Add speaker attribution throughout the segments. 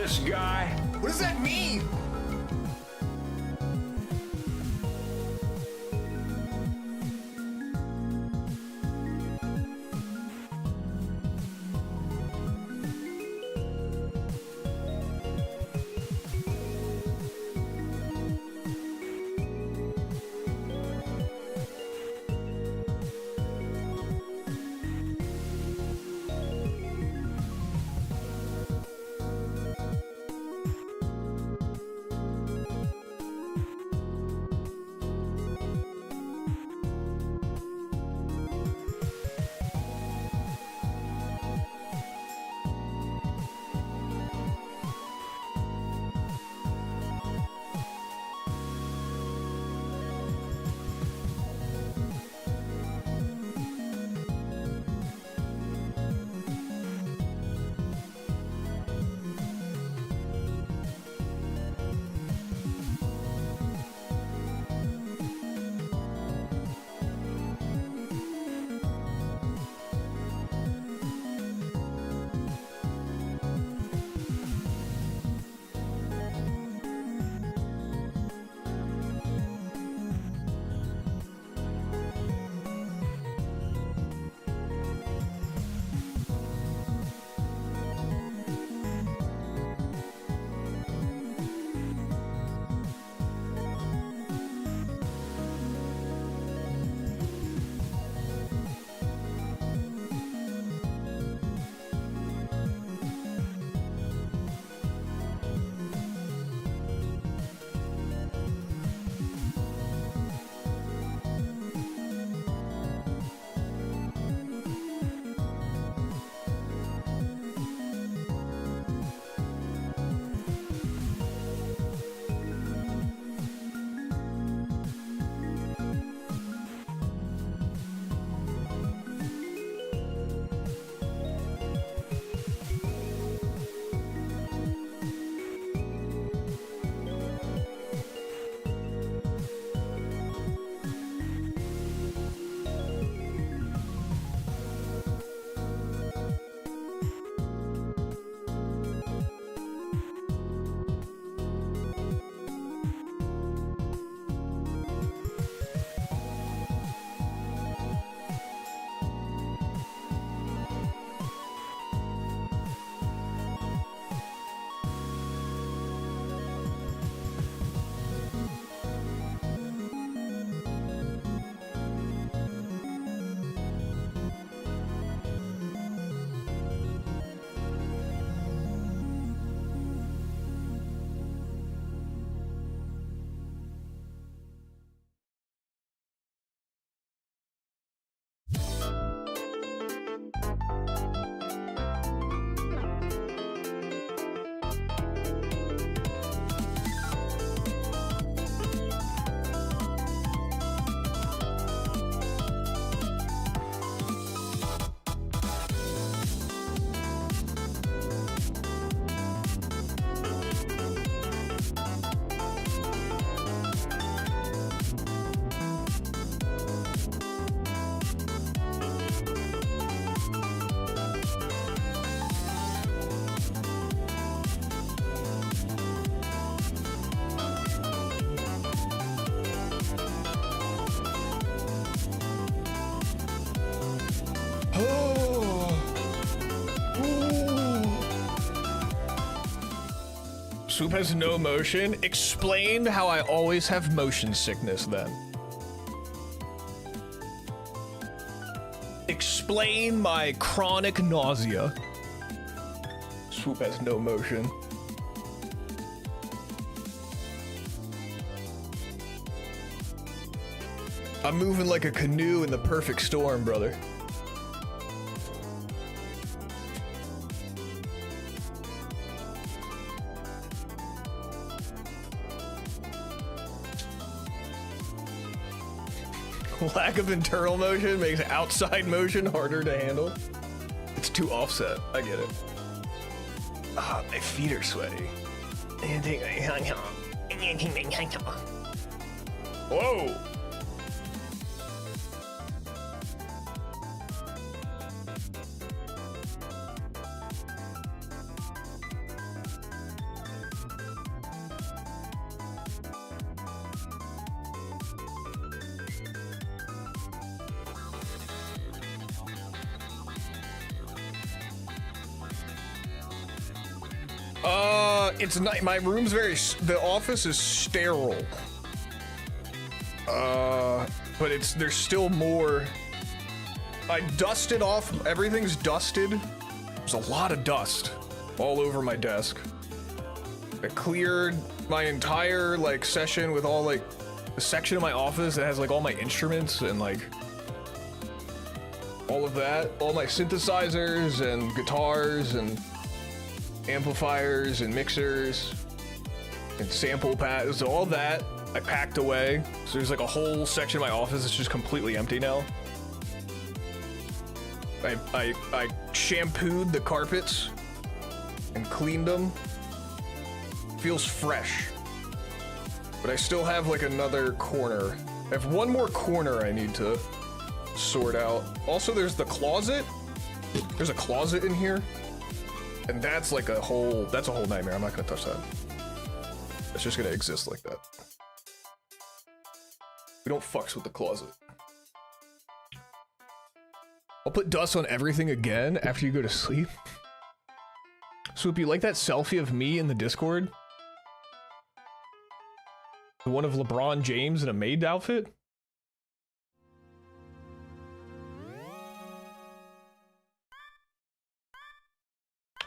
Speaker 1: this guy.
Speaker 2: What does that mean?
Speaker 3: Swoop has no motion. Explain how I always have motion sickness then. Explain my chronic nausea. Swoop has no motion. I'm moving like a canoe in the perfect storm, brother. Lack of internal motion makes outside motion harder to handle. It's too offset. I get it. Ah, my feet are sweaty. Whoa! It's not, my room's the office is sterile. But there's still more. I dusted off, everything's dusted. There's a lot of dust all over my desk. I cleared my entire, like, session with all, like, the section of my office that has, like, all my instruments and, like, all of that. All my synthesizers and guitars and amplifiers and mixers and sample pads, so all that I packed away. So there's like a whole section of my office that's just completely empty now. I shampooed the carpets and cleaned them. Feels fresh. But I still have like another corner. I have one more corner I need to sort out. Also, there's the closet. There's a closet in here. And that's like a whole nightmare. I'm not gonna touch that. It's just gonna exist like that. We don't fucks with the closet. I'll put dust on everything again after you go to sleep. Swoop, you like that selfie of me in the Discord? The one of LeBron James in a maid outfit?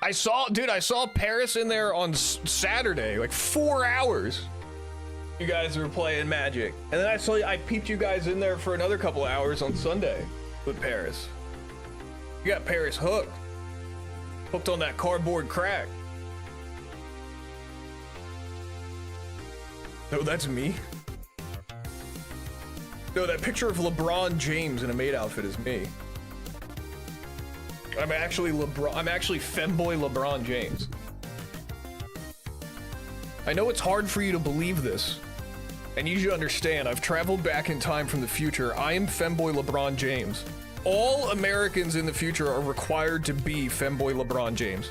Speaker 3: I saw Paris in there on Saturday, like 4 hours. You guys were playing Magic. And then I peeped you guys in there for another couple hours on Sunday with Paris. You got Paris hooked. Hooked on that cardboard crack. No, that's me. No, that picture of LeBron James in a maid outfit is me. I'm actually femboy LeBron James. I know it's hard for you to believe this. I need you to understand, I've traveled back in time from the future. I am femboy LeBron James. All Americans in the future are required to be femboy LeBron James.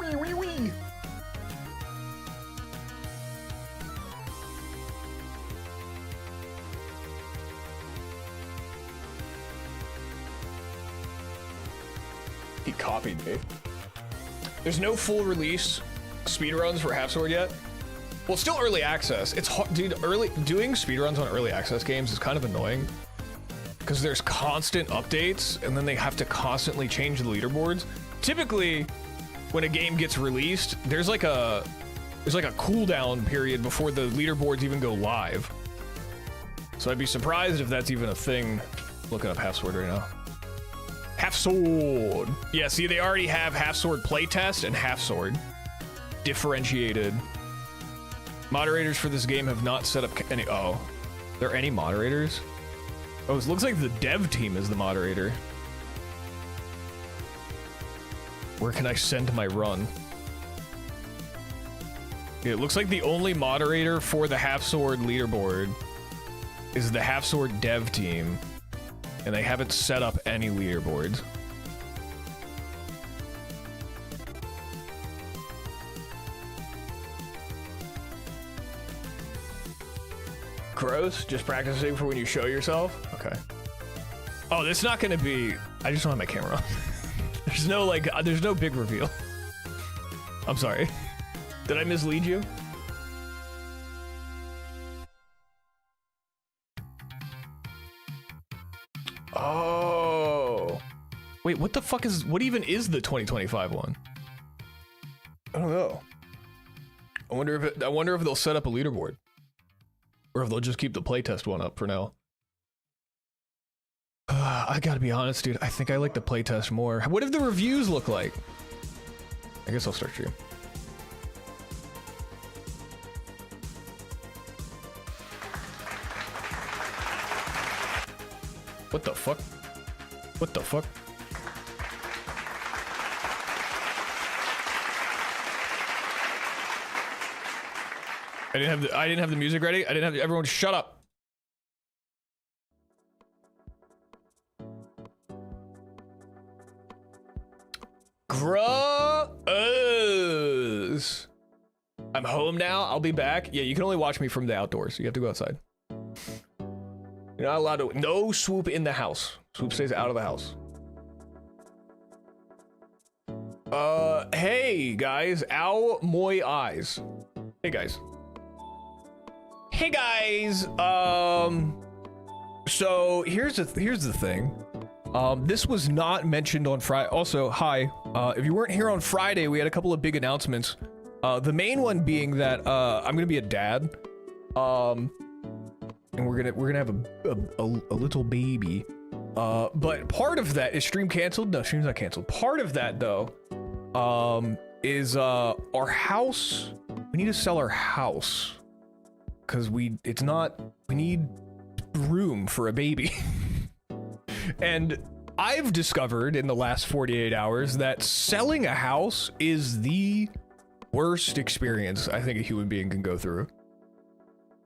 Speaker 3: Wee wee wee. He copied me. There's no full release speedruns for Half Sword yet. Well, it's still early access. It's hard, dude. Doing speedruns on early access games is kind of annoying because there's constant updates and then they have to constantly change the leaderboards. Typically, when a game gets released, there's like a cooldown period before the leaderboards even go live. So I'd be surprised if that's even a thing. Looking up Half Sword right now. Half Sword. Yeah, see, they already have Half Sword playtest and Half Sword differentiated. Moderators for this game have not set up any. Oh, there are any moderators? Oh, it looks like the dev team is the moderator. Where can I send my run? Yeah, it looks like the only moderator for the Half Sword leaderboard is the Half Sword dev team. And they haven't set up any leaderboards. Gross, just practicing for when you show yourself? Okay. Oh, this is not gonna be... I just don't have my camera on. There's no, like, there's no big reveal. I'm sorry. Did I mislead you? Oh. Wait, what the fuck is... What even is the 2025 one? I don't know. I wonder if they'll set up a leaderboard. Or if they'll just keep the playtest one up for now. I gotta be honest, dude. I think I like the playtest more. What if the reviews look like? I guess I'll start stream. What the fuck? What the fuck? I didn't have the music ready. Everyone shut up. Gross. I'm home now. I'll be back. Yeah, you can only watch me from the outdoors. You have to go outside. You You're not allowed to. No Swoop in the house. Swoop stays out of the house. Hey guys, ow moi eyes. Hey guys. Hey guys. So here's the thing. This was not mentioned on Friday. Also, hi. If you weren't here on Friday, we had a couple of big announcements. The main one being that I'm gonna be a dad. And we're gonna have a little baby. But part of that is stream canceled. No, stream's not canceled. Part of that though, is our house. We need to sell our house because we need room for a baby. And I've discovered in the last 48 hours that selling a house is the worst experience I think a human being can go through.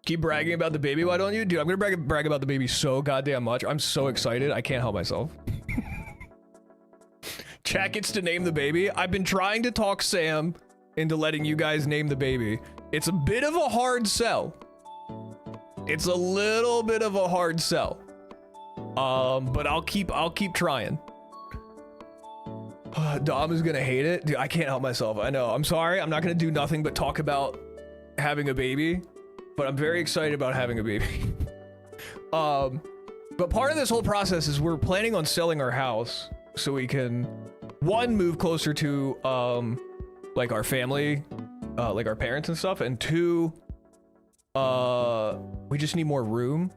Speaker 3: Keep bragging about the baby, why don't you? Dude, I'm gonna brag about the baby so goddamn much. I'm so excited, I can't help myself. Chat gets to name the baby. I've been trying to talk Sam into letting you guys name the baby. It's a bit of a hard sell. It's a little bit of a hard sell. But I'll keep trying. Dom is gonna hate it. Dude, I can't help myself. I know, I'm sorry. I'm not gonna do nothing but talk about having a baby, but I'm very excited about having a baby. But part of this whole process is we're planning on selling our house so we can, one, move closer to, like our family, like our parents and stuff, and two, we just need more room.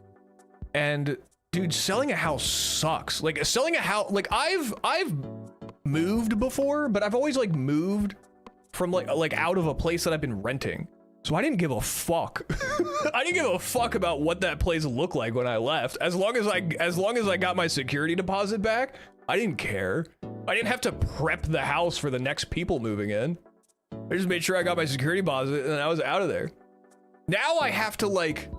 Speaker 3: And dude, selling a house sucks. Like selling a house, like I've moved before, but I've always like moved from like out of a place that I've been renting. So I didn't give a fuck. I didn't give a fuck about what that place looked like when I left. As long as I got my security deposit back, I didn't care. I didn't have to prep the house for the next people moving in. I just made sure I got my security deposit and I was out of there. Now I have to like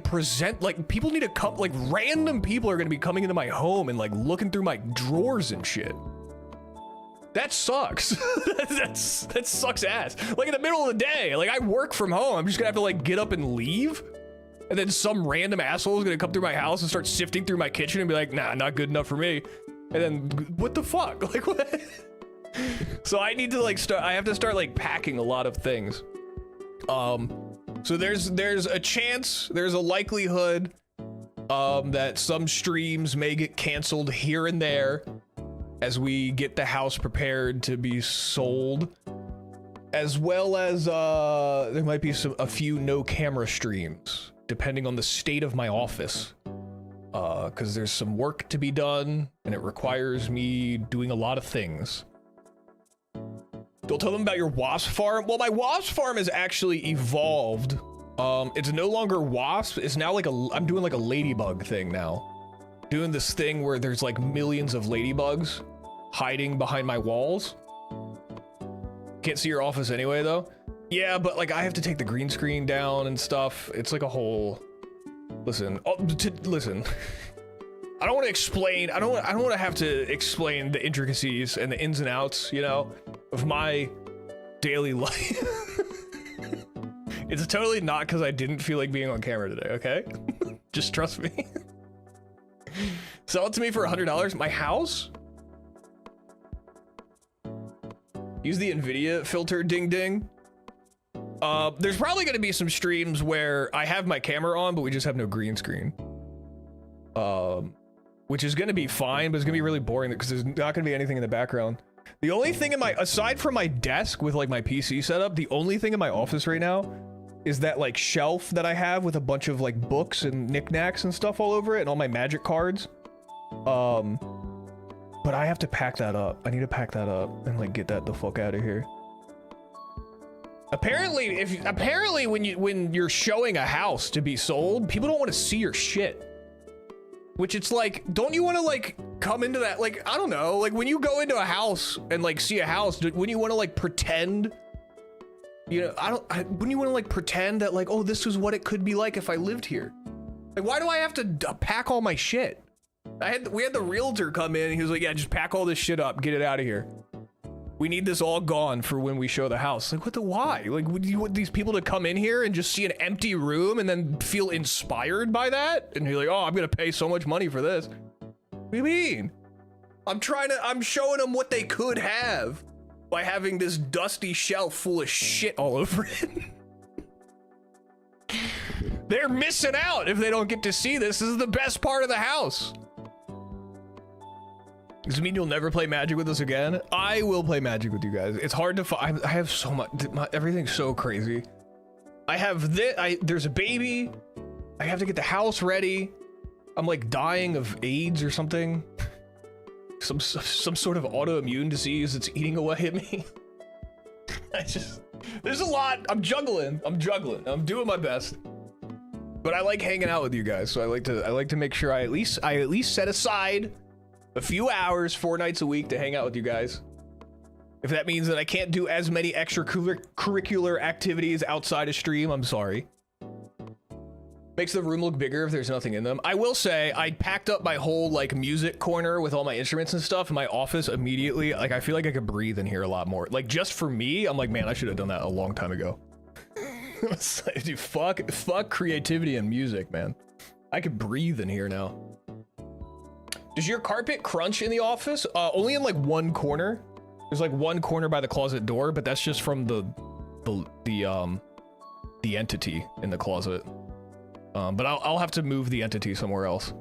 Speaker 3: present, like people need to come, like random people are gonna be coming into my home and like looking through my drawers and shit. That sucks. that sucks ass. Like in the middle of the day, like I work from home. I'm just gonna have to like get up and leave. And then some random asshole is gonna come through my house and start sifting through my kitchen and be like, nah, not good enough for me. And then what the fuck? Like what? So I need to like I have to start like packing a lot of things. So there's a chance, there's a likelihood that some streams may get canceled here and there as we get the house prepared to be sold, as well as there might be a few no camera streams depending on the state of my office, because there's some work to be done and it requires me doing a lot of things. Don't tell them about your wasp farm. Well, my wasp farm has actually evolved. It's no longer wasp. It's now like I'm doing like a ladybug thing now. Doing this thing where there's like millions of ladybugs hiding behind my walls. Can't see your office anyway though. Yeah, but like I have to take the green screen down and stuff. It's like a whole, listen. I don't want to explain. I don't want to have to explain the intricacies and the ins and outs, you know, of my daily life. It's totally not because I didn't feel like being on camera today, okay? Just trust me. Sell it to me for $100. My house? Use the NVIDIA filter, ding ding. There's probably going to be some streams where I have my camera on, but we just have no green screen. Which is going to be fine, but it's going to be really boring because there's not going to be anything in the background. The only thing in my, aside from my desk with like my PC setup, the only thing in my office right now is that like shelf that I have with a bunch of like books and knickknacks and stuff all over it and all my magic cards. But I have to pack that up. I need to pack that up and like get that the fuck out of here. Apparently when you're showing a house to be sold, people don't want to see your shit. Which it's like, don't you want to like come into that, like, I don't know, like when you go into a house and like see a house, wouldn't you want to like pretend, you know, wouldn't you want to like pretend that like, oh, this is what it could be like if I lived here? Like, why do I have to pack all my shit? We had the realtor come in and he was like, yeah, just pack all this shit up, get it out of here. We need this all gone for when we show the house. Like, what the why? Like, would you want these people to come in here and just see an empty room and then feel inspired by that? And you're like, oh, I'm gonna pay so much money for this. What do you mean? I'm showing them what they could have by having this dusty shelf full of shit all over it. They're missing out if they don't get to see this. This is the best part of the house. Does it mean you'll never play Magic with us again? I will play Magic with you guys. It's hard to find. I have so much. Everything's so crazy. I have this. There's a baby. I have to get the house ready. I'm like dying of AIDS or something. Some sort of autoimmune disease that's eating away at me. There's a lot. I'm juggling. I'm doing my best. But I like hanging out with you guys, so I like to make sure I at least set aside a few hours, 4 nights a week to hang out with you guys. If that means that I can't do as many extracurricular activities outside of stream, I'm sorry. Makes the room look bigger if there's nothing in them. I will say, I packed up my whole like music corner with all my instruments and stuff in my office immediately. Like, I feel like I could breathe in here a lot more. Like, just for me, I'm like, man, I should have done that a long time ago. Dude, fuck creativity and music, man. I could breathe in here now. Does your carpet crunch in the office? Only in like one corner. There's like one corner by the closet door, but that's just from the entity in the closet. But I'll have to move the entity somewhere else.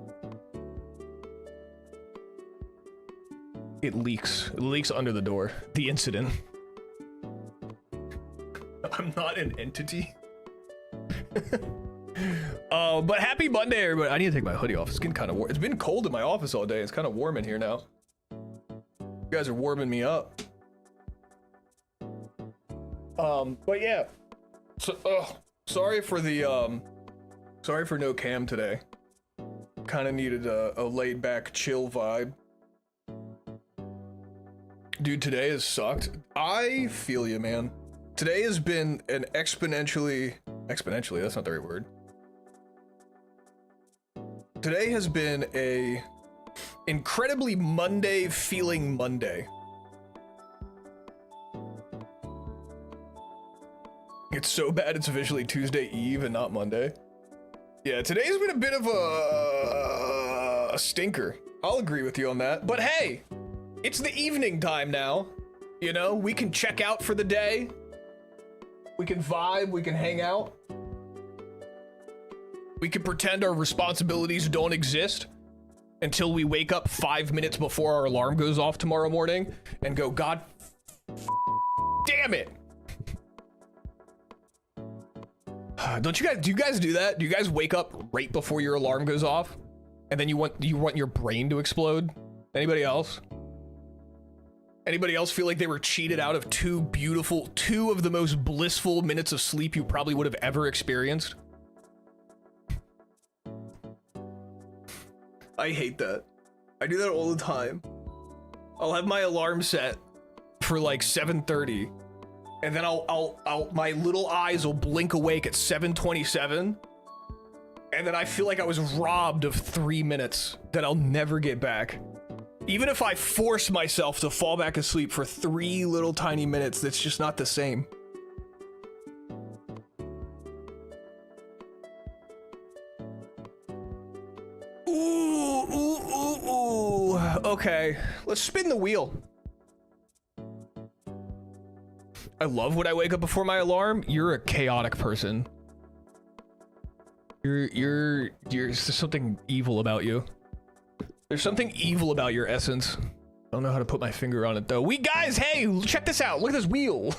Speaker 3: It leaks. It leaks under the door. The incident. I'm not an entity. But happy Monday, everybody. I need to take my hoodie off. It's getting kind of warm. It's been cold in my office all day. It's kind of warm in here now. You guys are warming me up. But yeah. So, sorry for no cam today. Kind of needed a laid back, chill vibe. Dude, today has sucked. I feel you, man. Today has been an exponentially, that's not the right word. Today has been a incredibly Monday feeling Monday. It's so bad it's officially Tuesday Eve and not Monday. Yeah, today's been a bit of a stinker. I'll agree with you on that. But hey, it's the evening time now. You know, we can check out for the day. We can vibe, we can hang out. We can pretend our responsibilities don't exist until we wake up 5 minutes before our alarm goes off tomorrow morning and go, God damn it. Do you guys do that? Do you guys wake up right before your alarm goes off? And then you want your brain to explode? Anybody else? Anybody else feel like they were cheated out of two of the most blissful minutes of sleep you probably would have ever experienced? I hate that. I do that all the time. I'll have my alarm set for like 7:30, and then I'll my little eyes will blink awake at 7:27, and then I feel like I was robbed of 3 minutes that I'll never get back. Even if I force myself to fall back asleep for 3 little tiny minutes, that's just not the same. Ooh. Okay, let's spin the wheel. I love when I wake up before my alarm. You're a chaotic person. There's something evil about you. There's something evil about your essence. I don't know how to put my finger on it though. Guys, hey, check this out. Look at this wheel.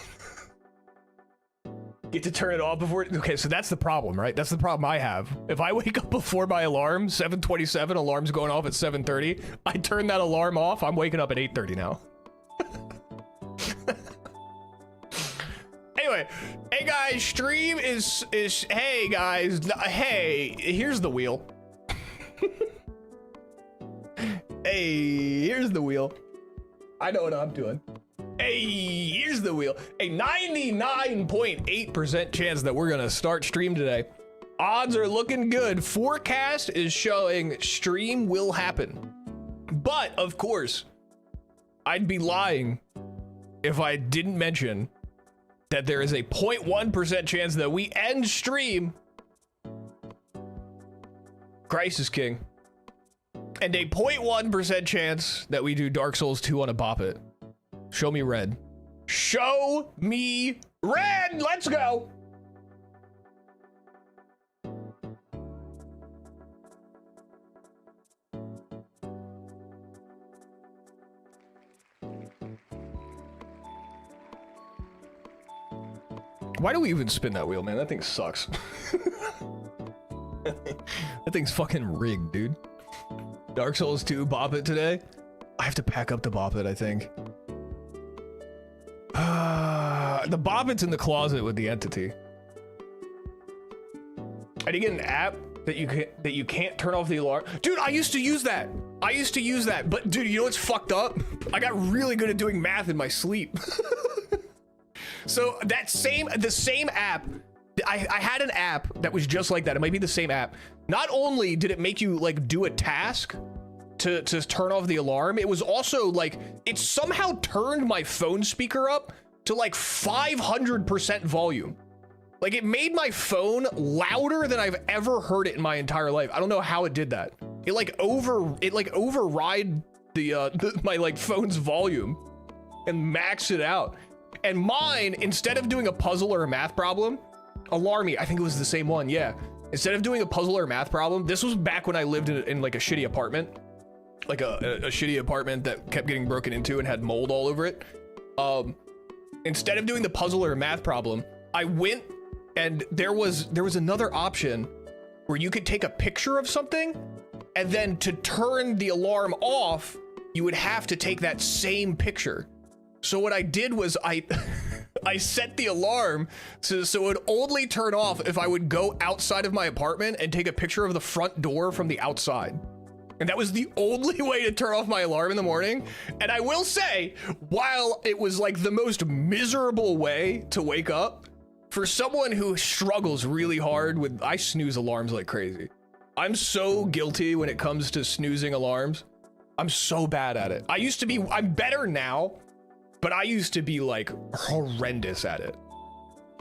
Speaker 3: Get to turn it off before. Okay, so that's the problem, right? That's the problem I have. If I wake up before my alarm, 7:27, alarm's going off at 7:30. I turn that alarm off. I'm waking up at 8:30 now. Anyway, hey guys, stream is hey guys, hey, here's the wheel. Hey, here's the wheel. I know what I'm doing. Hey, here's the wheel. A 99.8% chance that we're gonna start stream today. Odds are looking good. Forecast is showing stream will happen. But, of course, I'd be lying if I didn't mention that there is a 0.1% chance that we end stream Christ is King, and a 0.1% chance that we do Dark Souls 2 on a Bop It. Show me red. Show me red! Let's go! Why do we even spin that wheel, man? That thing sucks. That thing's fucking rigged, dude. Dark Souls 2 Bop It today. I have to pack up the Bop It, I think. The Bop It's in the closet with the entity. I did get an app that you can't turn off the alarm. Dude, I used to use that. But dude, you know what's fucked up? I got really good at doing math in my sleep. So the same app, I had an app that was just like that. It might be the same app. Not only did it make you like do a task to turn off the alarm, it was also like, it somehow turned my phone speaker up to like 500% volume. Like it made my phone louder than I've ever heard it in my entire life. I don't know how it did that. It like override my like phone's volume and maxed it out. And mine, instead of doing a puzzle or a math problem, Alarmy, I think it was the same one, yeah. Instead of doing a puzzle or a math problem, this was back when I lived in like a shitty apartment. Like a shitty apartment that kept getting broken into and had mold all over it. Instead of doing the puzzle or a math problem, I went and there was another option where you could take a picture of something, and then to turn the alarm off, you would have to take that same picture. So what I did was I set the alarm so it would only turn off if I would go outside of my apartment and take a picture of the front door from the outside. And that was the only way to turn off my alarm in the morning. And I will say, while it was like the most miserable way to wake up, for someone who struggles really hard with, I snooze alarms like crazy. I'm so guilty when it comes to snoozing alarms. I'm so bad at it. I'm better now, but I used to be like horrendous at it.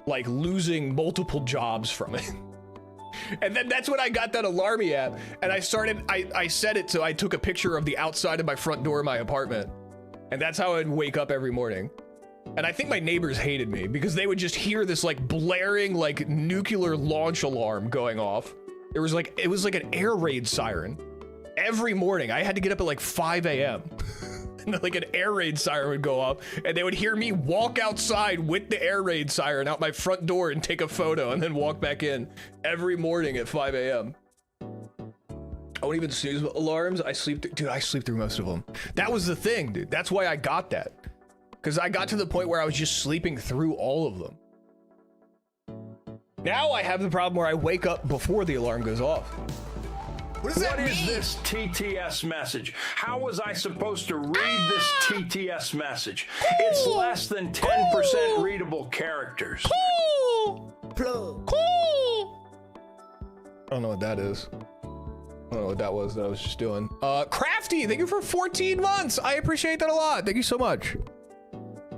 Speaker 3: Like losing multiple jobs from it. And then that's when I got that Alarmy app, and I set it so I took a picture of the outside of my front door of my apartment. And that's how I'd wake up every morning. And I think my neighbors hated me because they would just hear this like blaring like nuclear launch alarm going off. It was like an air raid siren. Every morning I had to get up at like 5 a.m. And like an air raid siren would go up, and they would hear me walk outside with the air raid siren out my front door and take a photo and then walk back in every morning at 5 a.m. I won't even snooze alarms. I sleep through most of them. That was the thing, dude. That's why I got that. Because I got to the point where I was just sleeping through all of them. Now I have the problem where I wake up before the alarm goes off. What does that mean?
Speaker 1: What is this TTS message? How was I supposed to read this TTS message? It's less than 10% readable characters.
Speaker 3: I don't know what that is. I don't know what that was that I was just doing. Crafty, thank you for 14 months. I appreciate that a lot. Thank you so much.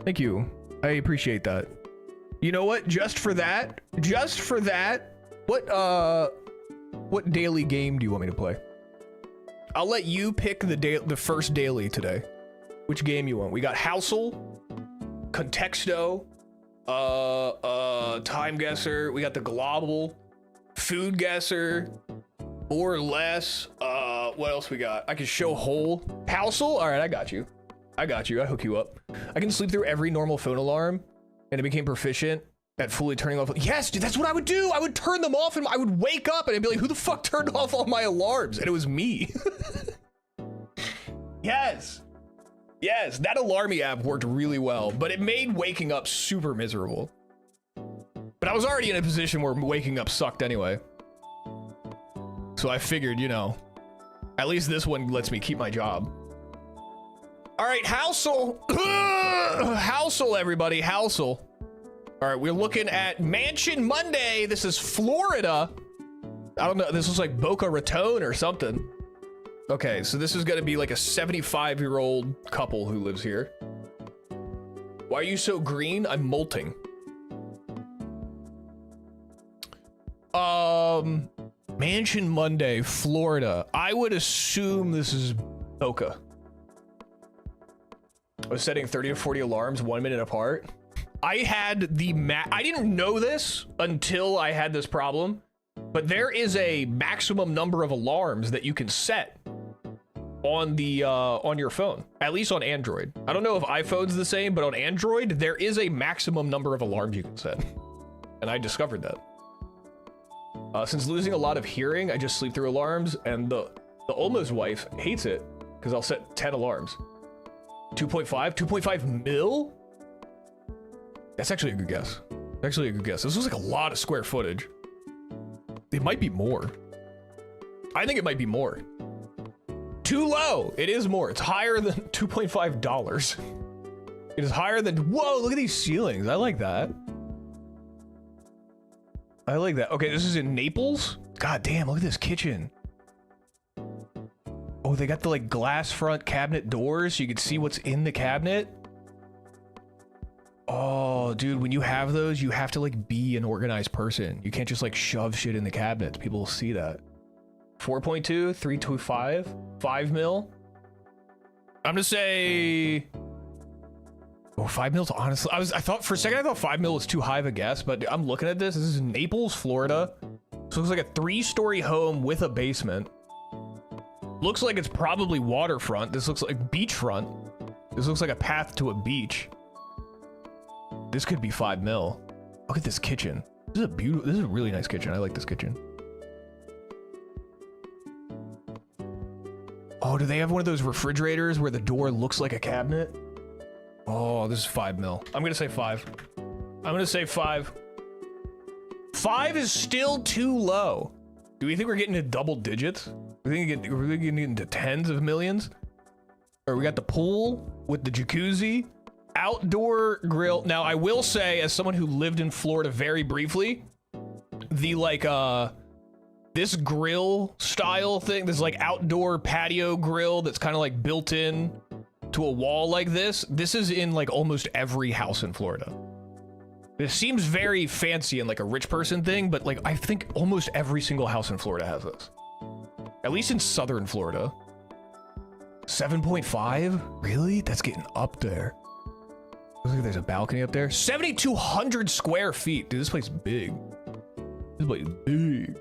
Speaker 3: Thank you. I appreciate that. You know what? Just for that, what daily game do you want me to play? I'll let you pick the first daily today. Which game you want? We got Housel, Contexto, Time Guesser. We got the Global, Food Guesser, or less. What else we got? I can show whole. Housel? All right, I got you. I hook you up. I can sleep through every normal phone alarm, and I became proficient at fully turning off. Yes, dude, that's what I would do. I would turn them off, and I would wake up, and I'd be like, who the fuck turned off all my alarms? And it was me. Yes, that Alarmy app worked really well, but it made waking up super miserable. But I was already in a position where waking up sucked anyway. So I figured, you know, at least this one lets me keep my job. All right, Housel. Housel, everybody, Housel. All right, we're looking at Mansion Monday. This is Florida. I don't know. This was like Boca Raton or something. Okay, so this is going to be like a 75-year-old couple who lives here. Why are you so green? I'm molting. Mansion Monday, Florida. I would assume this is Boca. I was setting 30 to 40 alarms 1 minute apart. I had the I didn't know this until I had this problem, but there is a maximum number of alarms that you can set on the on your phone, at least on Android. I don't know if iPhone's the same, but on Android there is a maximum number of alarms you can set, and I discovered that. Since losing a lot of hearing, I just sleep through alarms, and the almost wife hates it because I'll set 10 alarms. 2.5 mil? That's actually a good guess. Actually a good guess. This was like a lot of square footage. It might be more. I think it might be more. Too low. It is more. It's higher than $2.5. It is higher than, whoa, look at these ceilings. I like that. I like that. Okay, this is in Naples. God damn, look at this kitchen. Oh, they got the like glass front cabinet doors so you can see what's in the cabinet. Oh, dude, when you have those, you have to like be an organized person. You can't just like shove shit in the cabinets. People will see that. 4.2, 3.25, 5 mil. I'm gonna say, oh, 5 mil's honestly, I thought for a second, I thought 5 mil was too high of a guess, but I'm looking at this. This is Naples, Florida. So it looks like a 3-story home with a basement. Looks like it's probably waterfront. This looks like beachfront. This looks like a path to a beach. This could be 5 mil. Look at this kitchen. This is a beautiful, this is a really nice kitchen. I like this kitchen. Oh, do they have one of those refrigerators where the door looks like a cabinet? Oh, this is 5 mil. I'm gonna say 5. I'm gonna say 5. 5 is still too low. Do we think we're getting to double digits? We're getting into tens of millions? Or we got the pool with the jacuzzi, outdoor grill. Now, I will say, as someone who lived in Florida very briefly, the like, this grill style thing, this like outdoor patio grill that's kind of like built in to a wall like this is in like almost every house in Florida. It seems very fancy and like a rich person thing, but like I think almost every single house in Florida has this. At least in southern Florida. 7.5? Really? That's getting up there. Looks like there's a balcony up there. 7,200 square feet. Dude, this place is big. This place is big.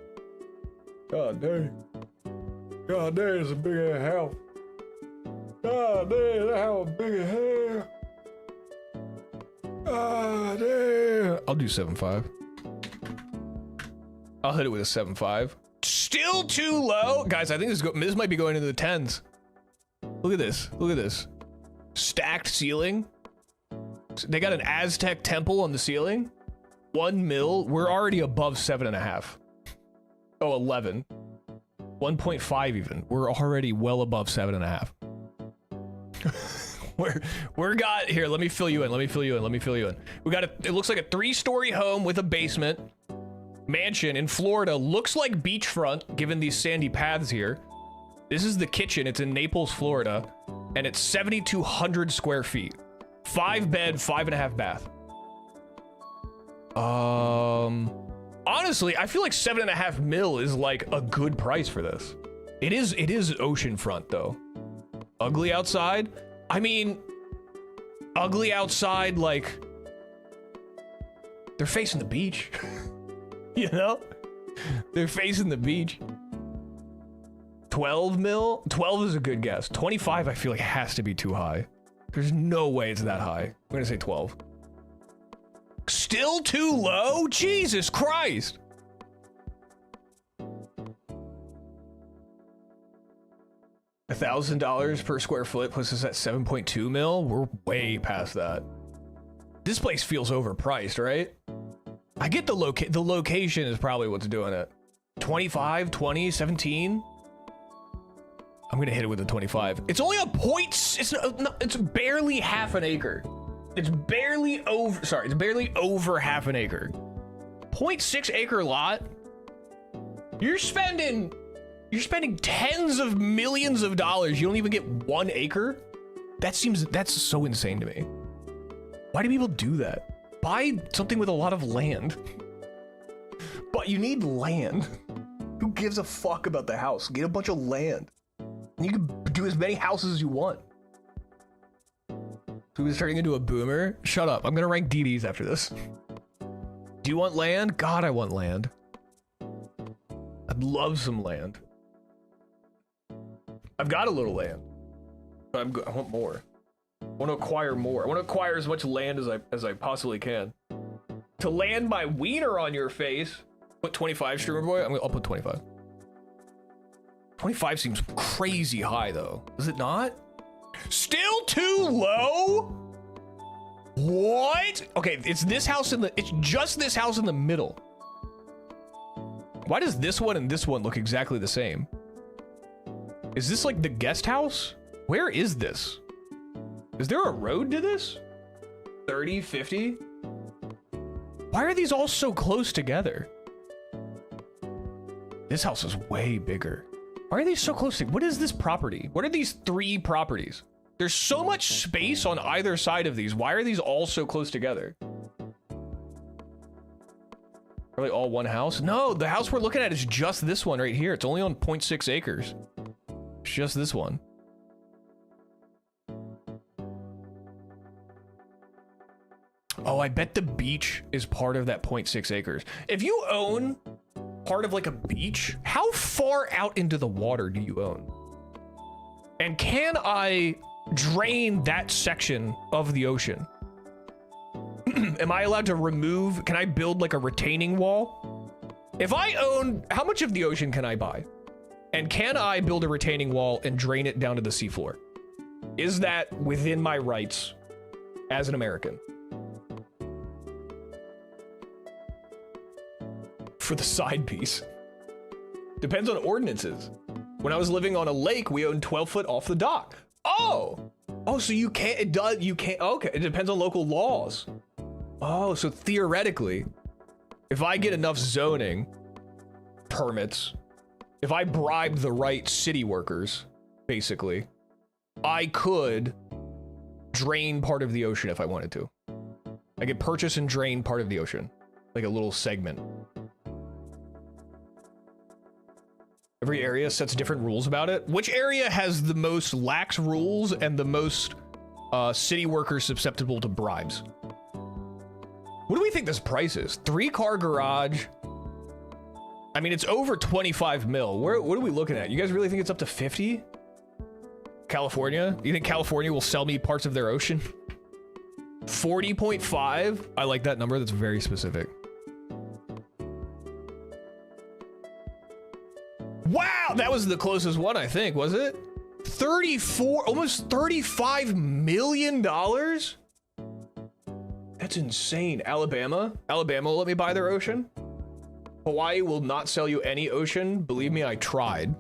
Speaker 3: God dang. God dang, it's a big ass house. God dang, that house is big as hell. God damn. I'll do 7.5. I'll hit it with a 7.5. Still too low. Guys, I think this might be going into the 10s. Look at this. Look at this. Stacked ceiling. They got an Aztec temple on the ceiling. 1 mil. We're already above 7.5. Oh, 11. 1.5 even. We're already well above 7.5. We're got here. Let me fill you in. Let me fill you in. Let me fill you in. We got it looks like a 3-story home with a basement. Mansion in Florida. Looks like beachfront, given these sandy paths here. This is the kitchen. It's in Naples, Florida, and it's 7,200 square feet. 5 bed, 5.5 bath. Honestly, I feel like 7.5 mil is like a good price for this. It is oceanfront though. Ugly outside. I mean, ugly outside, like they're facing the beach. You know? They're facing the beach. 12 mil? 12 is a good guess. 25 I feel like has to be too high. There's no way it's that high. I'm gonna say 12. Still too low? Jesus Christ! $1,000 per square foot puts us at 7.2 mil. We're way past that. This place feels overpriced, right? I get the location is probably what's doing it. 25, 20, 17. I'm gonna hit it with a 25. It's only a point. It's barely half an acre. It's barely over. Sorry, it's barely over half an acre. 0.6 acre lot. You're spending tens of millions of dollars. You don't even get 1 acre. That's so insane to me. Why do people do that? Buy something with a lot of land. But you need land. Who gives a fuck about the house? Get a bunch of land. And you can do as many houses as you want. Who is turning into a boomer? Shut up. I'm gonna rank DDs after this. Do you want land? God, I want land. I'd love some land. I've got a little land. But I want more. I want to acquire more. I want to acquire as much land as I possibly can. To land my wiener on your face. Put 25, streamer boy? I'll put 25. 25 seems crazy high though. Is it not? Still too low? What? Okay, it's just this house in the middle. Why does this one and this one look exactly the same? Is this like the guest house? Where is this? Is there a road to this? 30, 50? Why are these all so close together? This house is way bigger. Why are they so close to? What is this property? What are these 3 properties? There's so much space on either side of these. Why are these all so close together? Are they all one house? No, the house we're looking at is just this one right here. It's only on 0.6 acres. It's just this one. Oh, I bet the beach is part of that 0.6 acres. If you own part of like a beach, how far out into the water do you own? And can I drain that section of the ocean? Am I allowed to remove, can I build like a retaining wall? If I own, how much of the ocean can I buy? And can I build a retaining wall and drain it down to the seafloor? Is that within my rights as an American? For the side piece. Depends on ordinances. When I was living on a lake, we owned 12 foot off the dock. Oh, so you can't, okay. It depends on local laws. Oh, so theoretically, if I get enough zoning permits, if I bribe the right city workers, basically, I could drain part of the ocean if I wanted to. I could purchase and drain part of the ocean, like a little segment. Every area sets different rules about it. Which area has the most lax rules and the most city workers susceptible to bribes? What do we think this price is? 3-car garage. I mean, it's over 25 mil. What are we looking at? You guys really think it's up to 50? California? You think California will sell me parts of their ocean? 40.5? I like that number. That's very specific. Wow, that was the closest one, I think, was it? 34, almost $35 million? That's insane. Alabama will let me buy their ocean. Hawaii will not sell you any ocean. Believe me, I tried.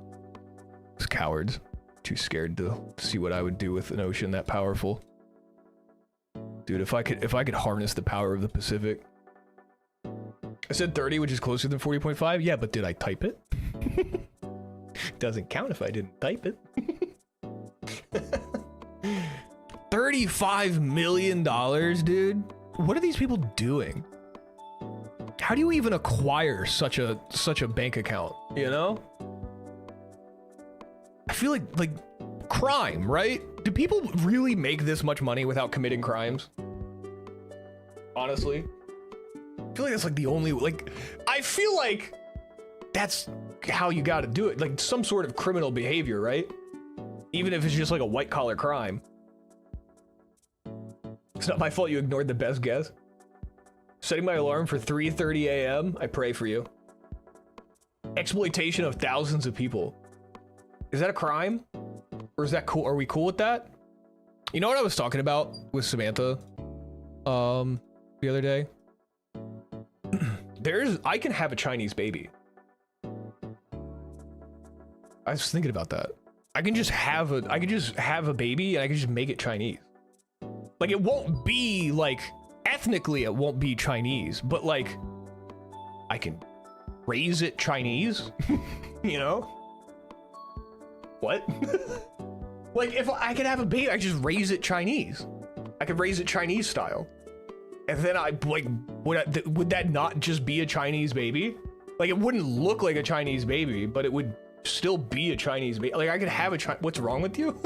Speaker 3: Those cowards. Too scared to see what I would do with an ocean that powerful. Dude, if I could harness the power of the Pacific. I said 30, which is closer than 40.5. Yeah, but did I type it? Doesn't count if I didn't type it. $35 million, dude. What are these people doing? How do you even acquire such a bank account, you know? I feel like crime, right? Do people really make this much money without committing crimes? Honestly, I feel like that's like the only, like, I feel like that's how you got to do it. Like some sort of criminal behavior, right? Even if it's just like a white collar crime. It's not my fault you ignored the best guess. Setting my alarm for 3:30 a.m. I pray for you. Exploitation of thousands of people. Is that a crime? Or is that cool? Are we cool with that? You know what I was talking about with Samantha the other day? I can have a Chinese baby. I was thinking about that. I can just have a baby and I can just make it Chinese. Like it won't be like, ethnically it won't be Chinese, but like I can raise it Chinese, you know? What? Like if I could have a baby, I just raise it Chinese. I could raise it Chinese style. And then I like, would that not just be a Chinese baby? Like, it wouldn't look like a Chinese baby, but it would still be a Chinese baby. Like, I could have a what's wrong with you?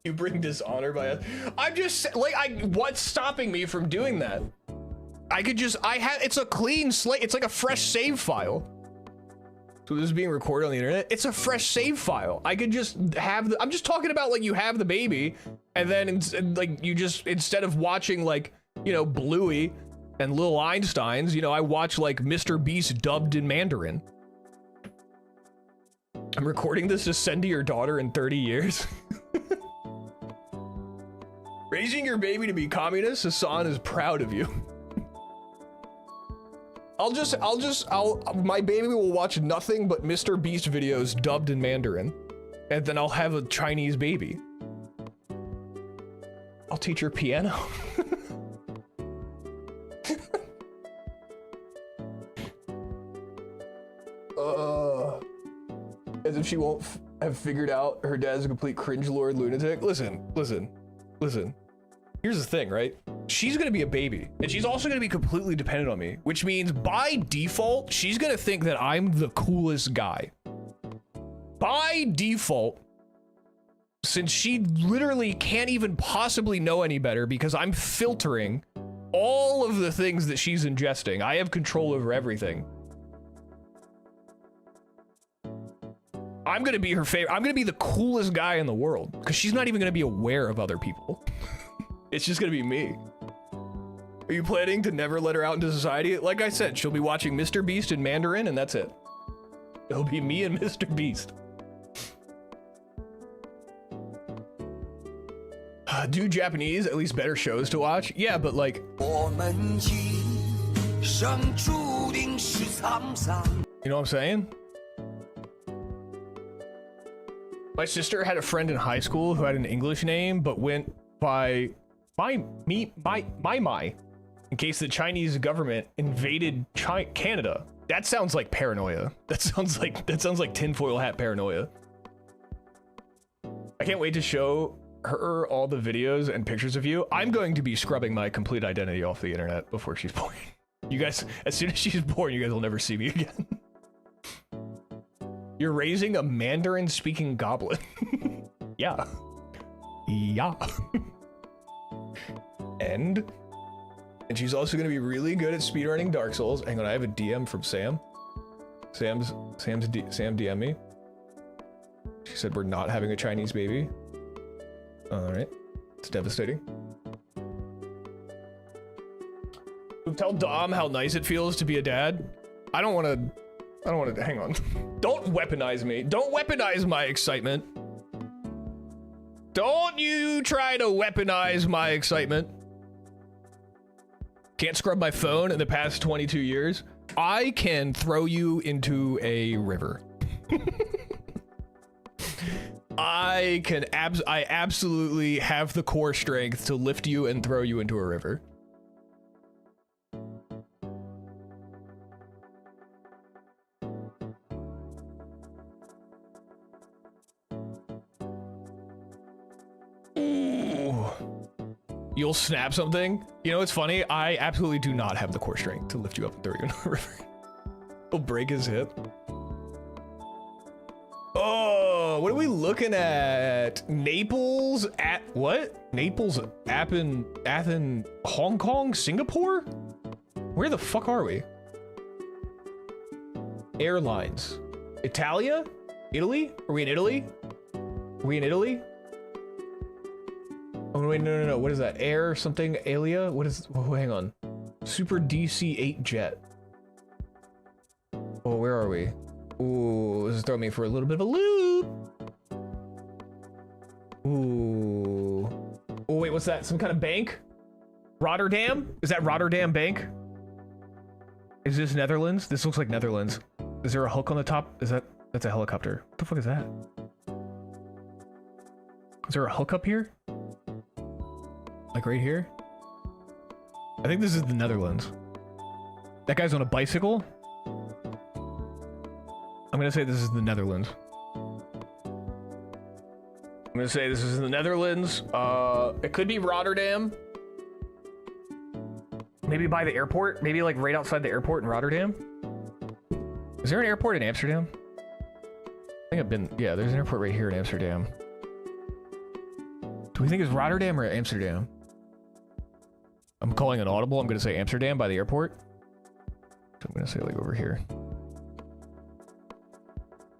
Speaker 3: You bring dishonor by us. I'm just like, what's stopping me from doing that? I could just, it's a clean slate. It's like a fresh save file. So this is being recorded on the internet. It's a fresh save file. I could just have I'm just talking about like you have the baby and then like you just, instead of watching like, you know, Bluey and Lil Einsteins, you know, I watch like Mr. Beast dubbed in Mandarin. I'm recording this to send to your daughter in 30 years. Raising your baby to be communist, Hassan is proud of you. My baby will watch nothing but Mr. Beast videos dubbed in Mandarin, and then I'll have a Chinese baby. I'll teach her piano. As if she won't have figured out her dad's a complete cringe lord lunatic. Listen. Here's the thing, right? She's gonna be a baby, and she's also gonna be completely dependent on me, which means by default, she's gonna think that I'm the coolest guy. By default, since she literally can't even possibly know any better because I'm filtering all of the things that she's ingesting. I have control over everything. I'm gonna be her favorite. I'm gonna be the coolest guy in the world because she's not even gonna be aware of other people. It's just gonna be me. Are you planning to never let her out into society? Like I said, she'll be watching Mr. Beast in Mandarin and that's it. It'll be me and Mr. Beast. Do Japanese at least better shows to watch? Yeah, but like... You know what I'm saying? My sister had a friend in high school who had an English name, but went by my, in case the Chinese government invaded Canada. That sounds like paranoia. That sounds like tinfoil hat paranoia. I can't wait to show her all the videos and pictures of you. I'm going to be scrubbing my complete identity off the internet before she's born. You guys, as soon as she's born, you guys will never see me again. You're raising a Mandarin speaking goblin. Yeah. And she's also going to be really good at speedrunning Dark Souls. Hang on, I have a DM from Sam. Sam DM me. She said we're not having a Chinese baby. All right, it's devastating. Tell Dom how nice it feels to be a dad. I don't want to, hang on. Don't weaponize me. Don't weaponize my excitement. Don't you try to weaponize my excitement. Can't scrub my phone in the past 22 years. I can throw you into a river. I absolutely have the core strength to lift you and throw you into a river. Ooh. You'll snap something? You know, it's funny. I absolutely do not have the core strength to lift you up and throw you into a river. He'll break his hip. Oh, what are we looking at? Naples at what? Naples, Athens, Hong Kong, Singapore? Where the fuck are we? Airlines. Italia? Italy? Are we in Italy? Are we in Italy? Oh, wait, no. What is that? Air something? Alia? What is, oh, hang on. Super DC-8 jet. Oh, where are we? Ooh, this is throwing me for a little bit of a loop. Ooh. Oh, wait, what's that? Some kind of bank? Rotterdam? Is that Rotterdam Bank? Is this Netherlands? This looks like Netherlands. Is there a hook on the top? That's a helicopter. What the fuck is that? Is there a hook up here? Like right here? I think this is the Netherlands. That guy's on a bicycle? I'm gonna say this is the Netherlands. I'm I'm gonna say this is in the Netherlands. It could be Rotterdam. Maybe by the airport. Maybe like right outside the airport in Rotterdam. Is there an airport in Amsterdam? I think I've been, yeah, there's an airport right here in Amsterdam. Do we think it's Rotterdam or Amsterdam? I'm calling an audible. I'm gonna say Amsterdam by the airport. So I'm gonna say like over here.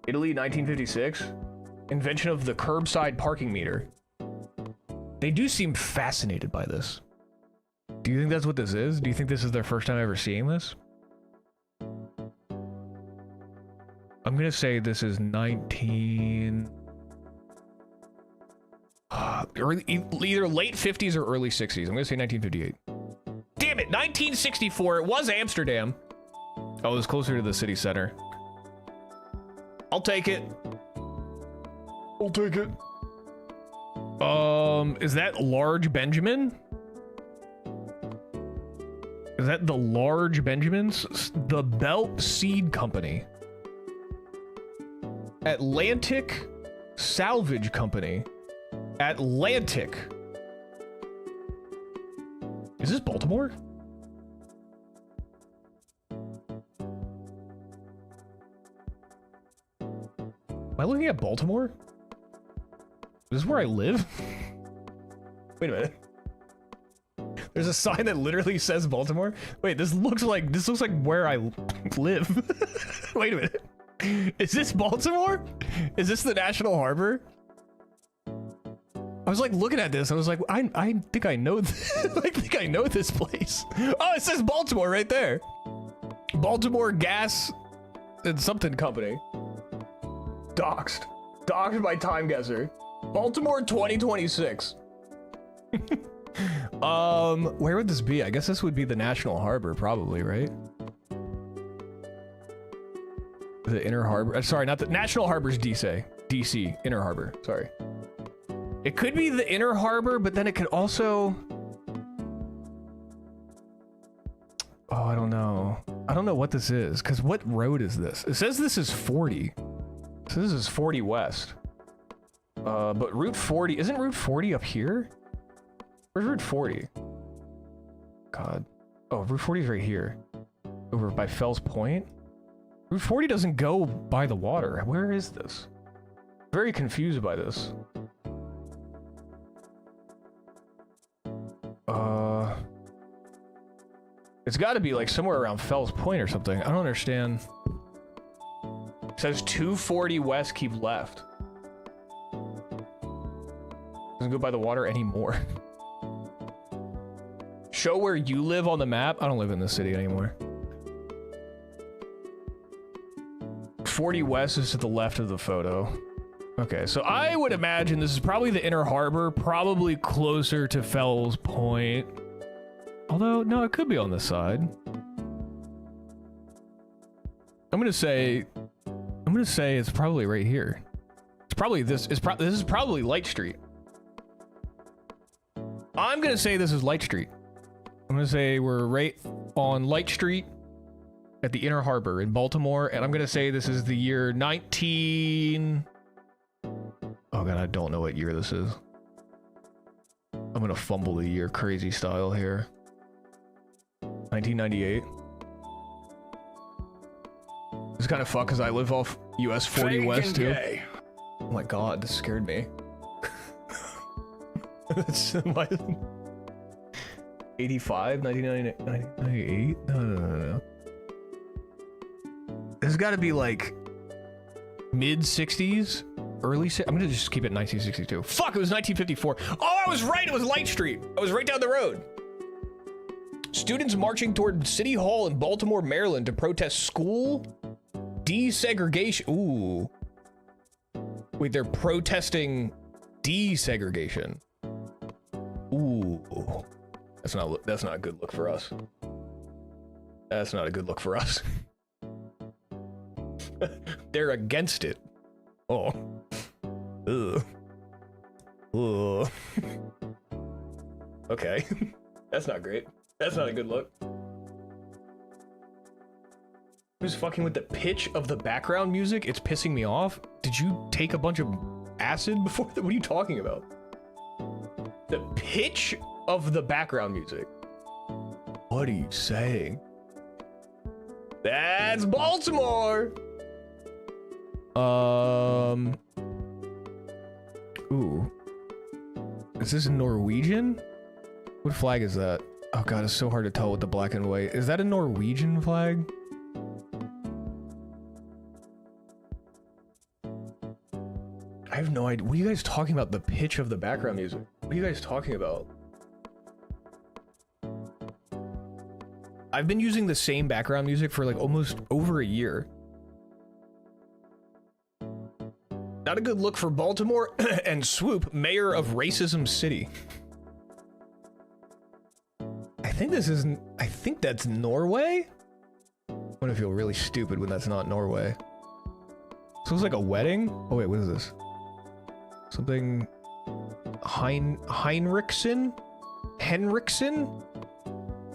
Speaker 3: Italy, 1956. Invention of the curbside parking meter. They do seem fascinated by this. Do you think that's what this is? Do you think this is their first time ever seeing this? I'm gonna say this is 19... either late 50s or early 60s. I'm gonna say 1958. Damn it, 1964. It was Amsterdam. Oh, it was closer to the city center. I'll take it. I'll take it. Is that Large Benjamin? Is that the Large Benjamins? The Belt Seed Company. Atlantic Salvage Company. Atlantic. Is this Baltimore? Am I looking at Baltimore? Is this where I live? Wait a minute. There's a sign that literally says Baltimore. Wait, this looks like where I live. Wait a minute. Is this Baltimore? Is this the National Harbor? I was like looking at this. I was like, I think I know. I think I know this place. Oh, it says Baltimore right there. Baltimore Gas and something company. Doxed. Doxed by Time Guesser. Baltimore 2026. Where would this be? I guess this would be the National Harbor, probably, right? The Inner Harbor. Sorry, not the National Harbor's DC. DC, Inner Harbor. Sorry. It could be the Inner Harbor, but then it could also... Oh, I don't know. I don't know what this is, because what road is this? It says this is 40. So this is 40 West. But Route 40... Isn't Route 40 up here? Where's Route 40? God. Oh, Route 40 is right here. Over by Fells Point? Route 40 doesn't go by the water. Where is this? Very confused by this. It's got to be like somewhere around Fells Point or something. I don't understand. It says 240 west, keep left. Doesn't go by the water anymore. Show where you live on the map. I don't live in this city anymore. 40 west is to the left of the photo. Okay, so I would imagine this is probably the Inner Harbor, probably closer to Fells Point. Although, no, it could be on this side. I'm gonna say it's probably right here. It's probably this. This is probably Light Street. I'm gonna say this is Light Street. I'm gonna say we're right on Light Street at the Inner Harbor in Baltimore, and I'm gonna say this is the year 19... Oh god, I don't know what year this is. I'm gonna fumble the year crazy style here. 1998. It's kind of fucked because I live off US 40
Speaker 1: Fake
Speaker 3: West
Speaker 1: and
Speaker 3: too.
Speaker 1: gay.
Speaker 3: Oh my god, this scared me. That's my 85, 1998. No. This has got to be like mid 60s, early. I'm gonna just keep it 1962. Fuck, it was 1954. Oh, I was right. It was Light Street. I was right down the road. Students marching toward City Hall in Baltimore, Maryland to protest school desegregation. Ooh. Wait, they're protesting desegregation. Ooh. That's not a good look for us. That's not a good look for us. They're against it. Oh. Ugh. Ugh. Okay. That's not great. That's not a good look. Who's fucking with the pitch of the background music? It's pissing me off. Did you take a bunch of acid before? What are you talking about? The pitch of the background music. What are you saying? That's Baltimore. Ooh. Is this Norwegian? What flag is that? Oh god, it's so hard to tell with the black and white. Is that a Norwegian flag? I have no idea. What are you guys talking about? The pitch of the background music. What are you guys talking about? I've been using the same background music for like almost over a year. Not a good look for Baltimore and Swoop, mayor of Racism City. I think that's Norway? I'm gonna feel really stupid when that's not Norway. So it's like a wedding? Oh wait, what is this? Something... Henriksen?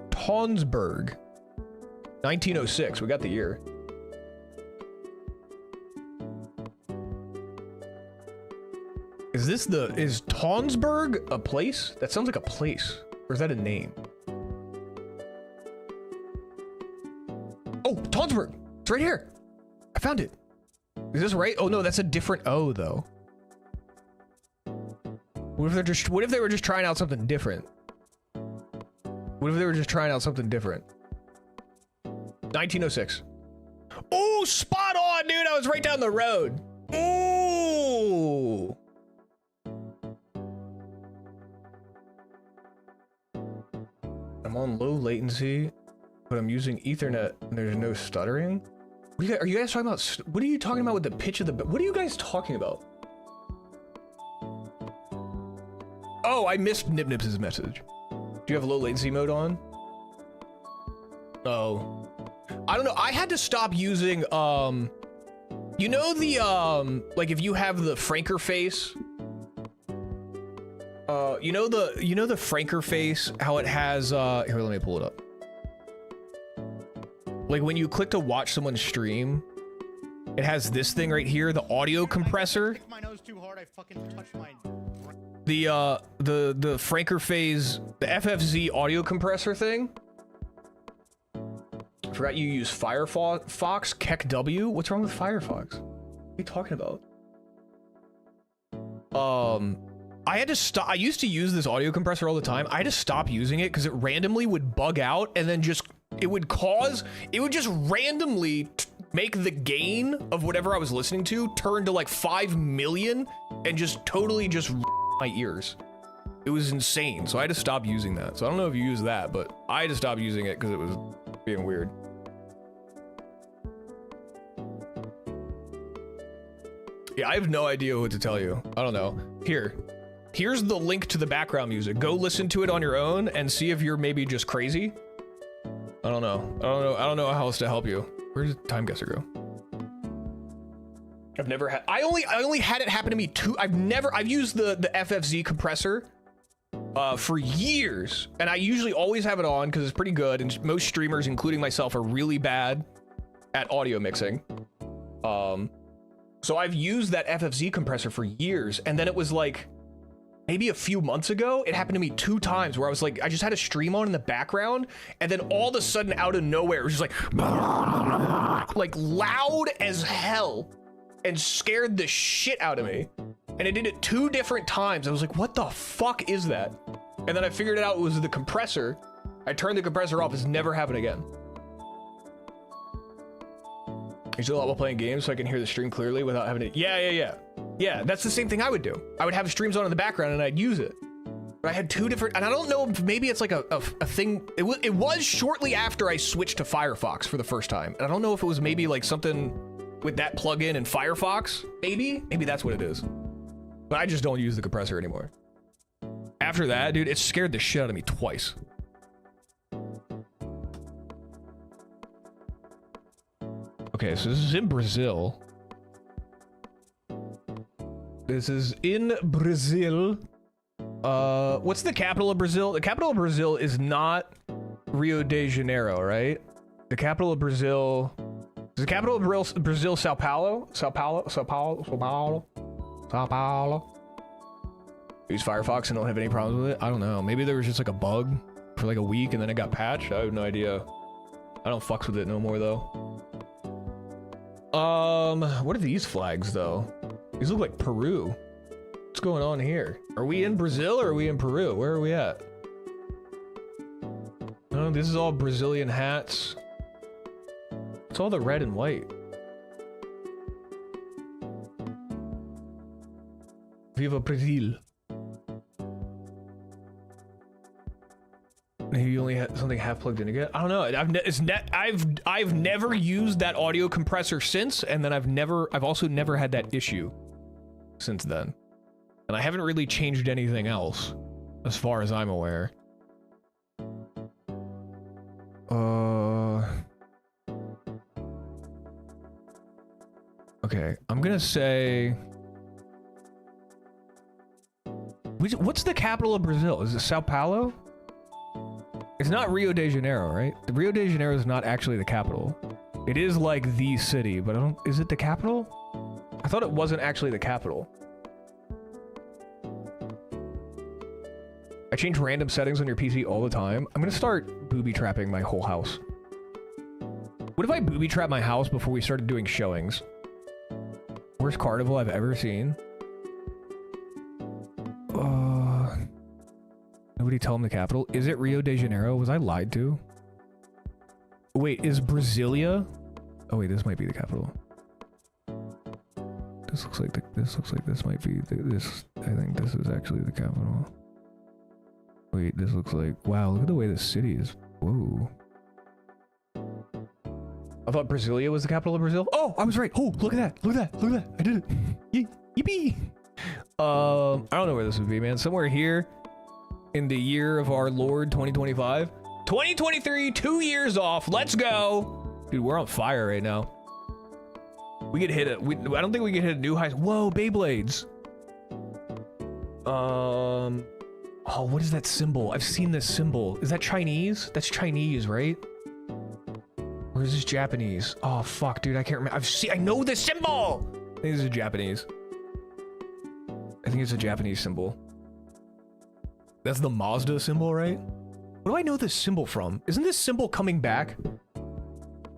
Speaker 3: Tonsberg. 1906, we got the year. Is Tonsberg a place? That sounds like a place. Or is that a name? Oh, Tonsberg! It's right here! I found it! Is this right? Oh no, that's a different O though. What if they were just trying out something different? What if they were just trying out something different? 1906. Oh, spot on, dude! I was right down the road. Ooh! I'm on low latency, but I'm using Ethernet and there's no stuttering. Are you guys talking about? What are you talking about with the pitch of the? What are you guys talking about? Oh, I missed Nip-Nip's message. Do you have low latency mode on? Oh, I don't know. I had to stop using you know the like if you have the Franker face. You know the Franker face, how it has here, let me pull it up. Like when you click to watch someone stream, it has this thing right here, the audio compressor.
Speaker 2: My nose too hard, I fucking touched my...
Speaker 3: The Franker phase, the FFZ audio compressor thing. I forgot you use Firefox Keck W. What's wrong with Firefox? What are you talking about? I had to stop. I used to use this audio compressor all the time. I had to stop using it because it randomly would bug out and then it would just randomly make the gain of whatever I was listening to turn to like 5 million and just totally just my ears. It was insane. So I had to stop using that. So I don't know if you use that, but I had to stop using it because it was being weird. Yeah, I have no idea what to tell you. I don't know. Here's the link to the background music. Go listen to it on your own and see if you're maybe just crazy. I don't know. I don't know how else to help you. Where did Time Guesser go? I've never had. I only had it happen to me I've used the FFZ compressor for years, and I usually always have it on because it's pretty good. And most streamers, including myself, are really bad at audio mixing. So I've used that FFZ compressor for years, and then it was like maybe a few months ago, it happened to me 2 times where I was like, I just had a stream on in the background, and then all of a sudden, out of nowhere, it was just like loud as hell, and scared the shit out of me. And I did it 2 different times. I was like, what the fuck is that? And then I figured it out, it was the compressor. I turned the compressor off. It's never happened again. You still while playing games so I can hear the stream clearly without having to... Yeah, that's the same thing I would do. I would have streams on in the background and I'd use it. But I had 2 different... And I don't know if maybe it's like a thing... It was shortly after I switched to Firefox for the first time. And I don't know if it was maybe like something with that plugin in Firefox. Maybe that's what it is. But I just don't use the compressor anymore. After that, dude, it scared the shit out of me twice. Okay, so this is in Brazil. This is in Brazil. What's the capital of Brazil? The capital of Brazil is not Rio de Janeiro, right? The capital of Brazil... Is the capital of Brazil Sao Paulo? Sao Paulo? Sao Paulo. Use Firefox and don't have any problems with it? I don't know. Maybe there was just like a bug for like a week and then it got patched. I have no idea. I don't fucks with it no more though. What are these flags though? These look like Peru. What's going on here? Are we in Brazil or are we in Peru? Where are we at? No, this is all Brazilian hats. It's all the red and white. Viva Brazil. Maybe you only had something half plugged in again. I don't know. I've never used that audio compressor since, and then I've also never had that issue since then. And I haven't really changed anything else, as far as I'm aware. Okay, I'm gonna say... What's the capital of Brazil? Is it Sao Paulo? It's not Rio de Janeiro, right? Rio de Janeiro is not actually the capital. It is like the city, but I don't... Is it the capital? I thought it wasn't actually the capital. I change random settings on your PC all the time. I'm gonna start booby-trapping my whole house. What if I booby-trap my house before we started doing showings? Worst carnival I've ever seen. Nobody tell him the capital. Is it Rio de Janeiro? Was I lied to? Wait, is Brasilia? Oh wait, this might be the capital. This looks like this might be this. I think this is actually the capital. Wait, this looks like... Wow, look at the way the city is. Whoa. I thought Brasilia was the capital of Brazil. Oh, I was right. Oh, look at that. Look at that. Look at that. I did it. Yippee. I don't know where this would be, man. Somewhere here in the year of our Lord 2025. 2023, 2 years off. Let's go. Dude, we're on fire right now. We could hit it. I don't think we can hit a new high. Whoa, Beyblades. Oh, what is that symbol? I've seen this symbol. Is that Chinese? That's Chinese, right? Or is this Japanese? Oh, fuck, dude. I can't remember. I know the symbol! I think this is Japanese. I think it's a Japanese symbol. That's the Mazda symbol, right? What do I know this symbol from? Isn't this symbol coming back?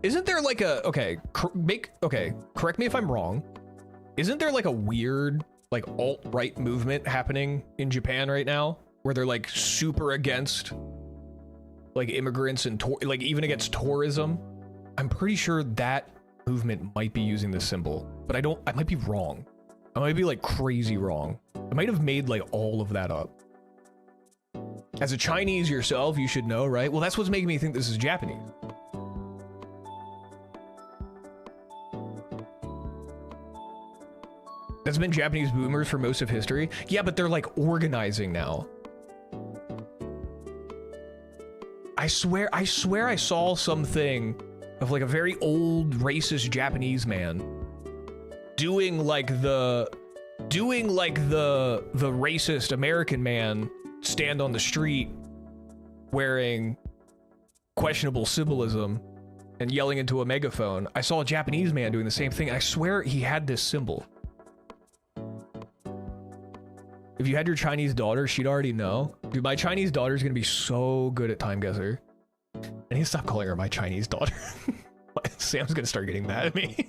Speaker 3: Isn't there like a... Okay, correct me if I'm wrong. Isn't there like a weird, like, alt-right movement happening in Japan right now? Where they're like super against like immigrants and like even against tourism. I'm pretty sure that movement might be using this symbol, but I might be wrong. I might be like crazy wrong. I might have made like all of that up. As a Chinese yourself, you should know, right? Well, that's what's making me think this is Japanese. That's been Japanese boomers for most of history. Yeah, but they're like organizing now. I swear I saw something of like a very old racist Japanese man doing like the racist American man stand on the street wearing questionable symbolism and yelling into a megaphone. I saw a Japanese man doing the same thing. I swear he had this symbol. If you had your Chinese daughter, she'd already know. Dude, my Chinese daughter's gonna be so good at Time Guesser. I need to stop calling her my Chinese daughter. Sam's gonna start getting mad at me.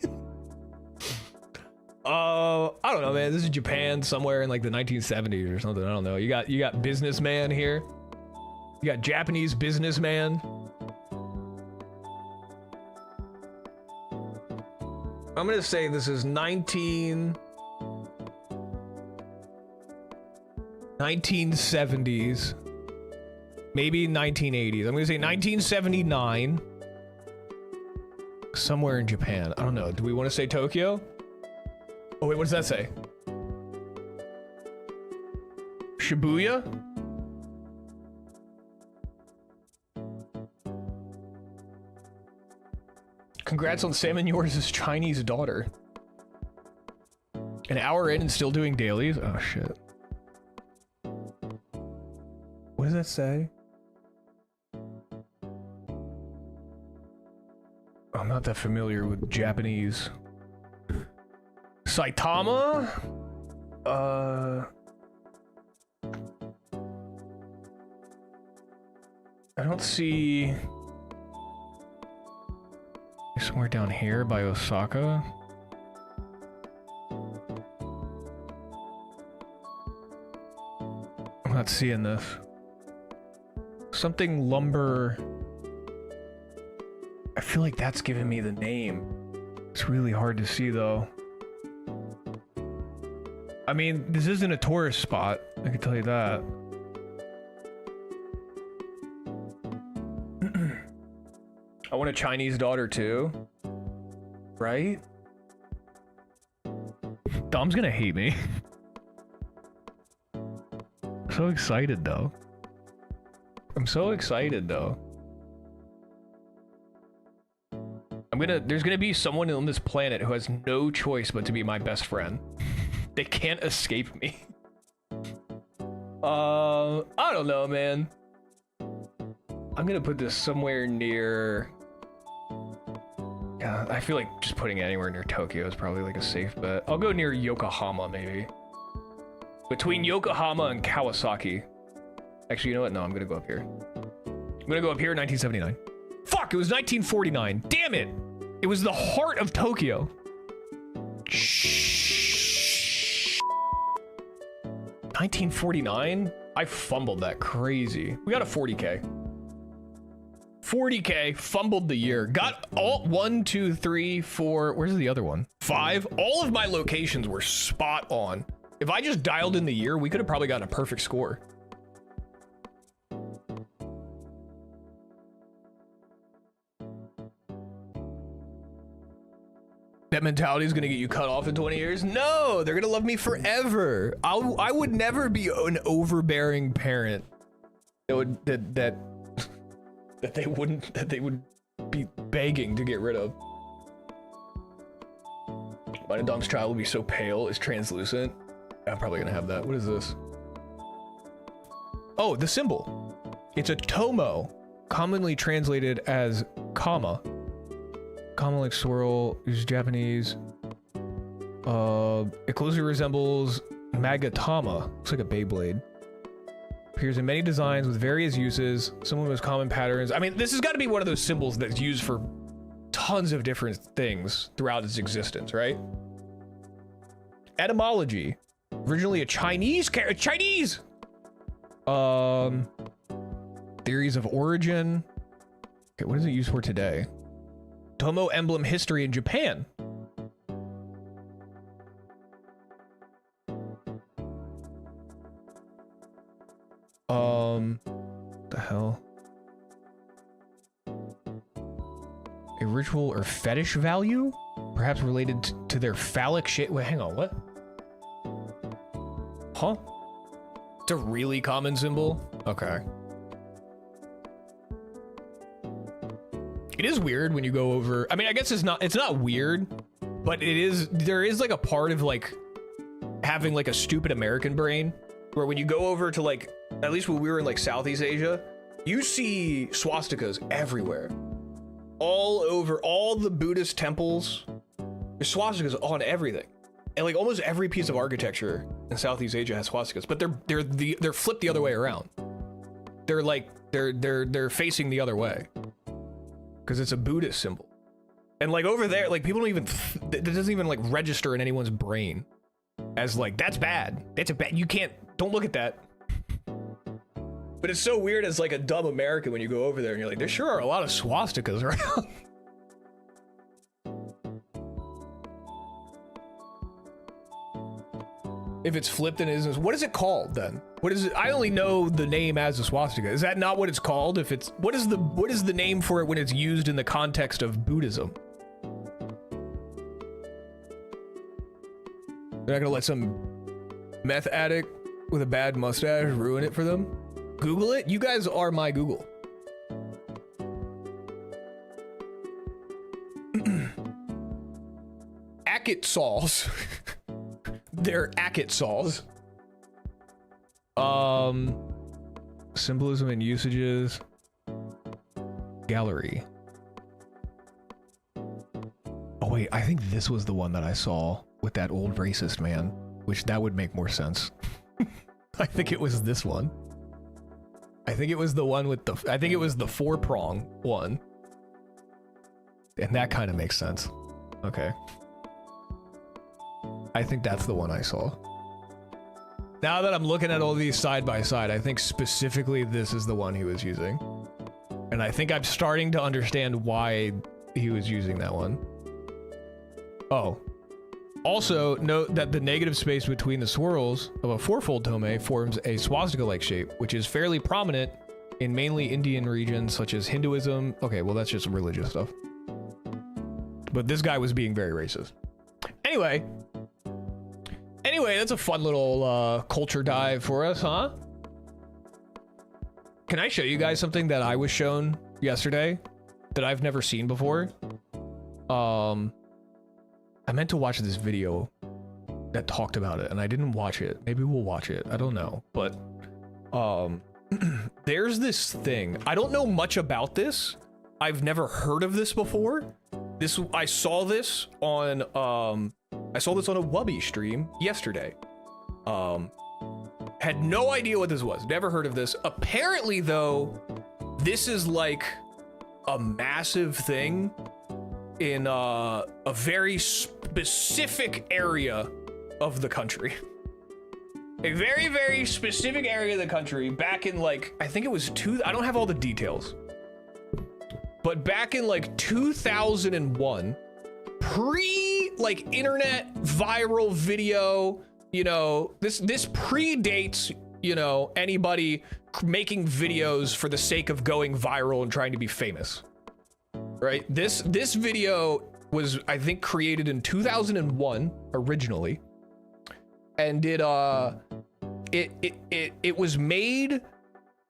Speaker 3: I don't know, man. This is Japan somewhere in like the 1970s or something. I don't know. You got businessman here. You got Japanese businessman. I'm gonna say this is 1970s, maybe 1980s. I'm gonna say 1979, somewhere in Japan. I don't know. Do we want to say Tokyo? Oh wait, what does that say? Shibuya? Congrats on Sam and yours' Chinese daughter. An hour in and still doing dailies? Oh shit. What does that say? I'm not that familiar with Japanese. Saitama? I don't see somewhere down here by Osaka. I'm not seeing this. Something lumber. I feel like that's giving me the name. It's really hard to see though. I mean, this isn't a tourist spot, I can tell you that. I want a Chinese daughter too. Right? Dom's gonna hate me. So excited though. I'm so excited though. There's gonna be someone on this planet who has no choice but to be my best friend. They can't escape me. I don't know, man. I'm gonna put this somewhere near... Yeah, I feel like just putting it anywhere near Tokyo is probably like a safe bet. I'll go near Yokohama, maybe. Between Yokohama and Kawasaki. Actually, you know what? No, I'm gonna go up here. I'm gonna go up here in 1979. Fuck, it was 1949. Damn it! It was the heart of Tokyo. 1949? I fumbled that crazy. We got a 40K. 40K, fumbled the year. Got all 1, 2, 3, 4. Where's the other one? 5. All of my locations were spot on. If I just dialed in the year, we could have probably gotten a perfect score. That mentality is gonna get you cut off in 20 years? No, they're gonna love me forever. I would never be an overbearing parent that would that they would be begging to get rid of. My Dom's child will be so pale, it's translucent. I'm probably gonna have that. What is this? Oh, the symbol. It's a tomo, commonly translated as comma. Comma like swirl, is Japanese. It closely resembles Magatama. Looks like a Beyblade. Appears in many designs with various uses. Some of the most common patterns. I mean, this has got to be one of those symbols that's used for tons of different things throughout its existence, right? Etymology. Originally a Chinese Chinese! Theories of origin. Okay, what is it used for today? Tomo emblem history in Japan. The hell? A ritual or fetish value? Perhaps related to their phallic shape. Wait, hang on, what? Huh? It's a really common symbol? Okay. It is weird when you go over. I mean, I guess it's not weird, but there is like a part of like having like a stupid American brain where when you go over to like, at least when we were in like Southeast Asia, you see swastikas everywhere. All over all the Buddhist temples, there's swastikas on everything. And like almost every piece of architecture in Southeast Asia has swastikas, but they're flipped the other way around. They're like, they're facing the other way. Because it's a Buddhist symbol. And like over there, like people don't even, that doesn't even like register in anyone's brain as like, that's bad. That's a bad, you can't, don't look at that. But it's so weird as like a dumb American when you go over there and you're like, there sure are a lot of swastikas around. If it's flipped and it isn't, what is it called then? What is it? I only know the name as a swastika. Is that not what it's called? If it's, what is the name for it when it's used in the context of Buddhism? They're not gonna let some meth addict with a bad mustache ruin it for them? Google it? You guys are my Google. Ackett saws. They're Ackett saws. Symbolism and usages. Gallery. Oh wait, I think this was the one that I saw with that old racist man. which that would make more sense. I think it was this one. I think it was the one with the, I think it was the 4-prong one. And that kind of makes sense. Okay. I think that's the one I saw. Now that I'm looking at all these side by side, I think specifically this is the one he was using. And I think I'm starting to understand why he was using that one. Oh. Also, note that the negative space between the swirls of a fourfold tome forms a swastika-like shape, which is fairly prominent in mainly Indian regions such as Hinduism. Okay, well, that's just some religious stuff. But this guy was being very racist. Anyway, that's a fun little culture dive for us, huh? Can I show you guys something that I was shown yesterday that I've never seen before? I meant to watch this video that talked about it and I didn't watch it. Maybe we'll watch it. I don't know. But there's this thing. I don't know much about this. I've never heard of this before. I saw this on a Wubby stream yesterday. Had no idea what this was. Never heard of this. Apparently though, this is like a massive thing in a very specific area of the country. A very, very specific area of the country back in like, I think it was I don't have all the details, but back in like 2001, pre like internet viral video, you know, this predates, you know, anybody making videos for the sake of going viral and trying to be famous. Right, this video was, I think, created in 2001 originally, and it was made.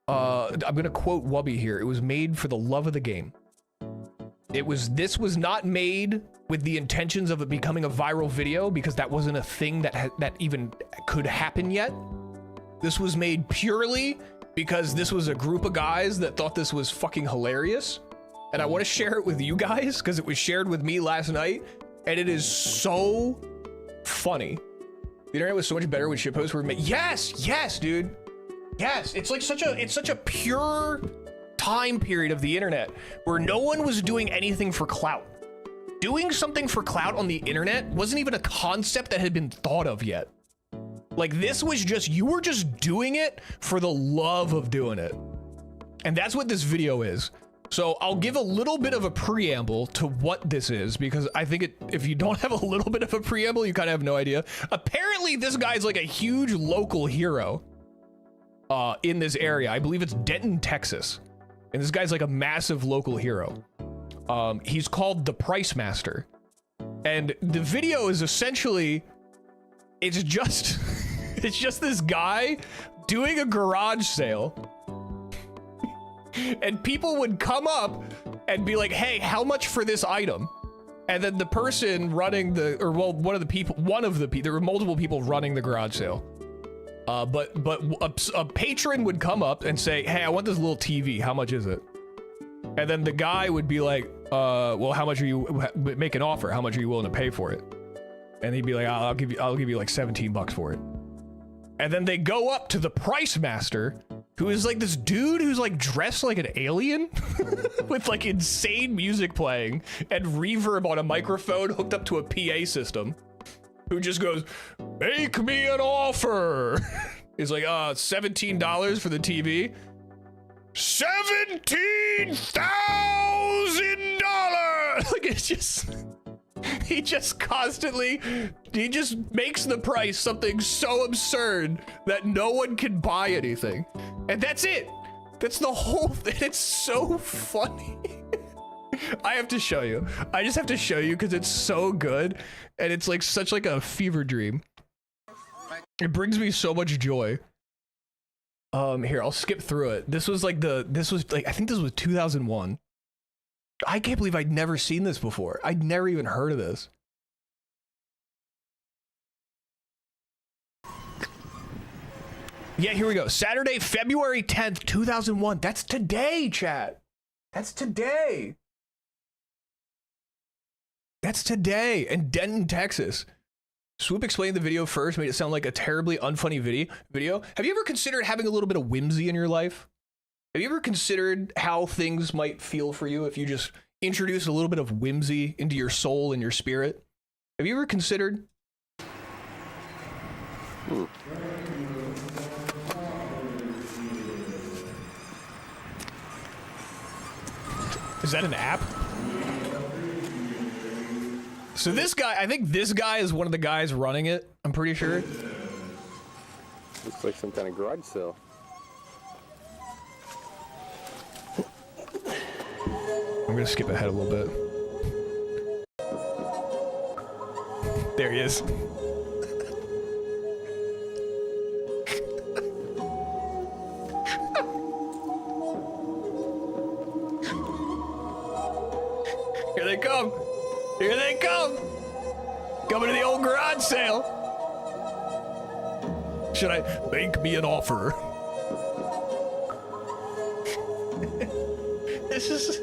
Speaker 3: I'm gonna quote Wubby here. It was made for the love of the game. This was not made with the intentions of it becoming a viral video because that wasn't a thing that even could happen yet. This was made purely because this was a group of guys that thought this was fucking hilarious. And I want to share it with you guys because it was shared with me last night and it is so funny. The internet was so much better when shitposts were made. Yes, dude. Yes, it's like such a pure time period of the internet where no one was doing anything for clout. Doing something for clout on the internet wasn't even a concept that had been thought of yet. Like this was just, you were just doing it for the love of doing it. And that's what this video is. So I'll give a little bit of a preamble to what this is because I think if you don't have a little bit of a preamble, you kind of have no idea. Apparently this guy's like a huge local hero in this area. I believe it's Denton, Texas. And this guy's like a massive local hero. He's called the Price Master. And the video is essentially, it's just this guy doing a garage sale. And people would come up and be like, hey, how much for this item? And then the person running there were multiple people running the garage sale. But a patron would come up and say, hey, I want this little TV. How much is it? And then the guy would be like, well, how much are you, make an offer? How much are you willing to pay for it? And he'd be like, I'll give you like 17 bucks for it. And then they go up to the Price Master, who is like this dude who's like dressed like an alien with like insane music playing and reverb on a microphone hooked up to a PA system, who just goes, make me an offer. He's like, $17 for the TV. $17,000. Like it's just, he just makes the price something so absurd that no one can buy anything. And that's it. That's the whole thing. It's so funny. I have to show you. I just have to show you because it's so good. And it's like such like a fever dream. It brings me so much joy. Here, I'll skip through it. I think this was 2001. I can't believe I'd never seen this before. I'd never even heard of this. Yeah, here we go. Saturday, February 10th, 2001. That's today, chat. That's today. That's today in Denton, Texas. Swoop explained the video first, made it sound like a terribly unfunny video. Have you ever considered having a little bit of whimsy in your life? Have you ever considered how things might feel for you if you just introduce a little bit of whimsy into your soul and your spirit? Have you ever considered? Is that an app? So this guy, I think this guy is one of the guys running it. I'm pretty sure.
Speaker 4: Looks like some kind of garage sale.
Speaker 3: I'm gonna skip ahead a little bit. There he is. Here they come. Here they come. Coming to the old garage sale. Should I make me an offer? This is...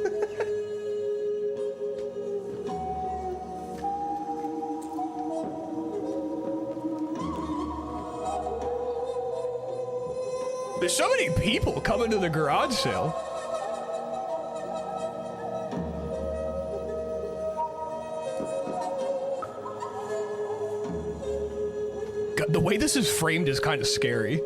Speaker 3: There's so many people coming to the garage sale. God, the way this is framed is kind of scary.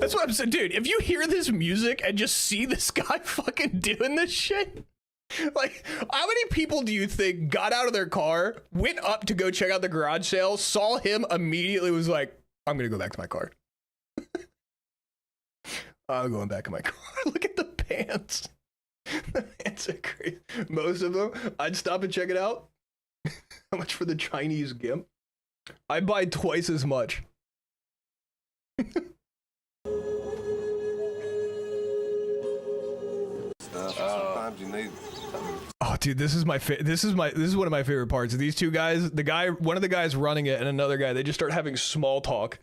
Speaker 3: That's what I'm saying, dude. If you hear this music and just see this guy fucking doing this shit, like, how many people do you think got out of their car, went up to go check out the garage sale, saw him, immediately was like, I'm gonna go back to my car. I'm going back in my car. Look at the pants. The pants are crazy. Most of them, I'd stop and check it out. How much for the Chinese gimp? I buy twice as much.
Speaker 4: Sometimes you need.
Speaker 3: Oh, dude, this is one of my favorite parts. These two guys, one of the guys running it and another guy, they just start having small talk.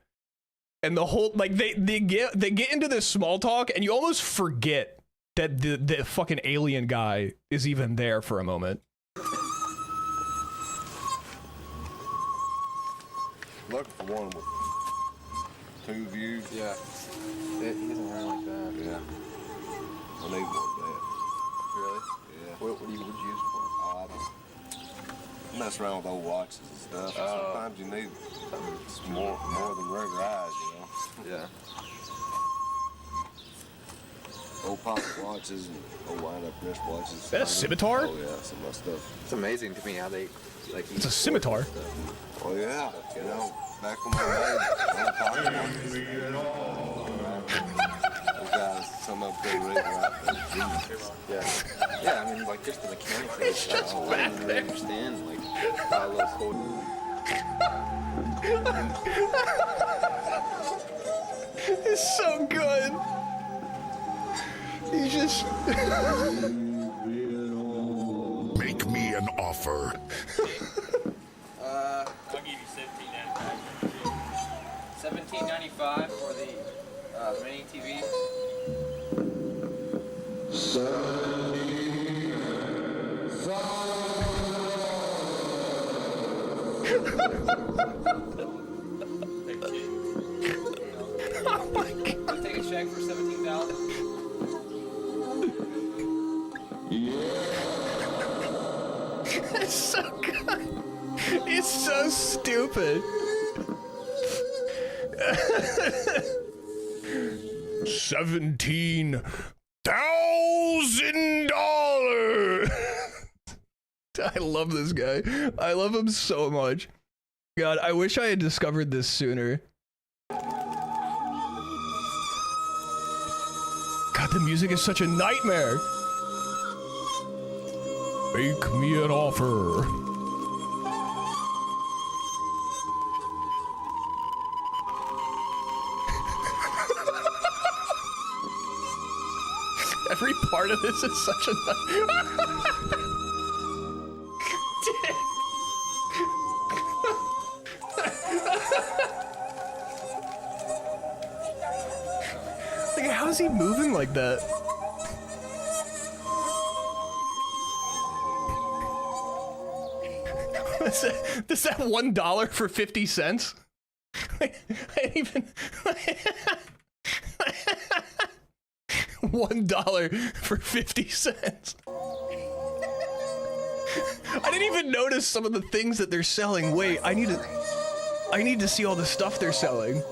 Speaker 3: And the whole, like, they get into this small talk and you almost forget that the fucking alien guy is even there for a moment.
Speaker 4: Looking for one with 2 views.
Speaker 5: Yeah. He doesn't run like that.
Speaker 4: Yeah. I need one bad.
Speaker 5: Really?
Speaker 4: Yeah.
Speaker 5: What would you use for?
Speaker 4: Oh, I don't mess around with old watches and stuff. Sometimes you need something more than regular eyes, you know.
Speaker 5: Yeah.
Speaker 4: Old pocket watches and old wind-up wrist watches.
Speaker 3: Is that a scimitar?
Speaker 4: Oh yeah, some of my stuff.
Speaker 5: It's amazing to me how they like.
Speaker 3: It's a scimitar.
Speaker 4: Oh yeah, you know, back when I made old pocket watches. Those guys, some of them couldn't read right, but Jesus.
Speaker 5: Yeah. Yeah, I mean, like just the mechanics.
Speaker 3: It's just back
Speaker 5: I
Speaker 3: there.
Speaker 5: understand, like how those whole.
Speaker 3: It's so good. He's just...
Speaker 6: Make me an offer.
Speaker 7: I'll give you $17.95 for the mini TV.
Speaker 3: Oh my God.
Speaker 7: I'll take a check for $17,000.
Speaker 3: It's so good. It's so stupid. $17,000. I love this guy. I love him so much. God, I wish I had discovered this sooner. God, the music is such a nightmare. Make me an offer. Every part of this is such a is he moving like that? Is that $1 for 50 cents? I didn't even... $1 for 50 cents. I didn't even notice some of the things that they're selling. Wait, I need to see all the stuff they're selling.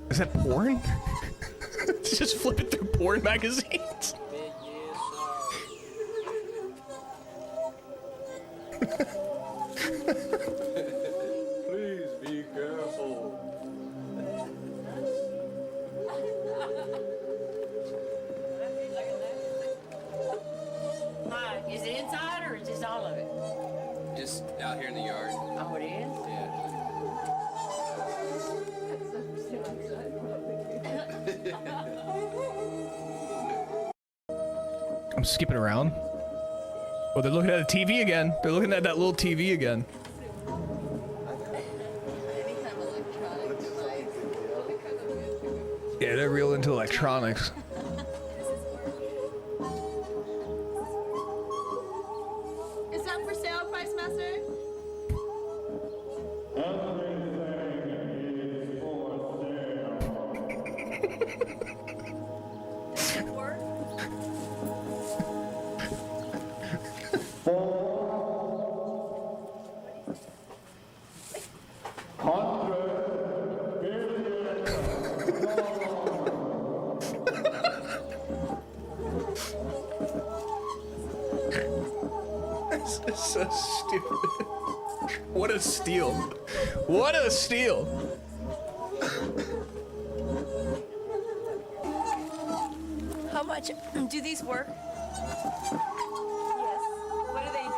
Speaker 3: Is that porn? It's just flipping through porn magazines.
Speaker 5: Please be careful.
Speaker 8: Hi, is it inside or is this all of it?
Speaker 7: Just out here in the yard.
Speaker 8: Oh, it is?
Speaker 3: I'm skipping around. Oh, they're looking at the TV again. They're looking at that little TV again. Yeah, they're real into electronics.
Speaker 9: Is that for sale, Price Master?
Speaker 3: This is so stupid. What a steal. What a steal.
Speaker 9: How much do these work? Yes. What do they do?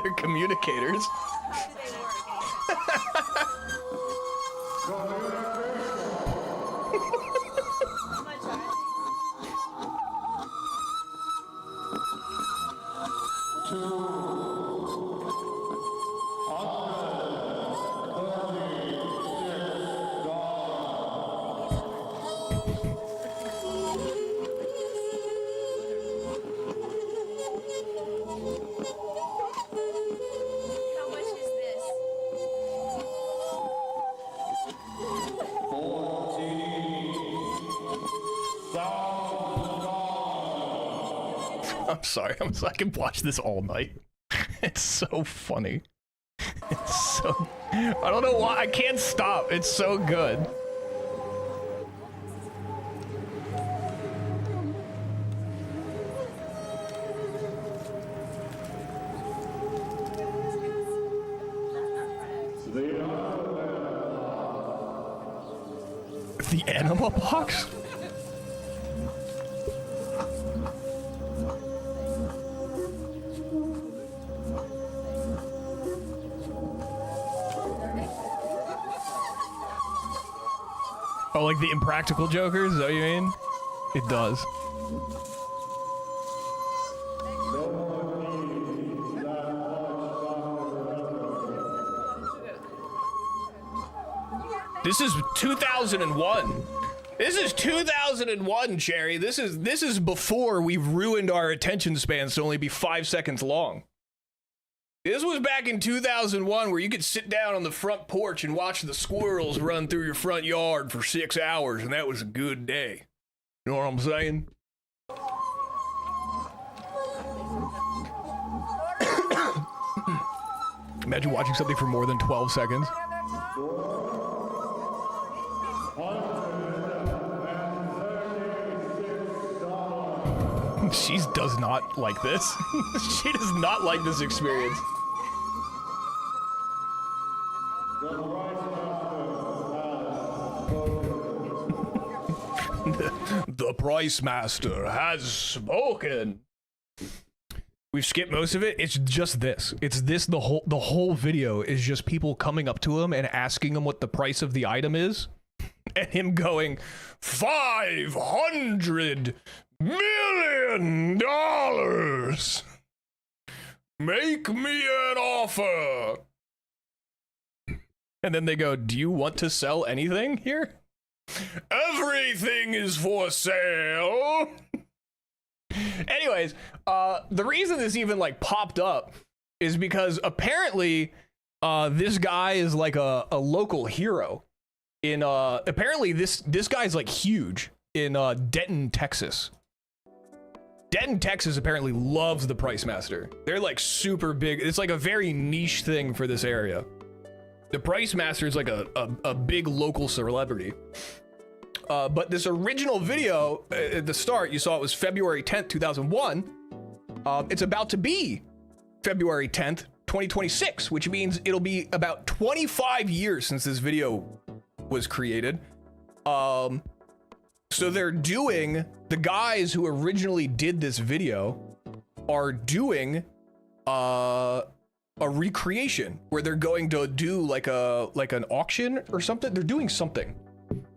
Speaker 3: They're communicators.
Speaker 9: How do they work? How much are How much is this?
Speaker 3: I'm sorry. I can watch this all night. It's so funny. It's so... I don't know why. I can't stop. It's so good. The animal box? Oh, like the Impractical Jokers? Is that what you mean? It does. This is 2001. This is 2001, Cherry. This is before we've ruined our attention spans to only be 5 seconds long. This was back in 2001 where you could sit down on the front porch and watch the squirrels run through your front yard for 6 hours, and that was a good day. You know what I'm saying? Imagine watching something for more than 12 seconds. She does not like this. She does not like this experience. The Price Master has spoken. We've skipped most of it. It's just this. It's this. The whole video is just people coming up to him and asking him what the price of the item is. and him going, $500 million. Make me an offer. And then they go, do you want to sell anything here? Everything is for sale. Anyways, the reason this even like popped up is because apparently this guy is like a local hero in apparently this guy's like huge in Denton, Texas. Denton, Texas apparently loves the Price Master. They're like super big. It's like a very niche thing for this area. The Price Master is like a big local celebrity. But this original video at the start, you saw it was February 10th, 2001. It's about to be February 10th, 2026, which means it'll be about 25 years since this video was created. So they're doing, the guys who originally did this video are doing a recreation where they're going to do like an auction or something. They're doing something.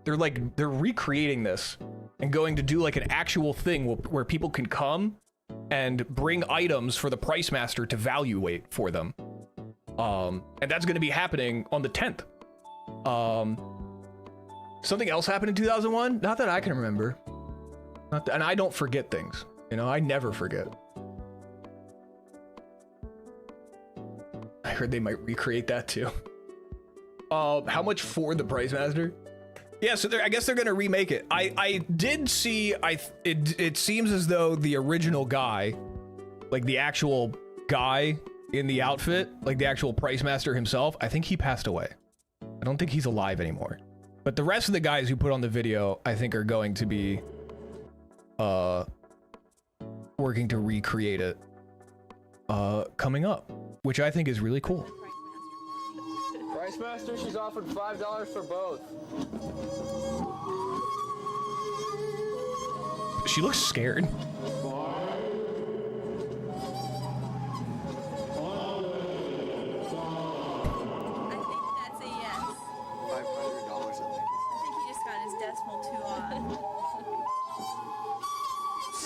Speaker 3: They're recreating this and going to do like an actual thing where people can come and bring items for the Price Master to valuate for them. And that's going to be happening on the 10th. Something else happened in 2001? Not that I can remember. And I don't forget things. You know, I never forget. I heard they might recreate that too. How much for the Price Master? Yeah, so I guess they're gonna remake it. I did see, it seems as though the original guy, like the actual guy in the outfit, like the actual Price Master himself, I think he passed away. I don't think he's alive anymore. But the rest of the guys who put on the video, I think are going to be working to recreate it coming up, which I think is really cool.
Speaker 7: Price Master, she's offered $5 for both.
Speaker 3: She looks scared.
Speaker 9: I think that's a yes.
Speaker 4: $500, I think.
Speaker 9: I think he just got his decimal too odd.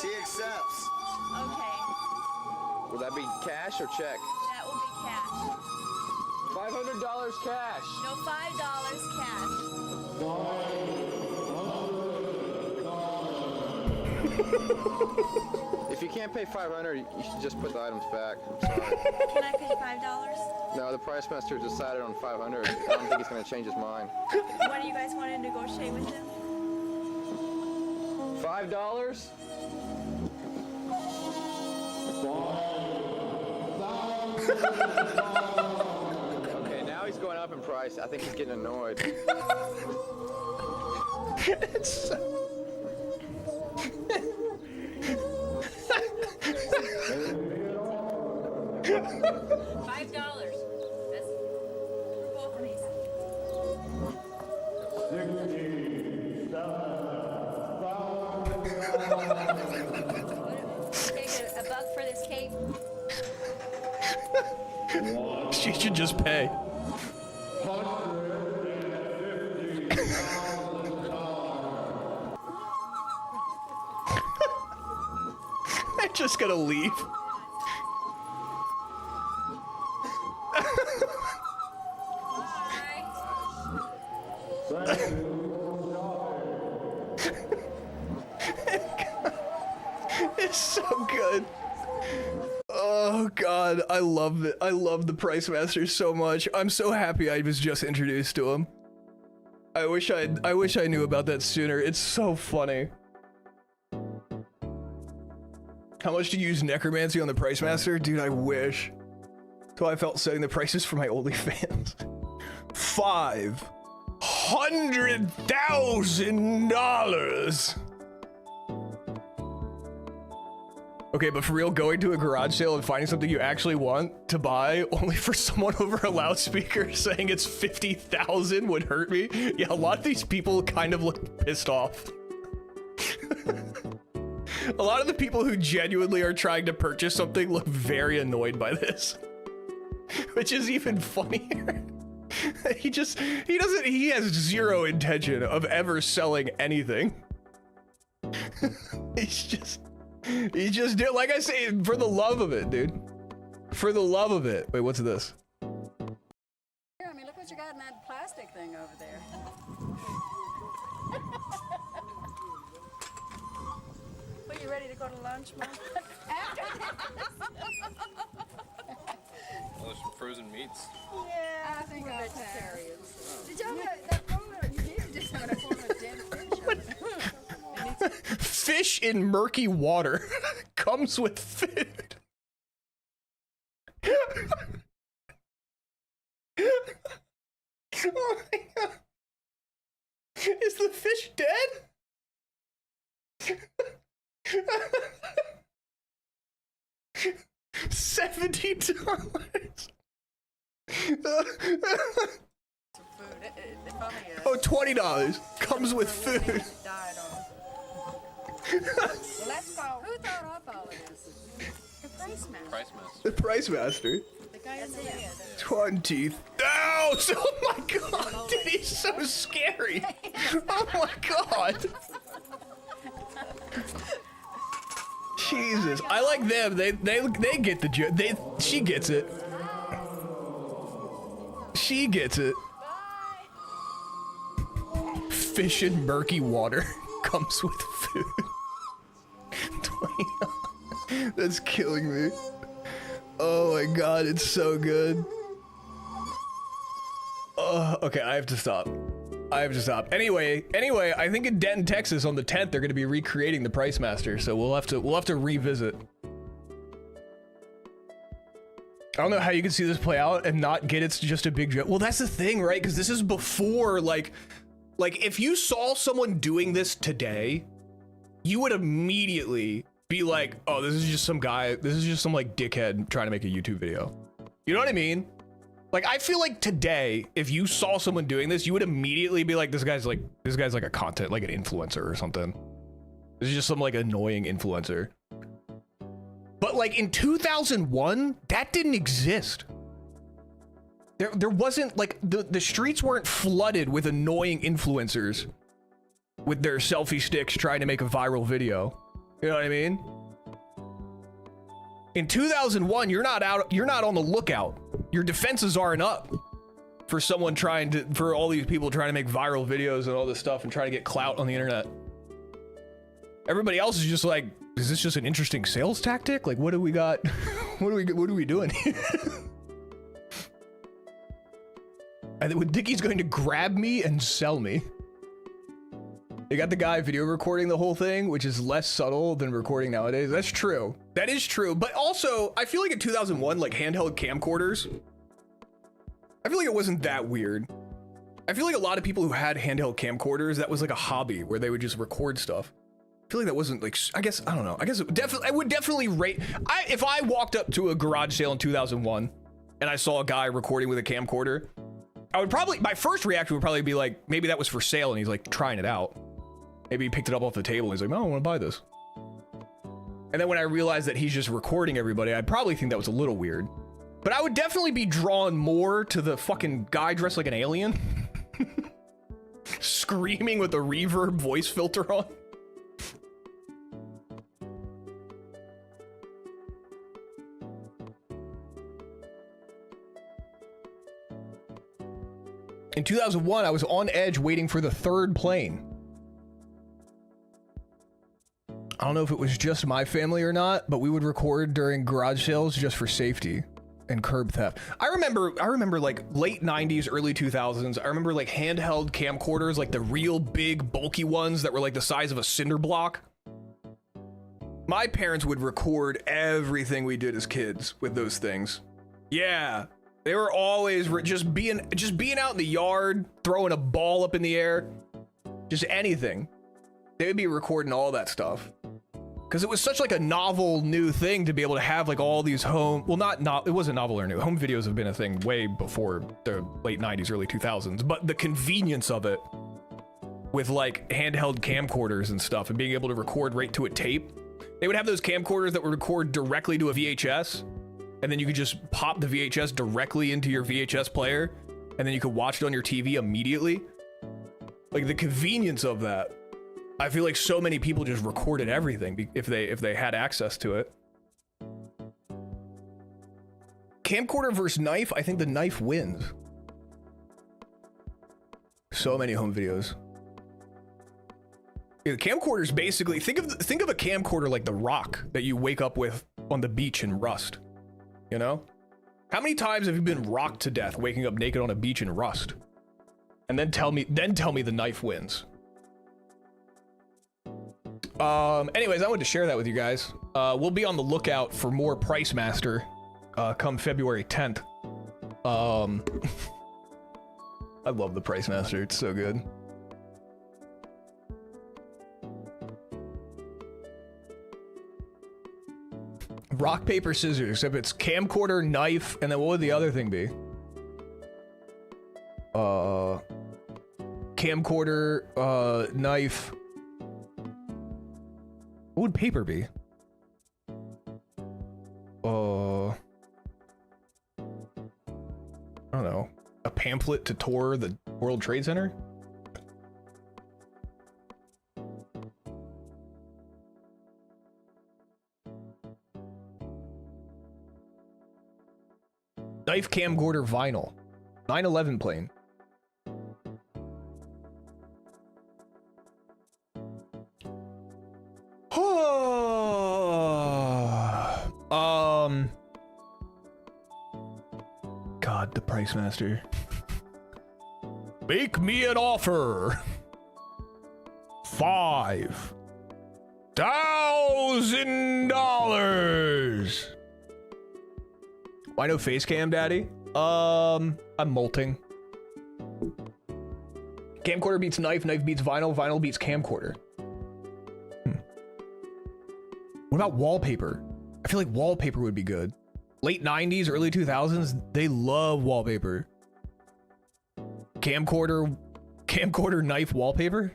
Speaker 4: She accepts.
Speaker 9: Okay,
Speaker 7: Will that be cash or check?
Speaker 9: that will be cash.
Speaker 7: $500 cash.
Speaker 9: No, $5 cash.
Speaker 7: If you can't pay $500, you should just put the items back. I'm sorry.
Speaker 9: Can I pay $5?
Speaker 7: No, the Price Master decided on $500. I don't think he's gonna change his mind.
Speaker 9: What do you guys want to negotiate with him?
Speaker 7: $5? Okay, now he's going up in price. I think he's getting annoyed.
Speaker 3: It's
Speaker 8: $5. That's for both of these.
Speaker 9: Take a buck for this cape.
Speaker 3: she should just pay. I'm just gonna leave. It's so good. Oh god, I love it. I love the Price Master so much. I'm so happy I was just introduced to him. I wish I knew about that sooner. It's so funny. How much to use necromancy on the Price Master? Dude, I wish. So I felt setting the prices for my OnlyFans. $500,000. Okay, but for real, going to a garage sale and finding something you actually want to buy only for someone over a loudspeaker saying it's 50,000 would hurt me. Yeah, a lot of these people kind of look pissed off. A lot of the people who genuinely are trying to purchase something look very annoyed by this. Which is even funnier. He has zero intention of ever selling anything. He's just like I say, for the love of it, dude. For the love of it. Wait, what's this?
Speaker 10: Here, I mean, look what you got in that plastic thing over there. Are you ready to go to lunch, Mom?
Speaker 7: Oh, some frozen meats.
Speaker 10: Yeah, I think I'm vegetarian. Did y'all have that roller? You need to just have a form of dead fish.
Speaker 3: Fish in murky water comes with food. Oh my God. Is the fish dead? $70. Oh, $20 comes with food.
Speaker 10: Well, let's go. Who thought up all of this? The price master.
Speaker 3: The price master.
Speaker 10: The guy in the head.
Speaker 3: 20. Oh, oh my God, dude, he's so scary. Oh my God. Jesus, I like them. They get the joke. She gets it. She gets it. Fish in murky water comes with food. 20. That's killing me. Oh my God, it's so good. Oh, okay, I have to stop. Anyway, I think in Denton, Texas on the 10th, they're going to be recreating the Price Master, so we'll have to revisit. I don't know how you can see this play out and not get it's just a big joke. Well, that's the thing, right? Because this is before, like if you saw someone doing this today, you would immediately be like, oh, this is just some guy, this is just some like dickhead trying to make a YouTube video. You know what I mean? Like, I feel like today, if you saw someone doing this, you would immediately be like, this guy's like a content, like an influencer or something. This is just some like annoying influencer. But like in 2001, that didn't exist. There wasn't like, the streets weren't flooded with annoying influencers with their selfie sticks trying to make a viral video. You know what I mean? In 2001, you're not on the lookout. Your defenses aren't up for for all these people trying to make viral videos and all this stuff and trying to get clout on the internet. Everybody else is just like, is this just an interesting sales tactic? Like, what do we got? What are we doing here? I think Dickie's going to grab me and sell me. They got the guy video recording the whole thing, which is less subtle than recording nowadays. That's true. That is true. But also, I feel like in 2001, like handheld camcorders, I feel like it wasn't that weird. I feel like a lot of people who had handheld camcorders, that was like a hobby where they would just record stuff. I feel like that wasn't like, I guess, I don't know. I guess I would definitely rate, if I walked up to a garage sale in 2001 and I saw a guy recording with a camcorder, my first reaction would probably be like, maybe that was for sale and he's like trying it out. Maybe he picked it up off the table and he's like, no, I want to buy this. And then when I realized that he's just recording everybody, I'd probably think that was a little weird. But I would definitely be drawn more to the fucking guy dressed like an alien. Screaming with a reverb voice filter on. In 2001, I was on edge waiting for the third plane. I don't know if it was just my family or not, but we would record during garage sales just for safety and curb theft. I remember like late 90s, early 2000s. I remember like handheld camcorders, like the real big bulky ones that were like the size of a cinder block. My parents would record everything we did as kids with those things. Yeah, they were always just being out in the yard, throwing a ball up in the air, just anything. They would be recording all that stuff. Because it was such like a novel new thing to be able to have like all these it wasn't novel or new. Home videos have been a thing way before the late 90s, early 2000s. But the convenience of it with like handheld camcorders and stuff and being able to record right to a tape. They would have those camcorders that would record directly to a VHS. And then you could just pop the VHS directly into your VHS player and then you could watch it on your TV immediately. Like the convenience of that. I feel like so many people just recorded everything if they had access to it. Camcorder versus knife, I think the knife wins. So many home videos. Yeah, the camcorder's basically, think of a camcorder like the rock that you wake up with on the beach in Rust. You know? How many times have you been rocked to death waking up naked on a beach in Rust? And then tell me the knife wins. Anyways, I wanted to share that with you guys. We'll be on the lookout for more Price Master come February 10th. I love the Price Master, it's so good. Rock, paper, scissors, except it's camcorder, knife, and then what would the other thing be? Camcorder, knife. What would paper be? I don't know. A pamphlet to tour the World Trade Center? Knife, camcorder, vinyl. 9/11 plane. God, the Price Master. Make me an offer. $5,000. Why no face cam, daddy? I'm molting. Camcorder beats knife, knife beats vinyl, vinyl beats camcorder. What about wallpaper? I feel like wallpaper would be good. Late 90s, early 2000s, they love wallpaper. Camcorder, knife, wallpaper?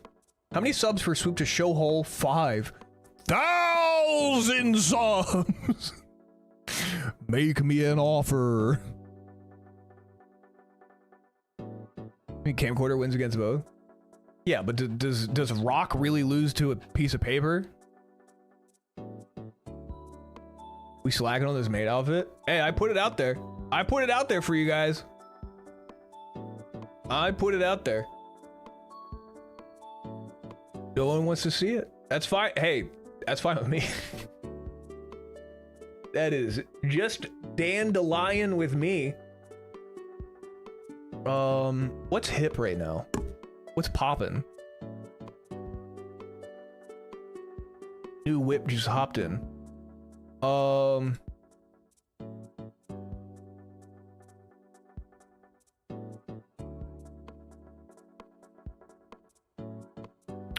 Speaker 3: How many subs for Swoop to show hole? 5,000 subs! Make me an offer. I mean, camcorder wins against both. Yeah, but does rock really lose to a piece of paper? We slacking on this maid outfit? Hey, I put it out there. I put it out there for you guys. I put it out there. No one wants to see it. That's fine. Hey, that's fine with me. That is just dandelion with me. What's hip right now? What's poppin'? New whip just hopped in.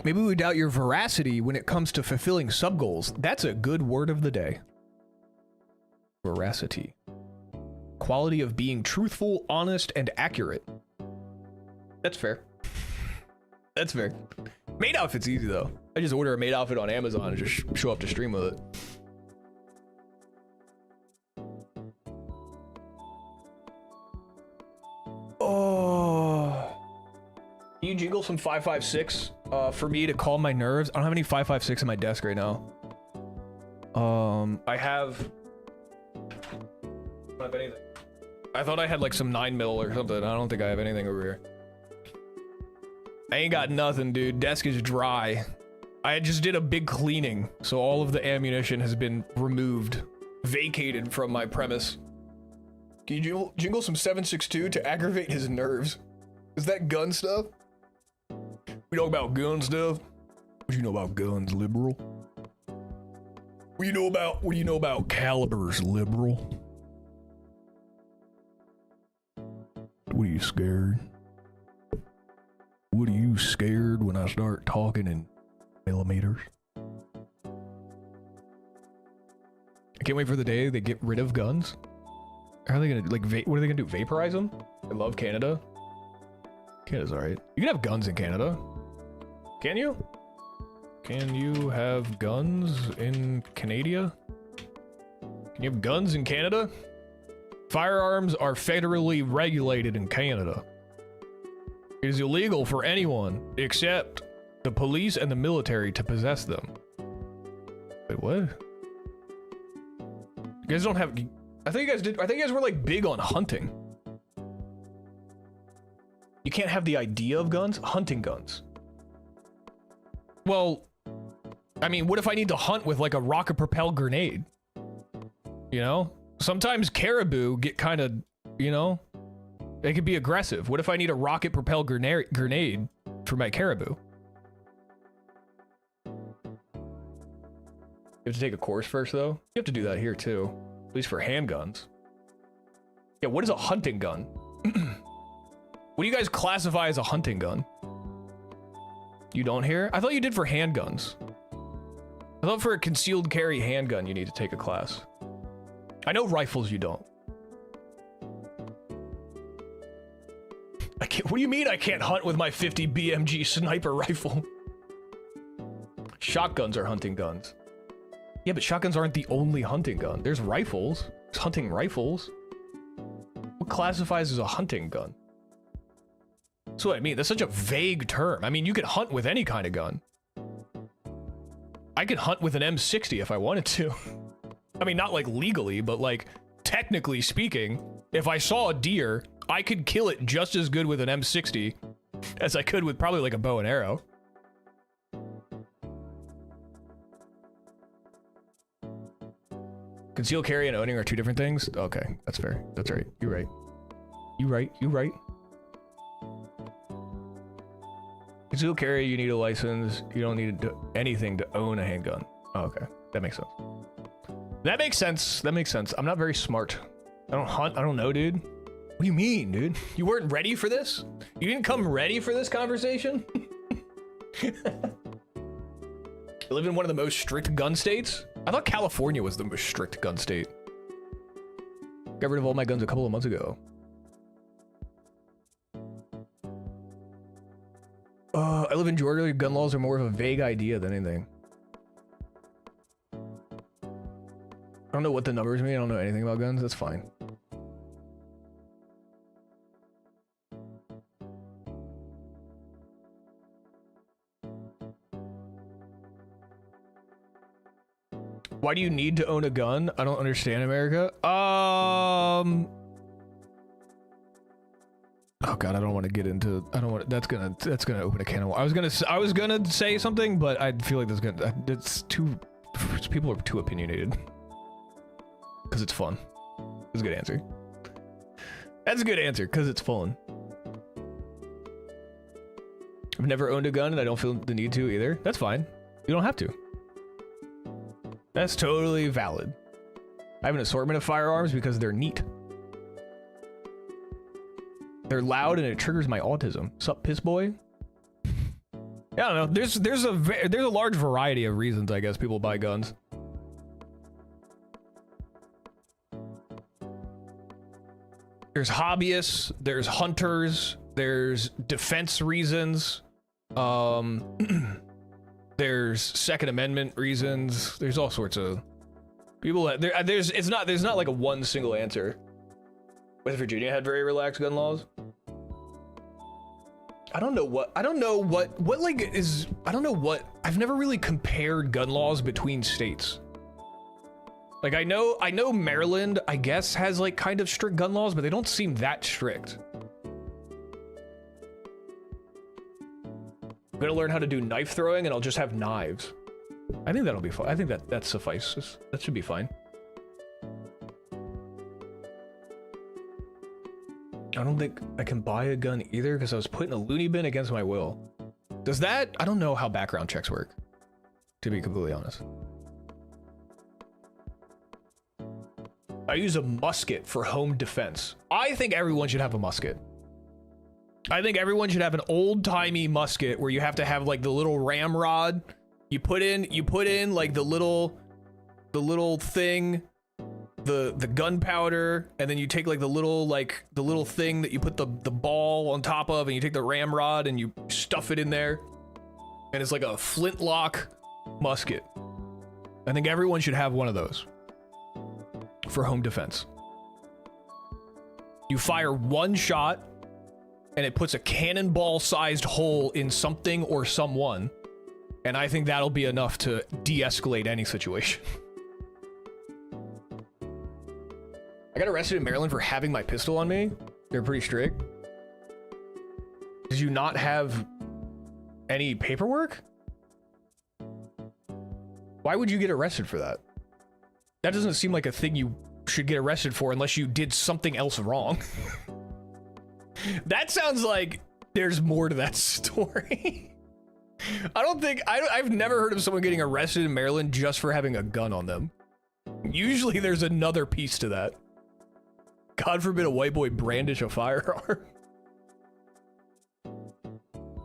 Speaker 3: Maybe we doubt your veracity when it comes to fulfilling sub goals. That's a good word of the day. Veracity. Quality of being truthful, honest, and accurate. That's fair. That's fair. Maid outfit's easy though. I just order a maid outfit on Amazon and just show up to stream with it. Oh. Can you jingle some 556 for me to calm my nerves? I don't have any 556 in my desk right now. I have anything. I thought I had like some 9mm or something. I don't think I have anything over here. I ain't got nothing, dude. Desk is dry. I just did a big cleaning, so all of the ammunition has been removed, vacated from my premise. Can you jingle some 762 to aggravate his nerves? Is that gun stuff? We talk about gun stuff? What do you know about guns, liberal? What do you know about calibers, liberal? What are you scared? What are you scared when I start talking in millimeters? I can't wait for the day they get rid of guns. How are they gonna, like, what are they gonna do? Vaporize them? I love Canada. Canada's alright. You can have guns in Canada. Can you? Can you have guns in Canada? Can you have guns in Canada? Firearms are federally regulated in Canada. It is illegal for anyone except the police and the military to possess them. Wait, what? You guys don't have... I think you guys were like big on hunting. You can't have the idea of guns? Hunting guns. Well, I mean, what if I need to hunt with like a rocket-propelled grenade? You know? Sometimes caribou get kind of, you know, they could be aggressive. What if I need a rocket-propelled grenade for my caribou? You have to take a course first, though? You have to do that here, too. At least for handguns. Yeah, what is a hunting gun? What do you guys classify as a hunting gun? You don't hear? I thought you did for handguns. I thought for a concealed carry handgun you need to take a class. I know rifles you don't. What do you mean I can't hunt with my 50 BMG sniper rifle? Shotguns are hunting guns. Yeah, but shotguns aren't the only hunting gun. There's rifles. There's hunting rifles. What classifies as a hunting gun? That's what I mean. That's such a vague term. I mean, you could hunt with any kind of gun. I could hunt with an M60 if I wanted to. I mean, not like legally, but like technically speaking, if I saw a deer, I could kill it just as good with an M60 as I could with probably like a bow and arrow. Concealed carry and owning are two different things? Okay, that's fair. That's right. You're right. You're right. Concealed carry, you need a license. You don't need to do anything to own a handgun. Oh, okay. That makes sense. That makes sense. That makes sense. I'm not very smart. I don't hunt. I don't know, dude. What do you mean, dude? You weren't ready for this? You didn't come ready for this conversation? I live in one of the most strict gun states. I thought California was the most strict gun state. Got rid of all my guns a couple of months ago. I live in Georgia. Gun laws are more of a vague idea than anything. I don't know what the numbers mean. I don't know anything about guns. That's fine. Why do you need to own a gun? I don't understand, America. Oh god, I don't want to get into. I don't want. That's gonna open a can of. I was gonna say something, but I feel like it's too. People are too opinionated. Because it's fun. That's a good answer. That's a good answer, because it's fun. I've never owned a gun, and I don't feel the need to either. That's fine. You don't have to. That's totally valid. I have an assortment of firearms because they're neat. They're loud and it triggers my autism. Sup, piss boy? Yeah, I don't know. There's a large variety of reasons I guess people buy guns. There's hobbyists, there's hunters, there's defense reasons, there's Second Amendment reasons. There's all sorts of people that there's not like a one single answer. West Virginia had very relaxed gun laws. I don't know what I've never really compared gun laws between states. Like I know Maryland, I guess, has like kind of strict gun laws, but they don't seem that strict. I'm gonna learn how to do knife throwing and I'll just have knives. I think that'll be fine. I think that suffices. That should be fine. I don't think I can buy a gun either because I was put in a loony bin against my will. Does that? I don't know how background checks work, to be completely honest. I use a musket for home defense. I think everyone should have a musket. I think everyone should have an old-timey musket where you have to have like the little ramrod. You put in like the little thing, the gunpowder, and then you take like the little thing that you put the ball on top of, and you take the ramrod and you stuff it in there, and it's like a flintlock musket. I think everyone should have one of those for home defense. You fire one shot, and it puts a cannonball-sized hole in something or someone. And I think that'll be enough to de-escalate any situation. I got arrested in Maryland for having my pistol on me. They're pretty strict. Did you not have any paperwork? Why would you get arrested for that? That doesn't seem like a thing you should get arrested for unless you did something else wrong. That sounds like there's more to that story. I've never heard of someone getting arrested in Maryland just for having a gun on them. Usually there's another piece to that. God forbid a white boy brandish a firearm.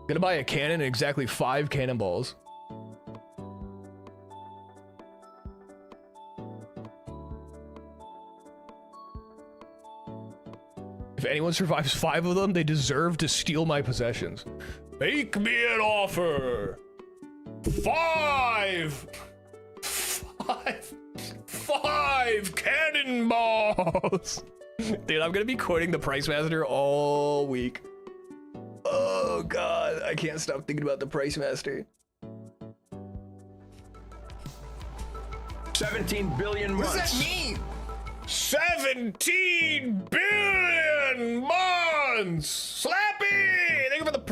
Speaker 3: Gonna buy a cannon and exactly 5 cannonballs. If anyone survives 5 of them, they deserve to steal my possessions. Make me an offer. 5 cannonballs. Dude, I'm gonna be quoting the Price Master all week. Oh god, I can't stop thinking about the Price Master.
Speaker 1: 17 billion months.
Speaker 3: What does that mean? 17 billion months! Slappy! Thank you for the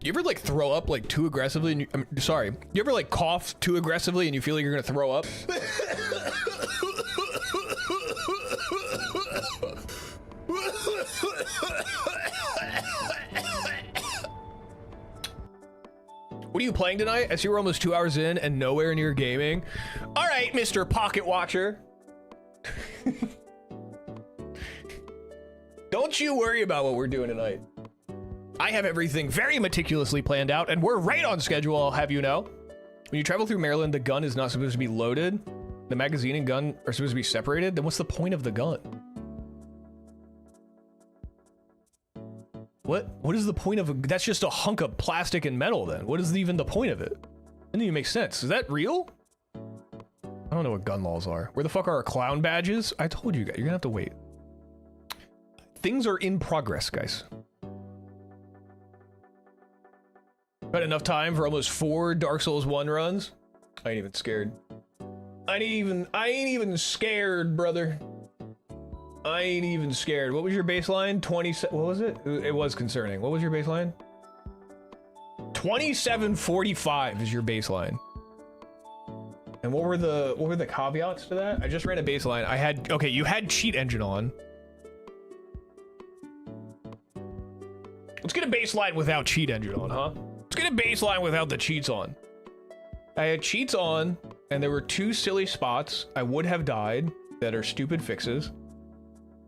Speaker 3: You ever like throw up like too aggressively and you ever like cough too aggressively and you feel like you're gonna throw up? What are you playing tonight? I see we're almost 2 hours in and nowhere near gaming. All right, Mr. Pocket Watcher. Don't you worry about what we're doing tonight. I have everything very meticulously planned out, and we're right on schedule, I'll have you know. When you travel through Maryland, the gun is not supposed to be loaded. The magazine and gun are supposed to be separated. Then what's the point of the gun? What is the point of a... That's just a hunk of plastic and metal then. What is even the point of it? Doesn't even make sense. Is that real? I don't know what gun laws are. Where the fuck are our clown badges? I told you guys, you're gonna have to wait. Things are in progress, guys. Got enough time for almost 4 Dark Souls 1 runs. I ain't even scared. I ain't even scared, brother. I ain't even scared. What was your baseline? 20, what was it? It was concerning. What was your baseline? 2745 is your baseline. And what were the caveats to that? I just ran a baseline. Okay, you had cheat engine on. Let's get a baseline without cheat engine on, huh? Let's get a baseline without the cheats on. I had cheats on, and there were 2 silly spots I would have died that are stupid fixes.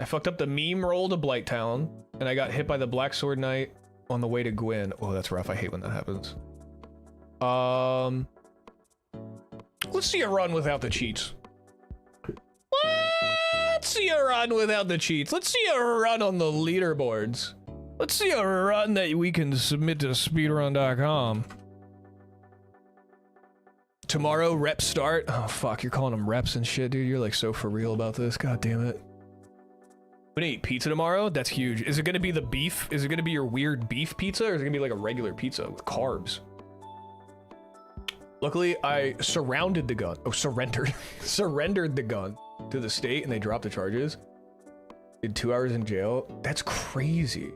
Speaker 3: I fucked up the meme roll to Blighttown, and I got hit by the Black Sword Knight on the way to Gwyn. Oh, that's rough. I hate when that happens. Let's see a run without the cheats. Let's see a run without the cheats. Let's see a run on the leaderboards. Let's see a run that we can submit to speedrun.com. Tomorrow, reps start. Oh, fuck. You're calling them reps and shit, dude. You're like so for real about this. God damn it. I'm gonna eat pizza tomorrow. That's huge. Is it gonna be the beef? Is it gonna be your weird beef pizza, or is it gonna be like a regular pizza with carbs? Luckily, I surrounded the gun. Oh, surrendered. Surrendered the gun to the state, and they dropped the charges. Did 2 hours in jail. That's crazy.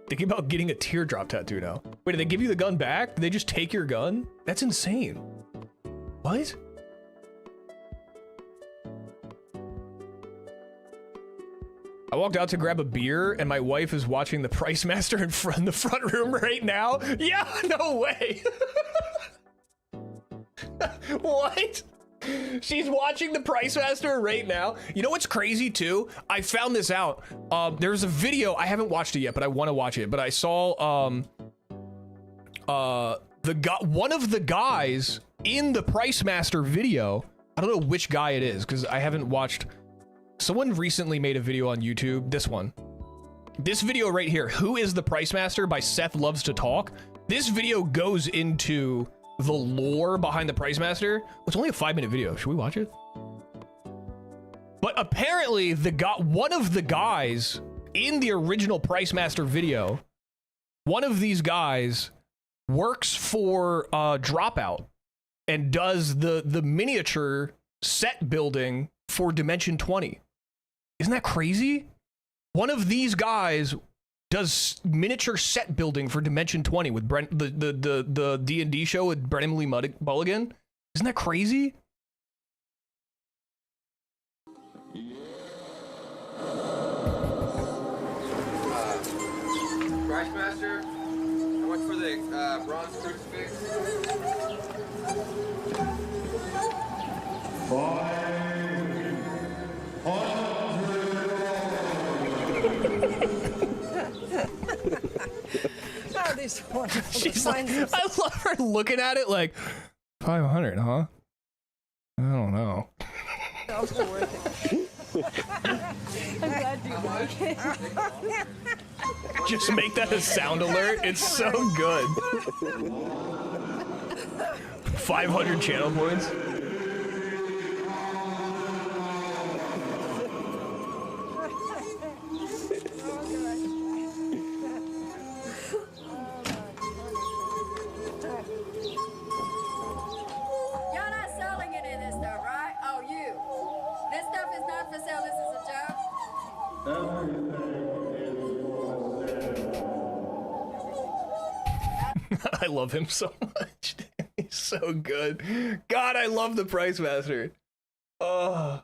Speaker 3: Thinking about getting a teardrop tattoo now. Wait, did they give you the gun back? Did they just take your gun? That's insane. What? I walked out to grab a beer, and my wife is watching the Price Master in the front room right now. Yeah, no way. What? She's watching the Price Master right now. You know what's crazy too? I found this out. There's a video. I haven't watched it yet, but I want to watch it. But I saw one of the guys in the Price Master video. I don't know which guy it is because I haven't watched. Someone recently made a video on YouTube. This one. This video right here. Who is the Price Master by Seth Loves to Talk. This video goes into the lore behind the Price Master. It's only a 5-minute video. Should we watch it? But apparently, one of the guys in the original Price Master video, one of these guys works for Dropout and does the miniature set building for Dimension 20. Isn't that crazy? One of these guys does miniature set building for Dimension 20 with the D&D show with Brent Emily Mulligan. Isn't that crazy?
Speaker 7: Price Master, how much for the bronze crucifix?
Speaker 9: Oh, these wonderful.
Speaker 3: She's like, I love her looking at it like, 500, huh? I don't know.
Speaker 9: Also worth it. I'm glad you like it.
Speaker 3: Just make that a sound alert. It's so good. 500 channel points.
Speaker 10: Y'all not selling any of this stuff, right? Oh, you. This stuff is not for sale. This is a joke.
Speaker 3: I love him so much. He's so good. God, I love the Price Master. Oh.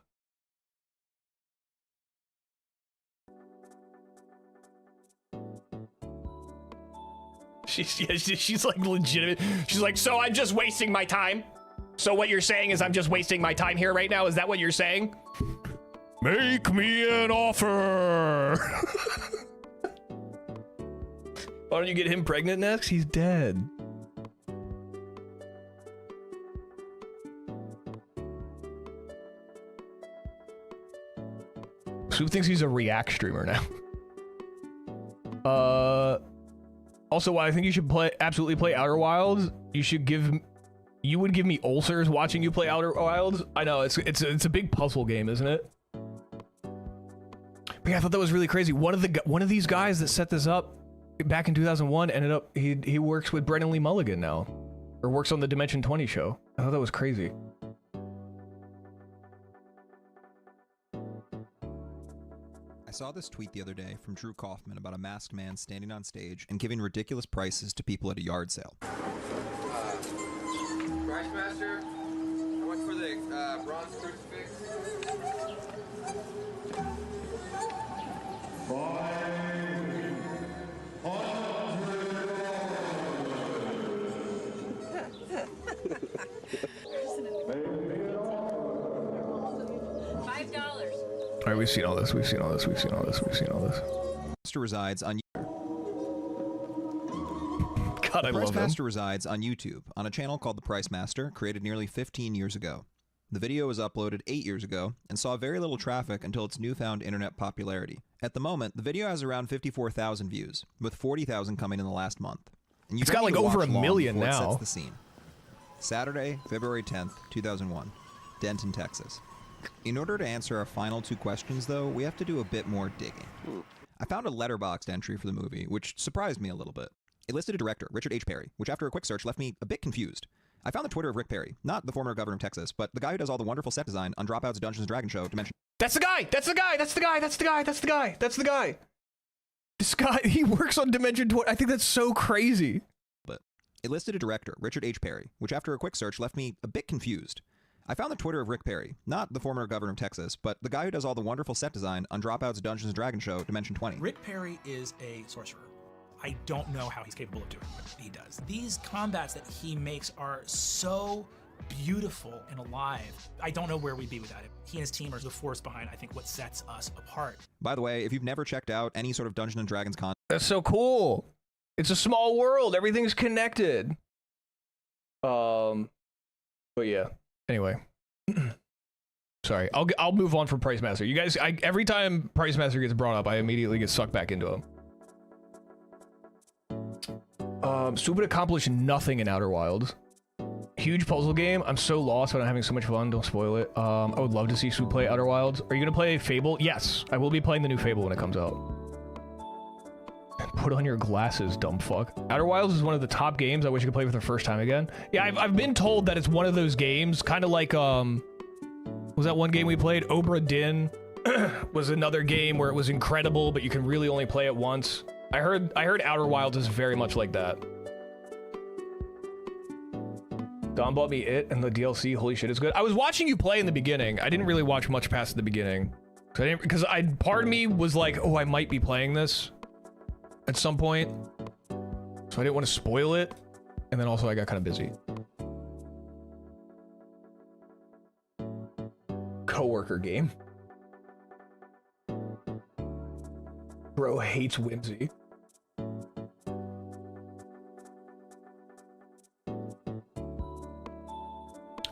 Speaker 3: She's like legitimate. She's like, so I'm just wasting my time? So what you're saying is I'm just wasting my time here right now? Is that what you're saying? Make me an offer. Why don't you get him pregnant next? He's dead. Swoop thinks he's a React streamer now. Also, I think you should absolutely play Outer Wilds. You would give me ulcers watching you play Outer Wilds. I know it's a big puzzle game, isn't it? But yeah, I thought that was really crazy. One of these guys that set this up back in 2001 ended up he works with Brennan Lee Mulligan now, or works on the Dimension 20 show. I thought that was crazy.
Speaker 11: I saw this tweet the other day from Drew Kaufman about a masked man standing on stage and giving ridiculous prices to people at a yard sale.
Speaker 7: Price Master, how much for the bronze crucifix?
Speaker 8: $5.
Speaker 3: All right, we've seen all this. We've seen all this. We've seen all this. We've seen all this.
Speaker 11: Master resides on.
Speaker 3: God, I
Speaker 11: Price
Speaker 3: love him.
Speaker 11: Master resides on YouTube on a channel called The Price Master, created nearly 15 years ago. The video was uploaded 8 years ago and saw very little traffic until its newfound internet popularity. At the moment, the video has around 54,000 views, with 40,000 coming in the last month. And
Speaker 3: It's got like over 1 million now.
Speaker 11: Sets the scene. Saturday, February 10th, 2001, Denton, Texas. In order to answer our final two questions, though, we have to do a bit more digging. I found a Letterboxd entry for the movie, which surprised me a little bit. It listed a director, Richard H. Perry, which after a quick search left me a bit confused. I found the Twitter of Rick Perry, not the former governor of Texas, but the guy who does all the wonderful set design on Dropout's Dungeons & Dragons show, Dimension.
Speaker 3: That's the guy! That's the guy! That's the guy! That's the guy! That's the guy! That's the guy! This guy, he works on Dimension 20. I think that's so crazy.
Speaker 11: But it listed a director, Richard H. Perry, which after a quick search left me a bit confused. I found the Twitter of Rick Perry, not the former governor of Texas, but the guy who does all the wonderful set design on Dropout's Dungeons & Dragons show, Dimension 20.
Speaker 12: Rick Perry is a sorcerer. I don't know how he's capable of doing what he does. These combats that he makes are so beautiful and alive. I don't know where we'd be without him. He and his team are the force behind, I think, what sets us apart.
Speaker 11: By the way, if you've never checked out any sort of Dungeons & Dragons content...
Speaker 3: That's so cool. It's a small world. Everything's connected. But yeah. Anyway. Sorry. I'll move on from Price Master. You guys, every time Price Master gets brought up, I immediately get sucked back into him. Swoop would accomplish nothing in Outer Wilds. Huge puzzle game. I'm so lost, but I'm having so much fun. Don't spoil it. I would love to see Swoop play Outer Wilds. Are you gonna play Fable? Yes, I will be playing the new Fable when it comes out. Put on your glasses, dumb fuck. Outer Wilds is one of the top games I wish I could play for the first time again. Yeah, I've been told that it's one of those games, kind of like, was that one game we played? Obra Dinn was another game where it was incredible, but you can really only play it once. I heard Outer Wilds is very much like that. Don bought me it and the DLC. Holy shit, it's good. I was watching you play in the beginning. I didn't really watch much past the beginning. Because part of me was like, oh, I might be playing this at some point. So I didn't want to spoil it. And then also I got kind of busy. Coworker game. Bro hates whimsy.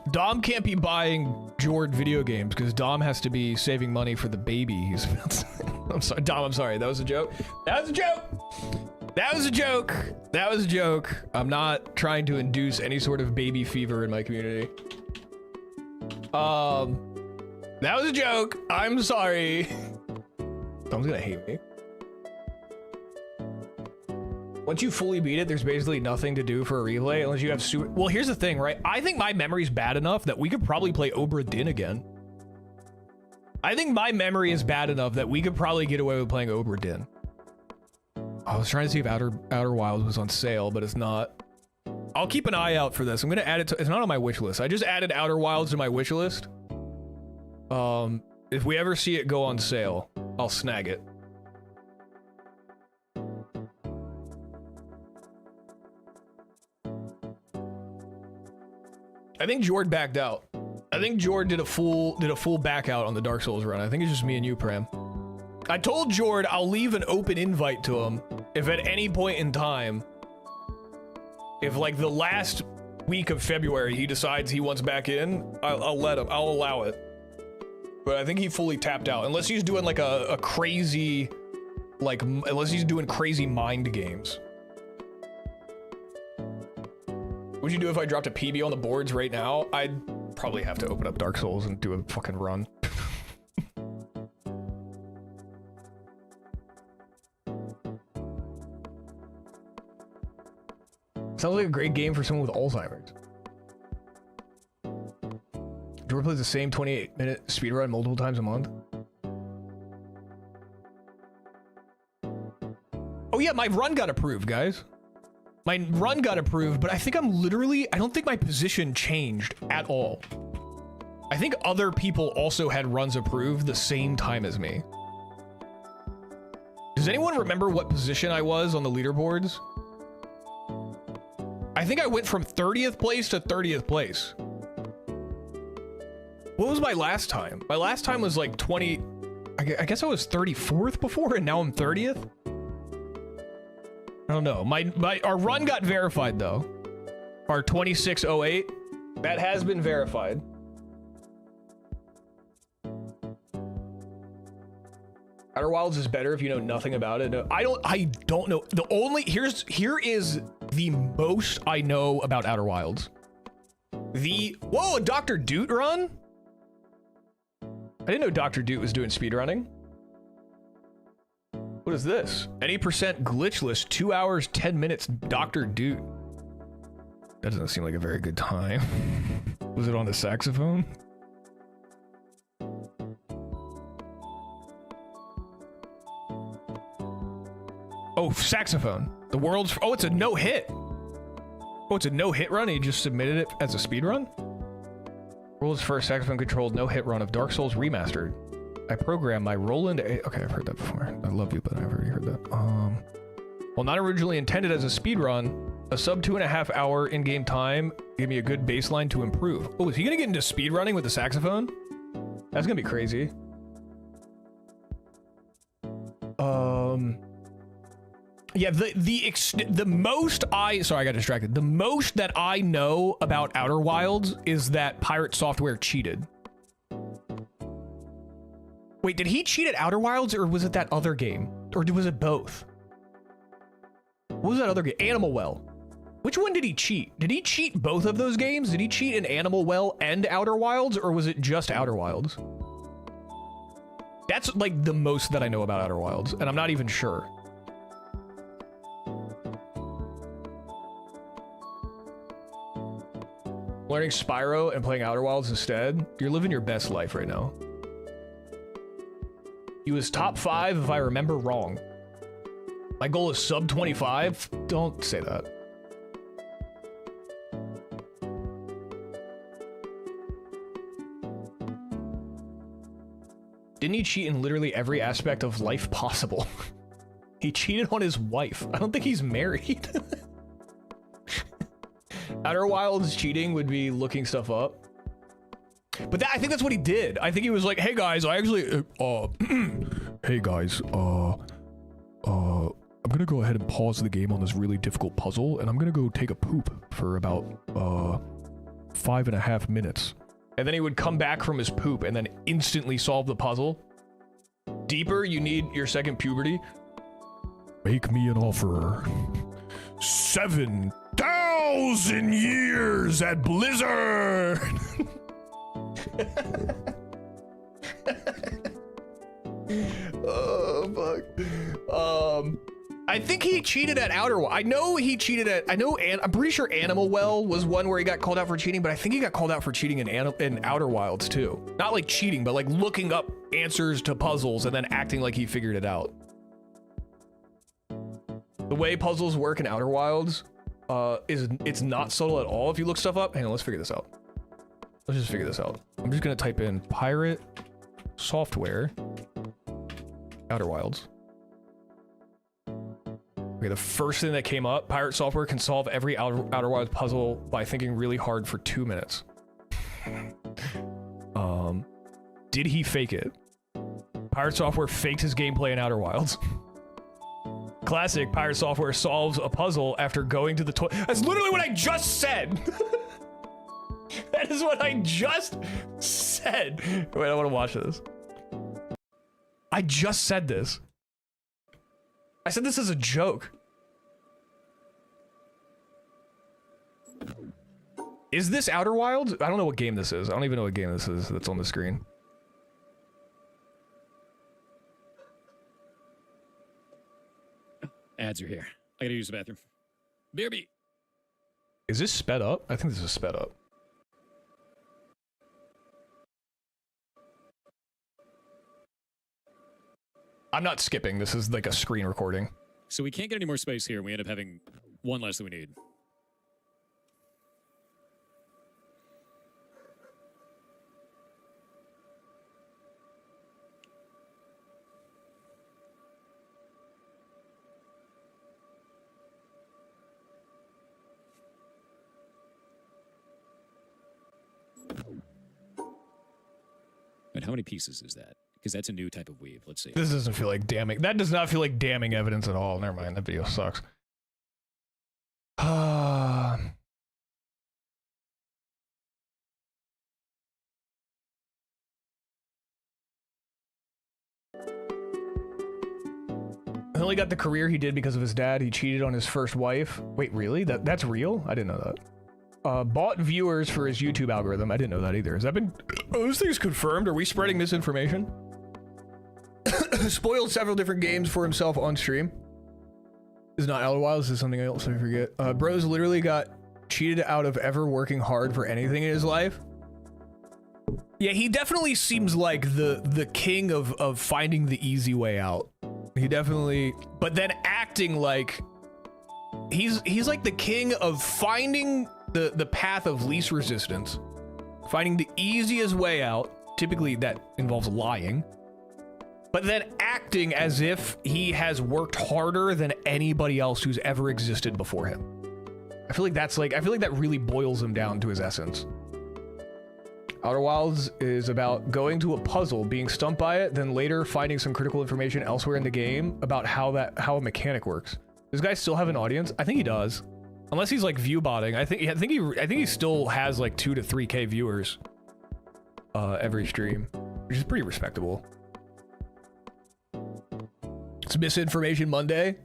Speaker 3: Dom can't be buying Jord video games because Dom has to be saving money for the baby he's about to... I'm sorry, Dom, I'm sorry. That was a joke. That was a joke. That was a joke. That was a joke. I'm not trying to induce any sort of baby fever in my community. That was a joke. I'm sorry. Dom's gonna hate me. Once you fully beat it, there's basically nothing to do for a replay unless you have super... Well, here's the thing, right? I think my memory's bad enough that we could probably play Obra Dinn again. I think my memory is bad enough that we could probably get away with playing Obra Dinn. I was trying to see if Outer Wilds was on sale, but it's not. I'll keep an eye out for this. I'm gonna add it to... It's not on my wish list. I just added Outer Wilds to my wish list. If we ever see it go on sale, I'll snag it. I think Jord backed out. I think Jord did a full back out on the Dark Souls run. I think it's just me and you, Pram. I told Jord I'll leave an open invite to him if at any point in time, if like the last week of February he decides he wants back in, I'll let him. I'll allow it. But I think he fully tapped out, unless he's doing like a crazy, like unless he's doing crazy mind games. What'd you do if I dropped a PB on the boards right now? I'd probably have to open up Dark Souls and do a fucking run. Sounds like a great game for someone with Alzheimer's. Jordan plays the same 28-minute speedrun multiple times a month. Oh yeah, my run got approved, guys. My run got approved, but I think I don't think my position changed at all. I think other people also had runs approved the same time as me. Does anyone remember what position I was on the leaderboards? I think I went from 30th place to 30th place. What was my last time? My last time was like 20... I guess I was 34th before, and now I'm 30th? I don't know. Our run got verified though. Our 2608, that has been verified. Outer Wilds is better if you know nothing about it. No, I don't know. Here is the most I know about Outer Wilds. Whoa, a Dr. Doot run? I didn't know Dr. Doot was doing speedrunning. What is this? Any percent glitchless, 2 hours, 10 minutes, Dr. Doot. That doesn't seem like a very good time. Was it on the saxophone? Oh, saxophone. The world's... Oh, it's a no-hit. Oh, it's a no-hit run? He just submitted it as a speed run? World's first saxophone-controlled no-hit run of Dark Souls Remastered. I programmed my Roland... Okay, I've heard that before. I love you, but I've already heard that. Well, not originally intended as a speed run, a sub 2.5 hour in-game time gave me a good baseline to improve. Oh, is he gonna get into speed running with the saxophone? That's gonna be crazy. Yeah, the most sorry, I got distracted. The most that I know about Outer Wilds is that Pirate Software cheated. Wait, did he cheat at Outer Wilds, or was it that other game? Or was it both? What was that other game? Animal Well. Which one did he cheat? Did he cheat both of those games? Did he cheat in Animal Well and Outer Wilds, or was it just Outer Wilds? That's like the most that I know about Outer Wilds, and I'm not even sure. Learning Spyro and playing Outer Wilds instead? You're living your best life right now. He was top 5 if I remember wrong. My goal is sub 25? Don't say that. Didn't he cheat in literally every aspect of life possible? He cheated on his wife. I don't think he's married. Outer Wilds cheating would be looking stuff up. But I think that's what he did. I think he was like, hey guys, I actually, hey guys, I'm gonna go ahead and pause the game on this really difficult puzzle, and I'm gonna go take a poop for about, 5.5 minutes. And then he would come back from his poop and then instantly solve the puzzle. Deeper, you need your second puberty. Make me an offer. 7,000 years at Blizzard! Oh, fuck. I think he cheated at Outer Wilds. I know he cheated at, I'm pretty sure Animal Well was one where he got called out for cheating, but I think he got called out for cheating in Outer Wilds too. Not like cheating, but like looking up answers to puzzles and then acting like he figured it out. The way puzzles work in Outer Wilds, it's not subtle at all if you look stuff up. Hang on, let's figure this out. Let's just figure this out. I'm just gonna type in pirate software Outer Wilds. Okay, the first thing that came up, pirate software can solve every Outer Wilds puzzle by thinking really hard for 2 minutes. Did he fake it? Pirate software faked his gameplay in Outer Wilds. Classic, pirate software solves a puzzle after going to the toilet. That's literally what I just said. That is what I just said. Wait, I want to watch this. I just said this. I said this as a joke. Is this Outer Wilds? I don't know what game this is. I don't even know what game this is that's on the screen.
Speaker 13: Ads are here. I gotta use the bathroom. BRB.
Speaker 3: Is this sped up? I think this is sped up. I'm not skipping. This is like a screen recording.
Speaker 13: So we can't get any more space here. We end up having one less than we need. And how many pieces is that? Because that's a new type of weave. Let's see.
Speaker 3: This doesn't feel like damning. That does not feel like damning evidence at all. Never mind. That video sucks. He only got the career he did because of his dad. He cheated on his first wife. Wait, really? That's real? I didn't know that. Bought viewers for his YouTube algorithm. I didn't know that either. Has that been... Oh, this thing's confirmed. Are we spreading misinformation? Spoiled several different games for himself on stream. This is not Outer Wilds. This is something else I forget. Bro's literally got cheated out of ever working hard for anything in his life. Yeah, he definitely seems like the king of finding the easy way out. He definitely... But then acting like... He's like the king of finding the path of least resistance. Finding the easiest way out. Typically that involves lying. But then acting as if he has worked harder than anybody else who's ever existed before him. I feel like that really boils him down to his essence. Outer Wilds is about going to a puzzle, being stumped by it, then later finding some critical information elsewhere in the game about how a mechanic works. Does this guy still have an audience? I think he does. Unless he's like view botting. I think he still has like 2 to 3K viewers every stream, which is pretty respectable. It's Misinformation Monday.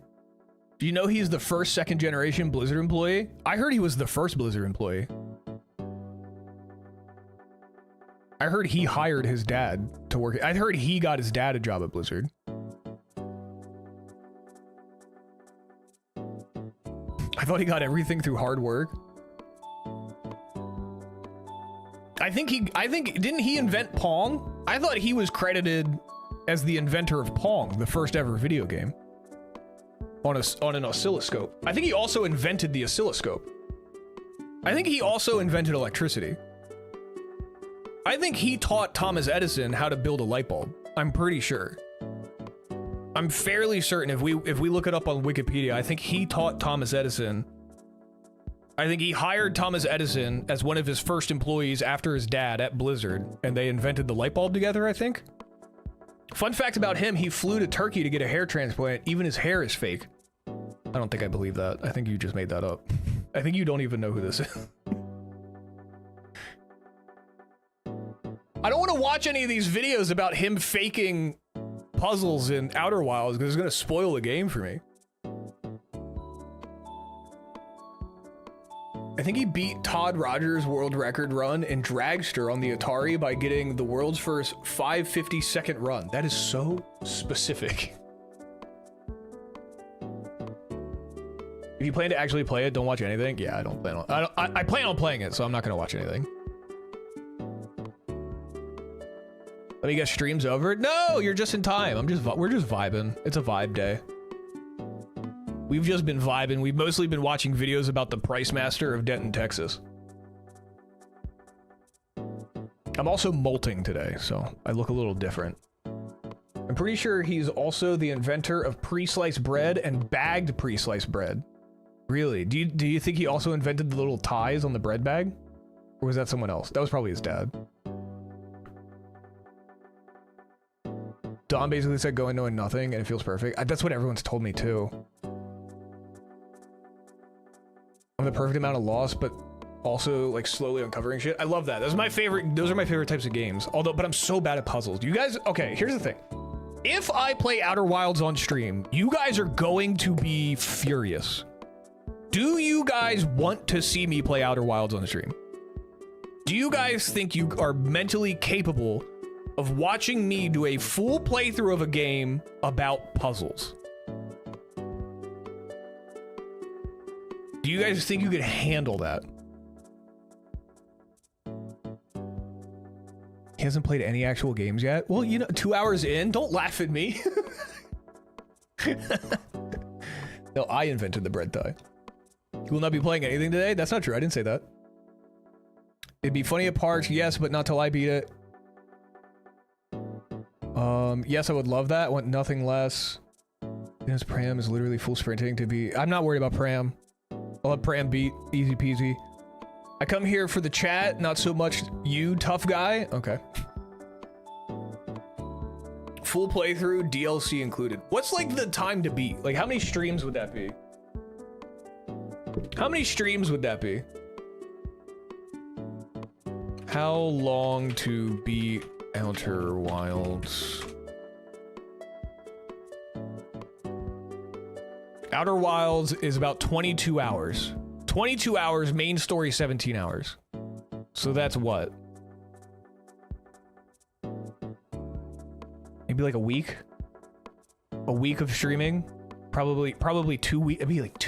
Speaker 3: Do you know he's the first second generation Blizzard employee? I heard he was the first Blizzard employee. I heard he hired his dad to work. I heard he got his dad a job at Blizzard. I thought he got everything through hard work. Didn't he invent Pong? I thought he was credited as the inventor of Pong, the first ever video game. On an oscilloscope. I think he also invented the oscilloscope. I think he also invented electricity. I think he taught Thomas Edison how to build a light bulb. I'm pretty sure. I'm fairly certain if we look it up on Wikipedia, I think he taught Thomas Edison. I think he hired Thomas Edison as one of his first employees after his dad at Blizzard, and they invented the light bulb together, I think. Fun fact about him, he flew to Turkey to get a hair transplant. Even his hair is fake. I don't think I believe that. I think you just made that up. I think you don't even know who this is. I don't want to watch any of these videos about him faking puzzles in Outer Wilds because it's going to spoil the game for me. I think he beat Todd Rogers' world record run in Dragster on the Atari by getting the world's first 5/52nd run. That is so specific. If you plan to actually play it, don't watch anything. Yeah, I don't plan on. I plan on playing it, so I'm not going to watch anything. Let me guess, stream's over? No, you're just in time. We're just vibing. It's a vibe day. We've just been vibing. We've mostly been watching videos about the Price Master of Denton, Texas. I'm also molting today, so I look a little different. I'm pretty sure he's also the inventor of pre-sliced bread and bagged pre-sliced bread. Really? Do you think he also invented the little ties on the bread bag? Or was that someone else? That was probably his dad. Don basically said going knowing nothing and it feels perfect. That's what everyone's told me too. I'm the perfect amount of loss, but also like slowly uncovering shit. I love that. Those are my favorite types of games. But I'm so bad at puzzles. You guys, okay, here's the thing. If I play Outer Wilds on stream, you guys are going to be furious. Do you guys want to see me play Outer Wilds on the stream? Do you guys think you are mentally capable of watching me do a full playthrough of a game about puzzles? Do you guys think you could handle that? He hasn't played any actual games yet? Well, you know, 2 hours in, don't laugh at me. No, I invented the bread tie. You will not be playing anything today? That's not true, I didn't say that. It'd be funny at parts, yes, but not till I beat it. Yes, I would love that. I want nothing less. Yes, Pram is literally full sprinting to be... I'm not worried about Pram. I'll let Pram beat. Easy peasy. I come here for the chat, not so much you, tough guy. Okay. Full playthrough, DLC included. What's like the time to beat? Like how many streams would that be? How many streams would that be? How long to beat Outer Wilds? Outer Wilds is about 22 hours. 22 hours, main story 17 hours. So that's what? Maybe like a week? A week of streaming? Probably 2 weeks. It'd be like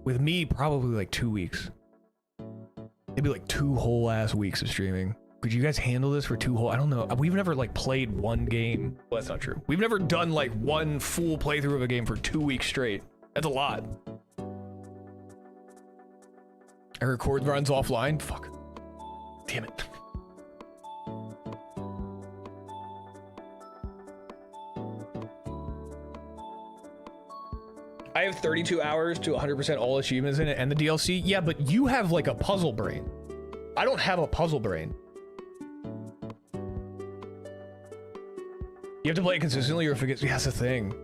Speaker 3: with me, probably like 2 weeks. Maybe like 2 whole ass weeks of streaming. Could you guys handle this for 2 whole? I don't know. We've never like played one game. Well, that's not true. We've never done like one full playthrough of a game for 2 weeks straight. That's a lot. I record runs offline. Fuck. Damn it. I have 32 hours to 100% all achievements in it and the DLC. Yeah, but you have like a puzzle brain. I don't have a puzzle brain. You have to play it consistently or if it gets... Yeah, that's the thing.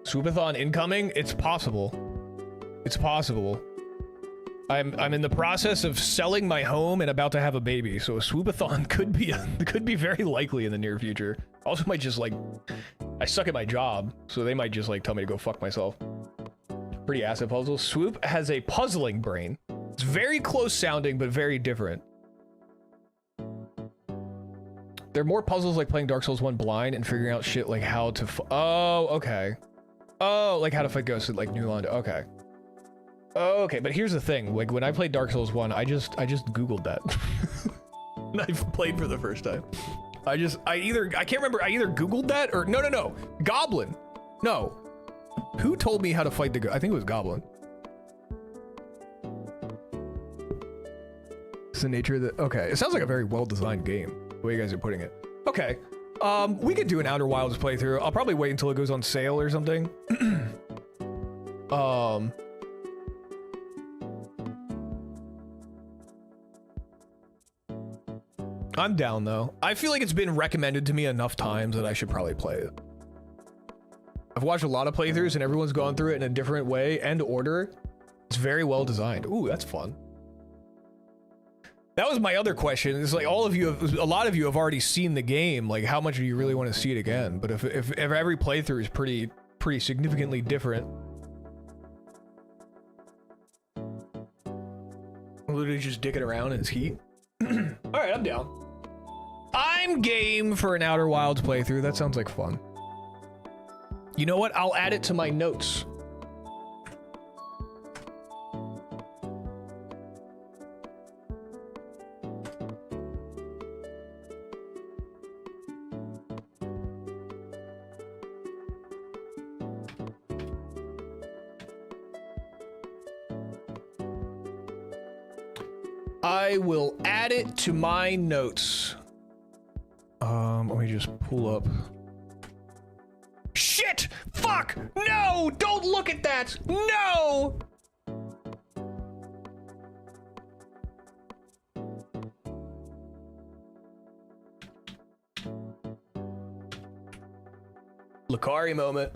Speaker 3: Swoopathon incoming? It's possible. It's possible. I'm in the process of selling my home and about to have a baby, so a Swoopathon could be very likely in the near future. Also might just like I suck at my job, so they might just like tell me to go fuck myself. Pretty acid puzzle. Swoop has a puzzling brain. It's very close sounding, but very different. There are more puzzles like playing Dark Souls 1 blind and figuring out shit like how to oh, okay. Oh, like how to fight ghosts at like New London. Okay. Okay, but here's the thing. Like when I played Dark Souls 1, I just Googled that. I've played for the first time. I can't remember, I either Googled that or, no. Goblin. No. Who told me how to fight the I think it was Goblin. It's the nature of the, okay. It sounds like a very well-designed game, the way you guys are putting it. Okay. We could do an Outer Wilds playthrough. I'll probably wait until it goes on sale or something. I'm down though. I feel like it's been recommended to me enough times that I should probably play it. I've watched a lot of playthroughs and everyone's gone through it in a different way and order. It's very well designed. Ooh, that's fun. That was my other question. It's like a lot of you have already seen the game. Like how much do you really want to see it again? But if every playthrough is pretty significantly different. Literally just dicking around in its heat. All right, I'm down. I'm game for an Outer Wilds playthrough. That sounds like fun. You know what? I'll add it to my notes. I will add it to my notes. Let me just pull up. Shit! Fuck! No! Don't look at that! No! Lucari moment.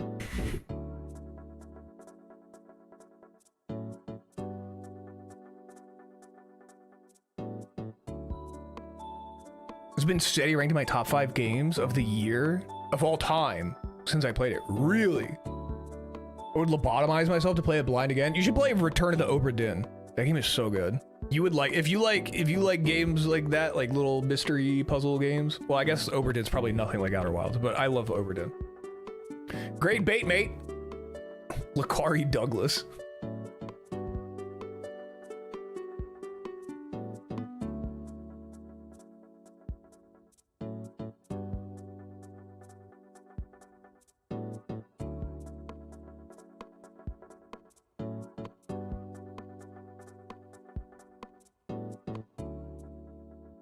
Speaker 3: It's been steady ranked in my top 5 games of the year of all time since I played it. Really? I would lobotomize myself to play it blind again. You should play Return of the Obra Dinn. That game is so good. You would like if you like games like that, like little mystery puzzle games. Well, I guess Obra Dinn's probably nothing like Outer Wilds, but I love Obra Dinn. Great bait, mate. Lucari Douglas.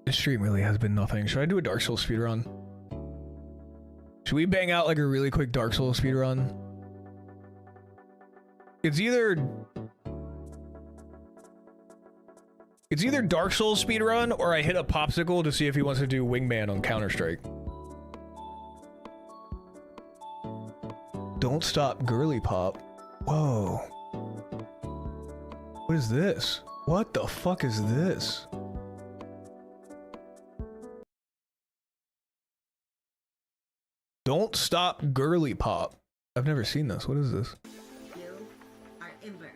Speaker 3: This stream really has been nothing. Should I do a Dark Souls speedrun? Should we bang out like a really quick Dark Souls speedrun? It's either Dark Souls speedrun or I hit a Popsicle to see if he wants to do Wingman on Counter-Strike. Don't stop girly pop. Whoa. What is this? What the fuck is this? Don't stop girly pop. I've never seen this. What is this?
Speaker 14: You are Ember,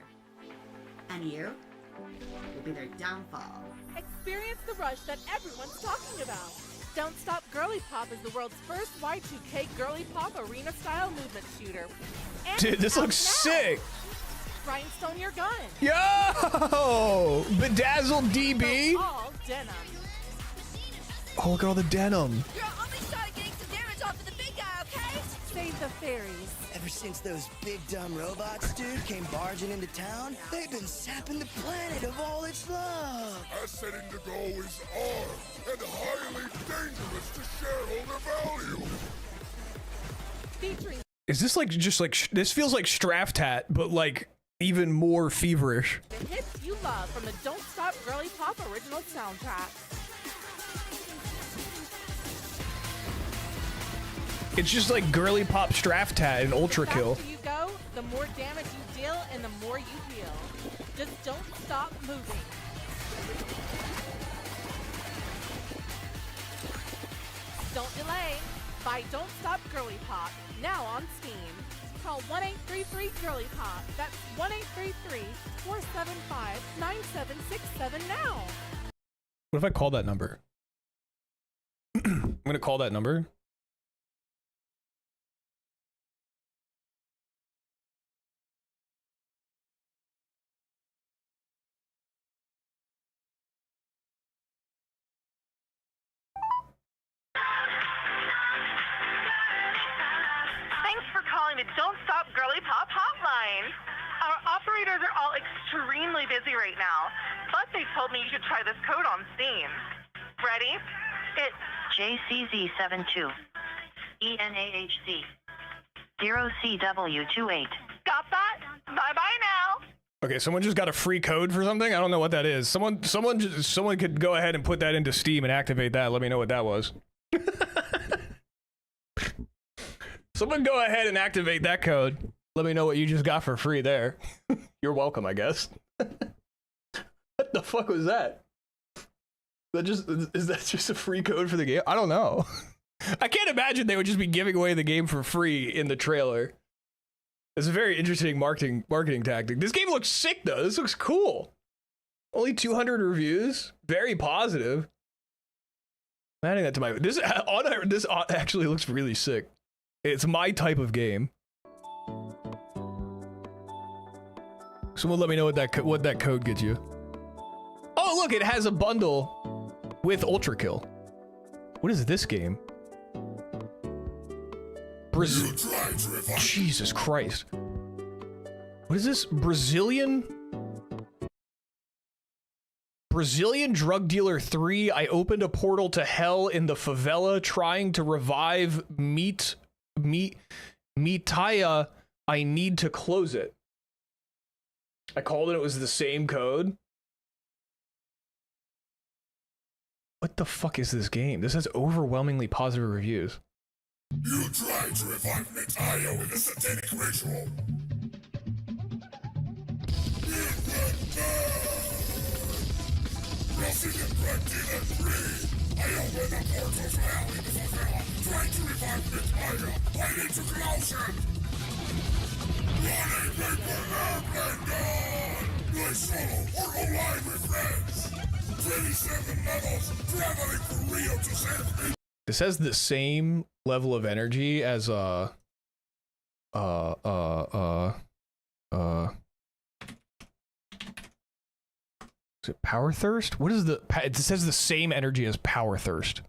Speaker 14: and you will be their downfall.
Speaker 15: Experience the rush that everyone's talking about. Don't Stop Girly Pop is the world's first Y2K girly pop arena-style movement shooter. And
Speaker 3: dude, this looks sick.
Speaker 15: Rhinestone your gun.
Speaker 3: Yo! Bedazzled DB.
Speaker 15: All denim.
Speaker 3: Oh, look at all the denim.
Speaker 9: You're only trying to get some damage off of the big guy, okay?
Speaker 15: Save the fairies.
Speaker 16: Ever since those big dumb robots, dude, came barging into town, they've been sapping the planet of all its love.
Speaker 6: Our setting to go is armed and highly dangerous to shareholder value.
Speaker 15: Featuring.
Speaker 3: Is this like just like this feels like Straftat, but like even more feverish?
Speaker 15: The hits you love from the Don't Stop Girly Pop original soundtrack.
Speaker 3: It's just like girly pop Straftat and Ultra Kill.
Speaker 15: The faster you go, the more damage you deal, and the more you heal. Just don't stop moving. Don't delay. by Don't Stop Girly Pop, now on Steam. Call 1-833-GIRLY-POP. That's 1-833-475-9767 now.
Speaker 3: What if I call that number? I'm gonna call that number.
Speaker 17: Thanks for calling the Don't Stop Girly Pop hotline. Our operators are all extremely busy right now, but they told me you should try this code on Steam. Ready? It's JCZ72 ENAHC 0CW28. Got that? Bye-bye now.
Speaker 3: Okay, someone just got a free code for something. I don't know what that is. Someone could go ahead and put that into Steam and activate that. Let me know what that was. Someone go ahead and activate that code. Let me know what you just got for free there. You're welcome, I guess. What the fuck was that? Is that just a free code for the game? I don't know. I can't imagine they would just be giving away the game for free in the trailer. It's a very interesting marketing tactic. This game looks sick though. This looks cool. Only 200 reviews. Very positive. I'm adding that to my this actually looks really sick. It's my type of game. Someone let me know what that code gets you. Oh look, it has a bundle with Ultra Kill. What is this game? Jesus Christ. What is this? Brazilian Drug Dealer 3. I opened a portal to hell in the favela trying to revive Mitaya. I need to close it. I called it was the same code. What the fuck is this game? This has overwhelmingly positive reviews.
Speaker 6: You tried to revive Mitaya with a satanic ritual. Resident Drug Dealer 3. I opened the portal to hell in the favela, trying to revive Mitaya. I need to close it. Running paper airplane gone. Play solo or go live with friends. 27 levels, traveling from Rio to San Francisco.
Speaker 3: This has the same level of energy as is it Power Thirst? What is it says the same energy as Power Thirst.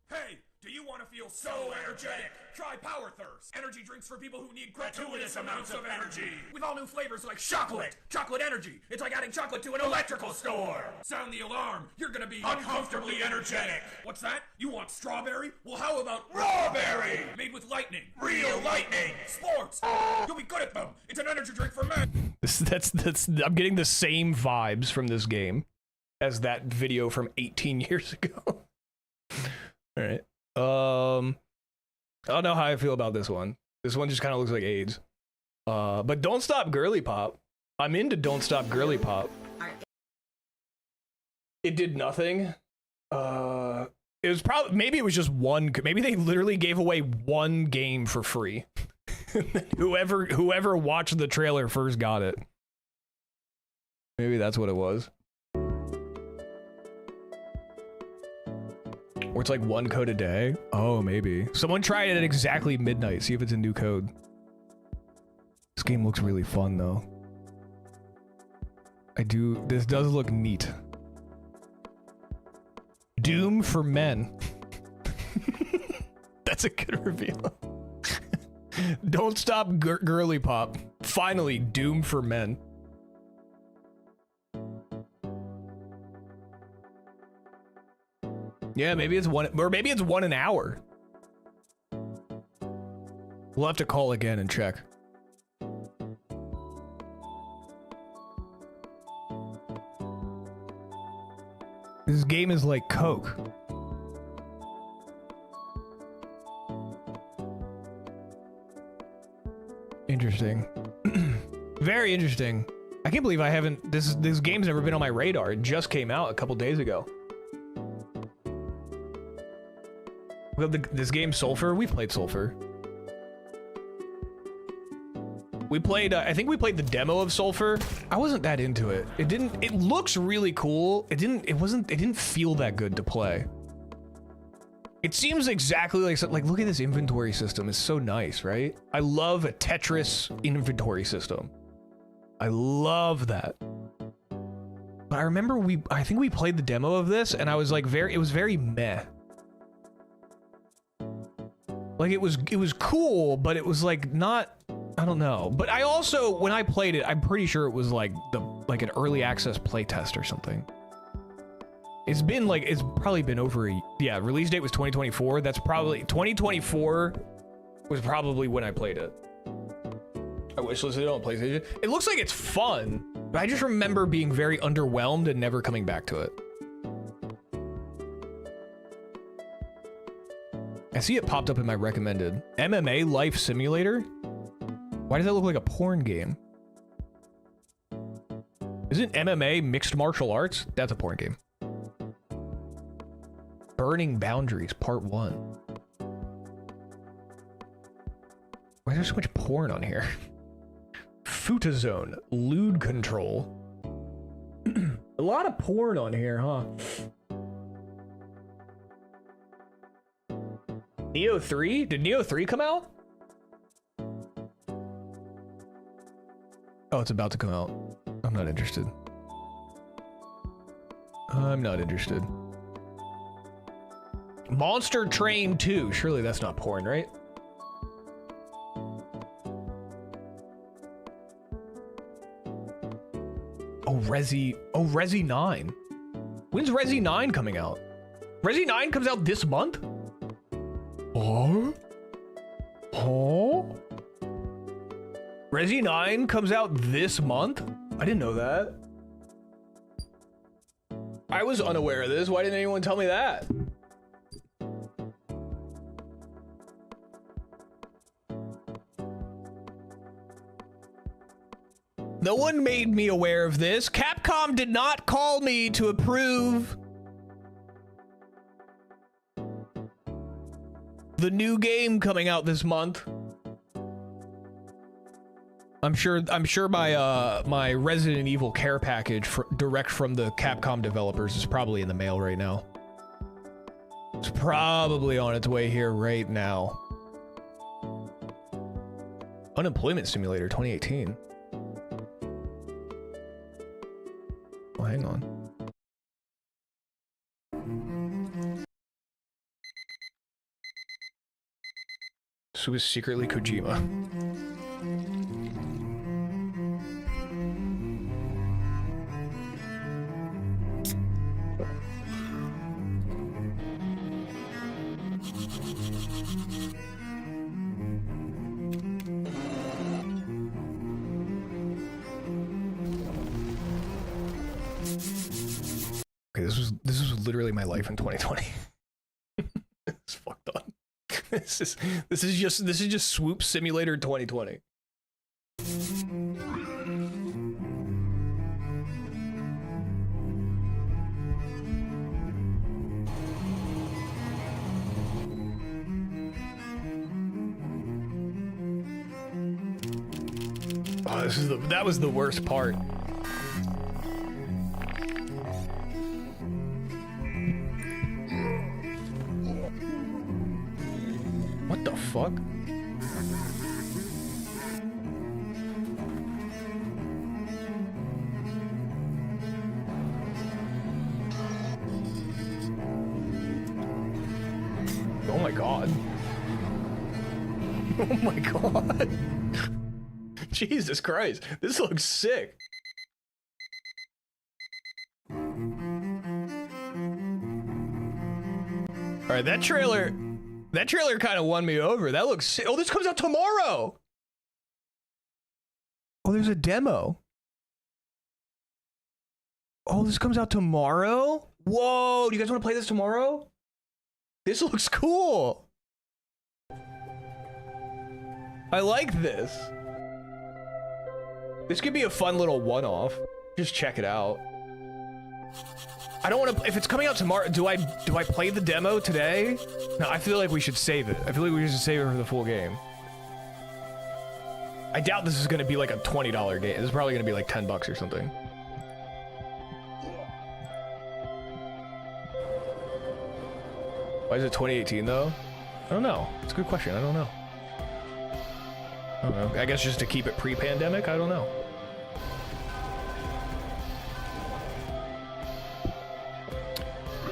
Speaker 18: Hey, do you want to feel so energetic? Try Power Thirst. Energy drinks for people who need gratuitous amounts of energy. With all new flavors like chocolate. Chocolate energy. It's like adding chocolate to an electrical store. Sound the alarm. You're gonna be uncomfortably energetic. What's that? You want strawberry? Well, how about rawberry? Made with lightning. Real lightning. Sports. You'll be good at them. It's an energy drink for men.
Speaker 3: That's I'm getting the same vibes from this game as that video from 18 years ago. All right. I don't know how I feel about this one. This one just kind of looks like AIDS. But Don't Stop Girly Pop. I'm into Don't Stop Girly Pop. It did nothing. It was probably, maybe it was just one, maybe they literally gave away one game for free. Whoever watched the trailer first got it. Maybe that's what it was. Or it's like one code a day. Oh, maybe. Someone try it at exactly midnight. See if it's a new code. This game looks really fun, though. This does look neat. Doom for Men. That's a good reveal. Don't Stop Girly Pop. Finally, Doom for Men. Yeah, maybe it's one, or maybe it's 1 an hour. We'll have to call again and check. This game is like Coke. Interesting. Very interesting. I can't believe I haven't, this game's never been on my radar. It just came out a couple days ago. Well, this game Sulfur, we played Sulfur. We played, I think we played the demo of Sulfur. I wasn't that into it. It looks really cool. It didn't feel that good to play. It seems exactly like look at this inventory system. It's so nice, right? I love a Tetris inventory system. I love that. But I remember I think we played the demo of this and I was like it was very meh. Like it was cool, but it was like not, I don't know. But I also, when I played it, I'm pretty sure it was like an early access playtest or something. It's probably been over yeah, release date was 2024. That's probably, 2024 was probably when I played it. I wishlisted it on PlayStation. It looks like it's fun, but I just remember being very underwhelmed and never coming back to it. I see it popped up in my recommended. MMA Life Simulator? Why does that look like a porn game? Isn't MMA mixed martial arts? That's a porn game. Burning Boundaries, Part 1. Why is there so much porn on here? Futazone, Lewd Control. A lot of porn on here, huh? Neo 3? Did Neo 3 come out? Oh, it's about to come out. I'm not interested. I'm not interested. Monster Train 2. Surely that's not porn, right? Oh, Resi 9. When's Resi 9 coming out? Resi 9 comes out this month? Oh? Oh? Resi 9 comes out this month? I didn't know that. I was unaware of this. Why didn't anyone tell me that? No one made me aware of this. Capcom did not call me to approve the new game coming out this month. I'm sure my Resident Evil care package direct from the Capcom developers is probably in the mail right now. It's probably on its way here right now. Unemployment Simulator 2018. Oh, hang on. So it was secretly Kojima. Okay, this was literally my life in 2020. It's fucked up. This is just Swoop Simulator 2020. Oh, that was the worst part. What the fuck? Oh my god. Oh my god. Jesus Christ. This looks sick. Alright, that trailer kind of won me over. That looks sick. Oh, this comes out tomorrow. Oh, there's a demo. Oh, this comes out tomorrow? Whoa, do you guys want to play this tomorrow? This looks cool. I like this. This could be a fun little one-off. Just check it out. I don't want to. If it's coming out tomorrow, do I play the demo today? No, I feel like we should save it. I feel like we should save it for the full game. I doubt this is going to be like a $20 game. This is probably going to be like $10 or something. Why is it 2018 though? I don't know. It's a good question. I don't know. I guess just to keep it pre-pandemic? I don't know.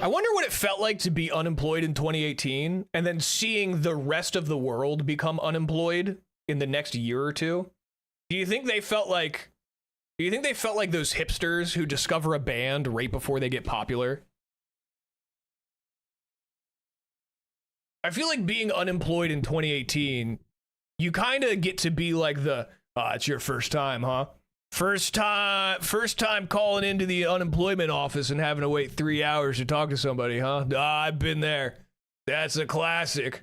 Speaker 3: I wonder what it felt like to be unemployed in 2018 and then seeing the rest of the world become unemployed in the next year or two. Do you think they felt like those hipsters who discover a band right before they get popular? I feel like being unemployed in 2018, you kind of get to be like it's your first time, huh? First time calling into the unemployment office and having to wait 3 hours to talk to somebody, huh? I've been there. That's a classic.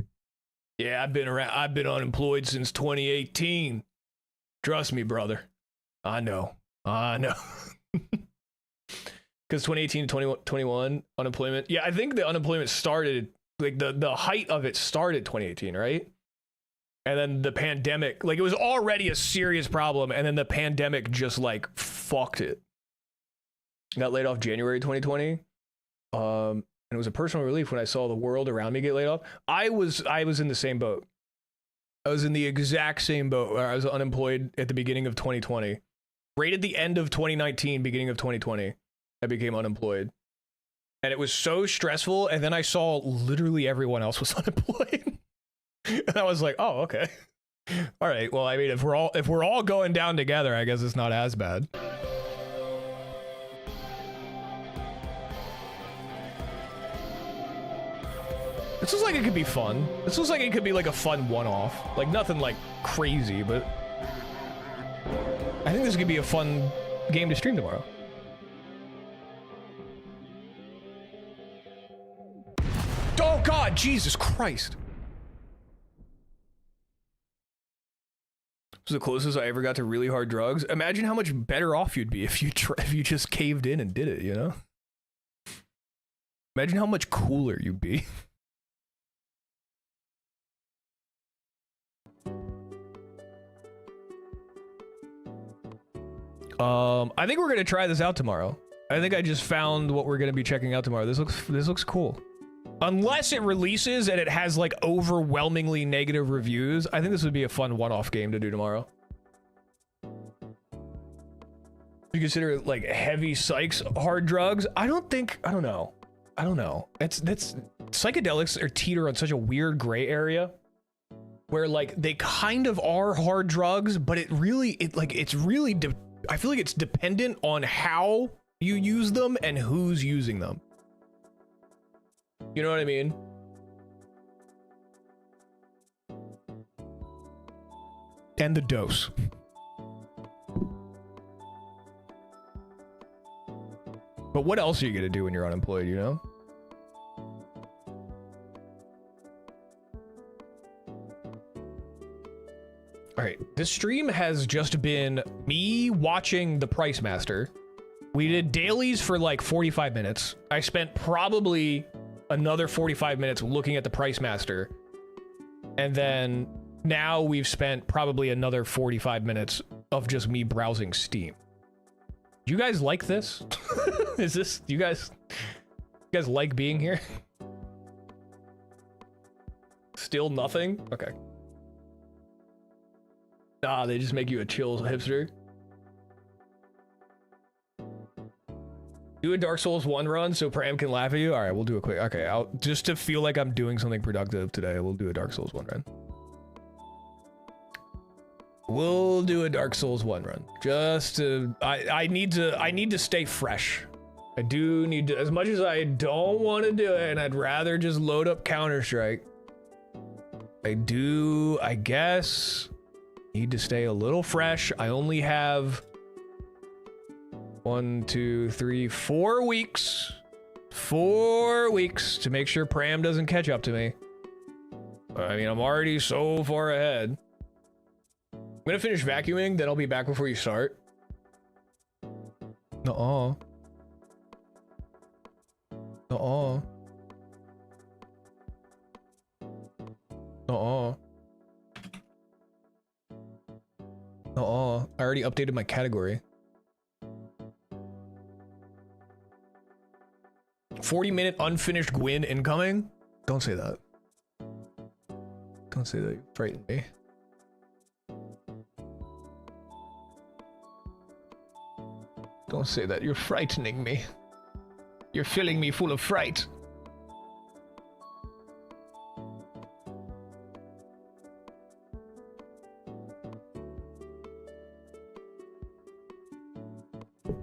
Speaker 3: Yeah, I've been unemployed since 2018. Trust me, brother. I know. Because 2018 to 2021 unemployment. Yeah, I think the unemployment started, like the height of it started 2018, right? And then the pandemic, like it was already a serious problem, and then the pandemic just like fucked it. Got laid off January 2020. And it was a personal relief when I saw the world around me get laid off. I was in the same boat. I was in the exact same boat where I was unemployed at the beginning of 2020. Right at the end of 2019, beginning of 2020, I became unemployed. And it was so stressful, and then I saw literally everyone else was unemployed. And I was like, oh, okay. All right. Well, I mean, if we're all going down together, I guess it's not as bad. This looks like it could be fun. This looks like it could be like a fun one-off. Like nothing like crazy, but I think this could be a fun game to stream tomorrow. Oh God, Jesus Christ. This was the closest I ever got to really hard drugs. Imagine how much better off you'd be if you just caved in and did it, you know? Imagine how much cooler you'd be. I think we're gonna try this out tomorrow. I think I just found what we're gonna be checking out tomorrow. This looks cool. Unless it releases and it has like overwhelmingly negative reviews, I think this would be a fun one-off game to do tomorrow. You consider it like heavy psychs hard drugs? I don't know. That's psychedelics are teeter on such a weird gray area where like they kind of are hard drugs, but I feel like it's dependent on how you use them and who's using them. You know what I mean? And the dose. But what else are you gonna do when you're unemployed, you know? All right, this stream has just been me watching the Price Master. We did dailies for like 45 minutes. I spent probably another 45 minutes looking at the Price Master. And then now we've spent probably another 45 minutes of just me browsing Steam. Do you guys like this? You guys like being here? Still nothing? Okay. Ah, they just make you a chill hipster. Do a Dark Souls 1 run so Pram can laugh at you? All right, we'll do a quick... Okay, just to feel like I'm doing something productive today, we'll do a Dark Souls 1 run. We'll do a Dark Souls 1 run. Just to... I need to stay fresh. I do need to... As much as I don't want to do it, and I'd rather just load up Counter-Strike, I guess... Need to stay a little fresh. I only have 1, 2, 3, 4 weeks. 4 weeks to make sure Pram doesn't catch up to me. I mean, I'm already so far ahead. I'm gonna finish vacuuming, then I'll be back before you start. Nuh-uh. Uh-uh. Uh-uh. Uh-uh. I already updated my category. 40-minute unfinished Gwyn incoming? Don't say that. Don't say that. You frightened me. Don't say that. You're frightening me. You're filling me full of fright.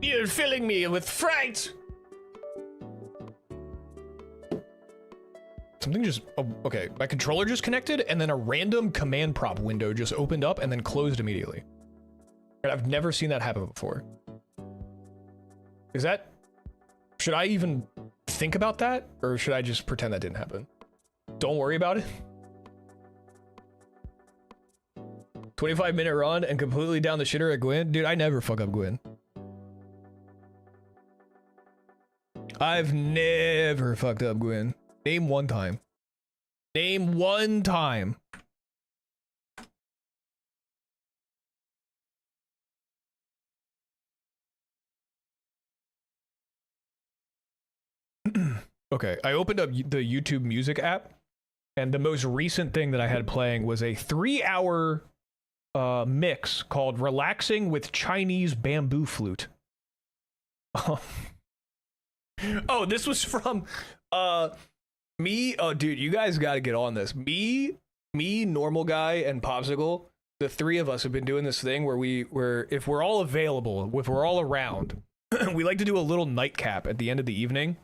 Speaker 3: You're filling me with fright. Something just, oh, okay, my controller just connected and then a random command prompt window just opened up and then closed immediately. And I've never seen that happen before. Is that, should I even think about that? Or should I just pretend that didn't happen? Don't worry about it. 25-minute run and completely down the shitter at Gwyn? Dude, I never fuck up Gwyn. I've never fucked up Gwyn. Name one time. Name one time. Okay, I opened up the YouTube Music app, and the most recent thing that I had playing was a 3-hour mix called Relaxing with Chinese Bamboo Flute. Oh, this was from me. Oh, dude, you guys got to get on this. Me, Normal Guy, and Popsicle, the three of us have been doing this thing where if we're all available, if we're all around, we like to do a little nightcap at the end of the evening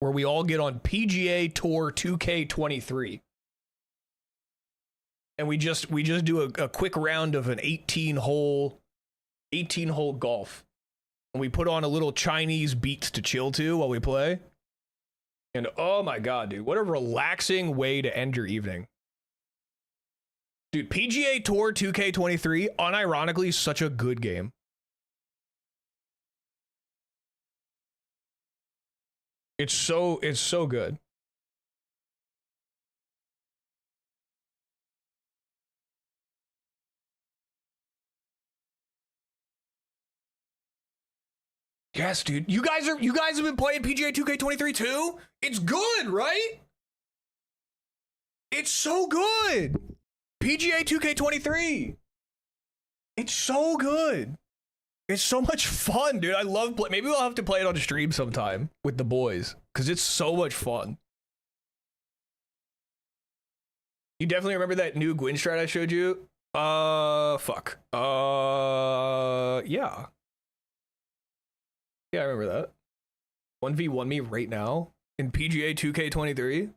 Speaker 3: where we all get on PGA Tour 2K23. And we just do a quick round of an 18-hole golf. And we put on a little Chinese beats to chill to while we play. And oh my god, dude, what a relaxing way to end your evening. Dude, PGA Tour 2K23, unironically, such a good game. It's so good. Yes, dude. You guys have been playing PGA 2K23 too? It's good, right? It's so good. PGA 2K23. It's so good. It's so much fun, dude. I love play. Maybe we'll have to play it on stream sometime with the boys because it's so much fun. You definitely remember that new Gwyn strat I showed you? Fuck. Yeah. Yeah, I remember that. 1v1 me right now in PGA 2K23.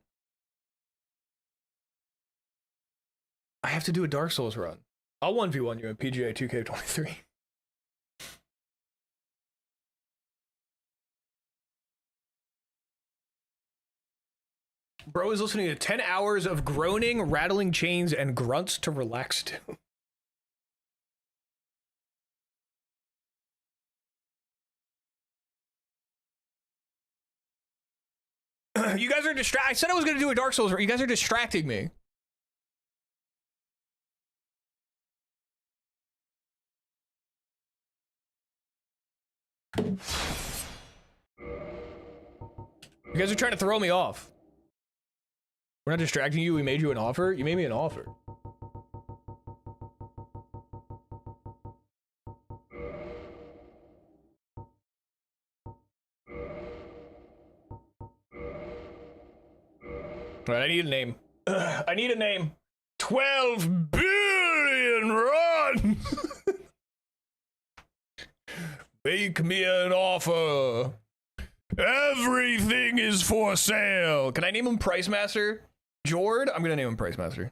Speaker 3: I have to do a Dark Souls run. I'll 1v1 you in PGA 2K23. Bro is listening to 10 hours of groaning, rattling chains, and grunts to relax to. You guys are I said I was going to do a Dark Souls. You guys are distracting me. You guys are trying to throw me off. We're not distracting you. We made you an offer. You made me an offer. All right, I need a name. I need a name. 12 billion run. Make me an offer. Everything is for sale. Can I name him Price Master? Jord? I'm gonna name him Price Master.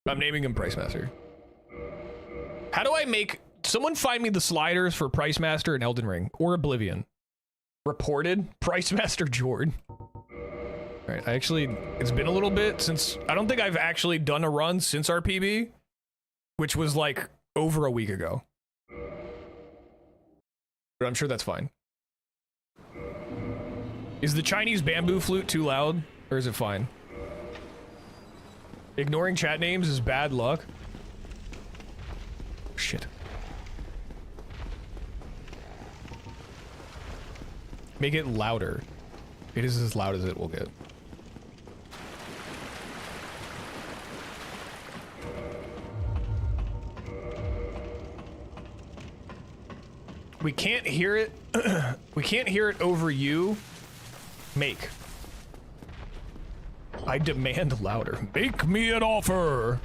Speaker 3: I'm naming him Price Master. How do I make... Someone find me the sliders for Price Master and Elden Ring. Or Oblivion. Reported? Price Master Jord. Alright, it's been a little bit since... I don't think I've actually done a run since our PB. Which was like over a week ago. But I'm sure that's fine. Is the Chinese bamboo flute too loud, or is it fine? Ignoring chat names is bad luck. Shit. Make it louder. It is as loud as it will get. We can't hear it. We can't hear it over you. Make. I demand louder. Make me an offer.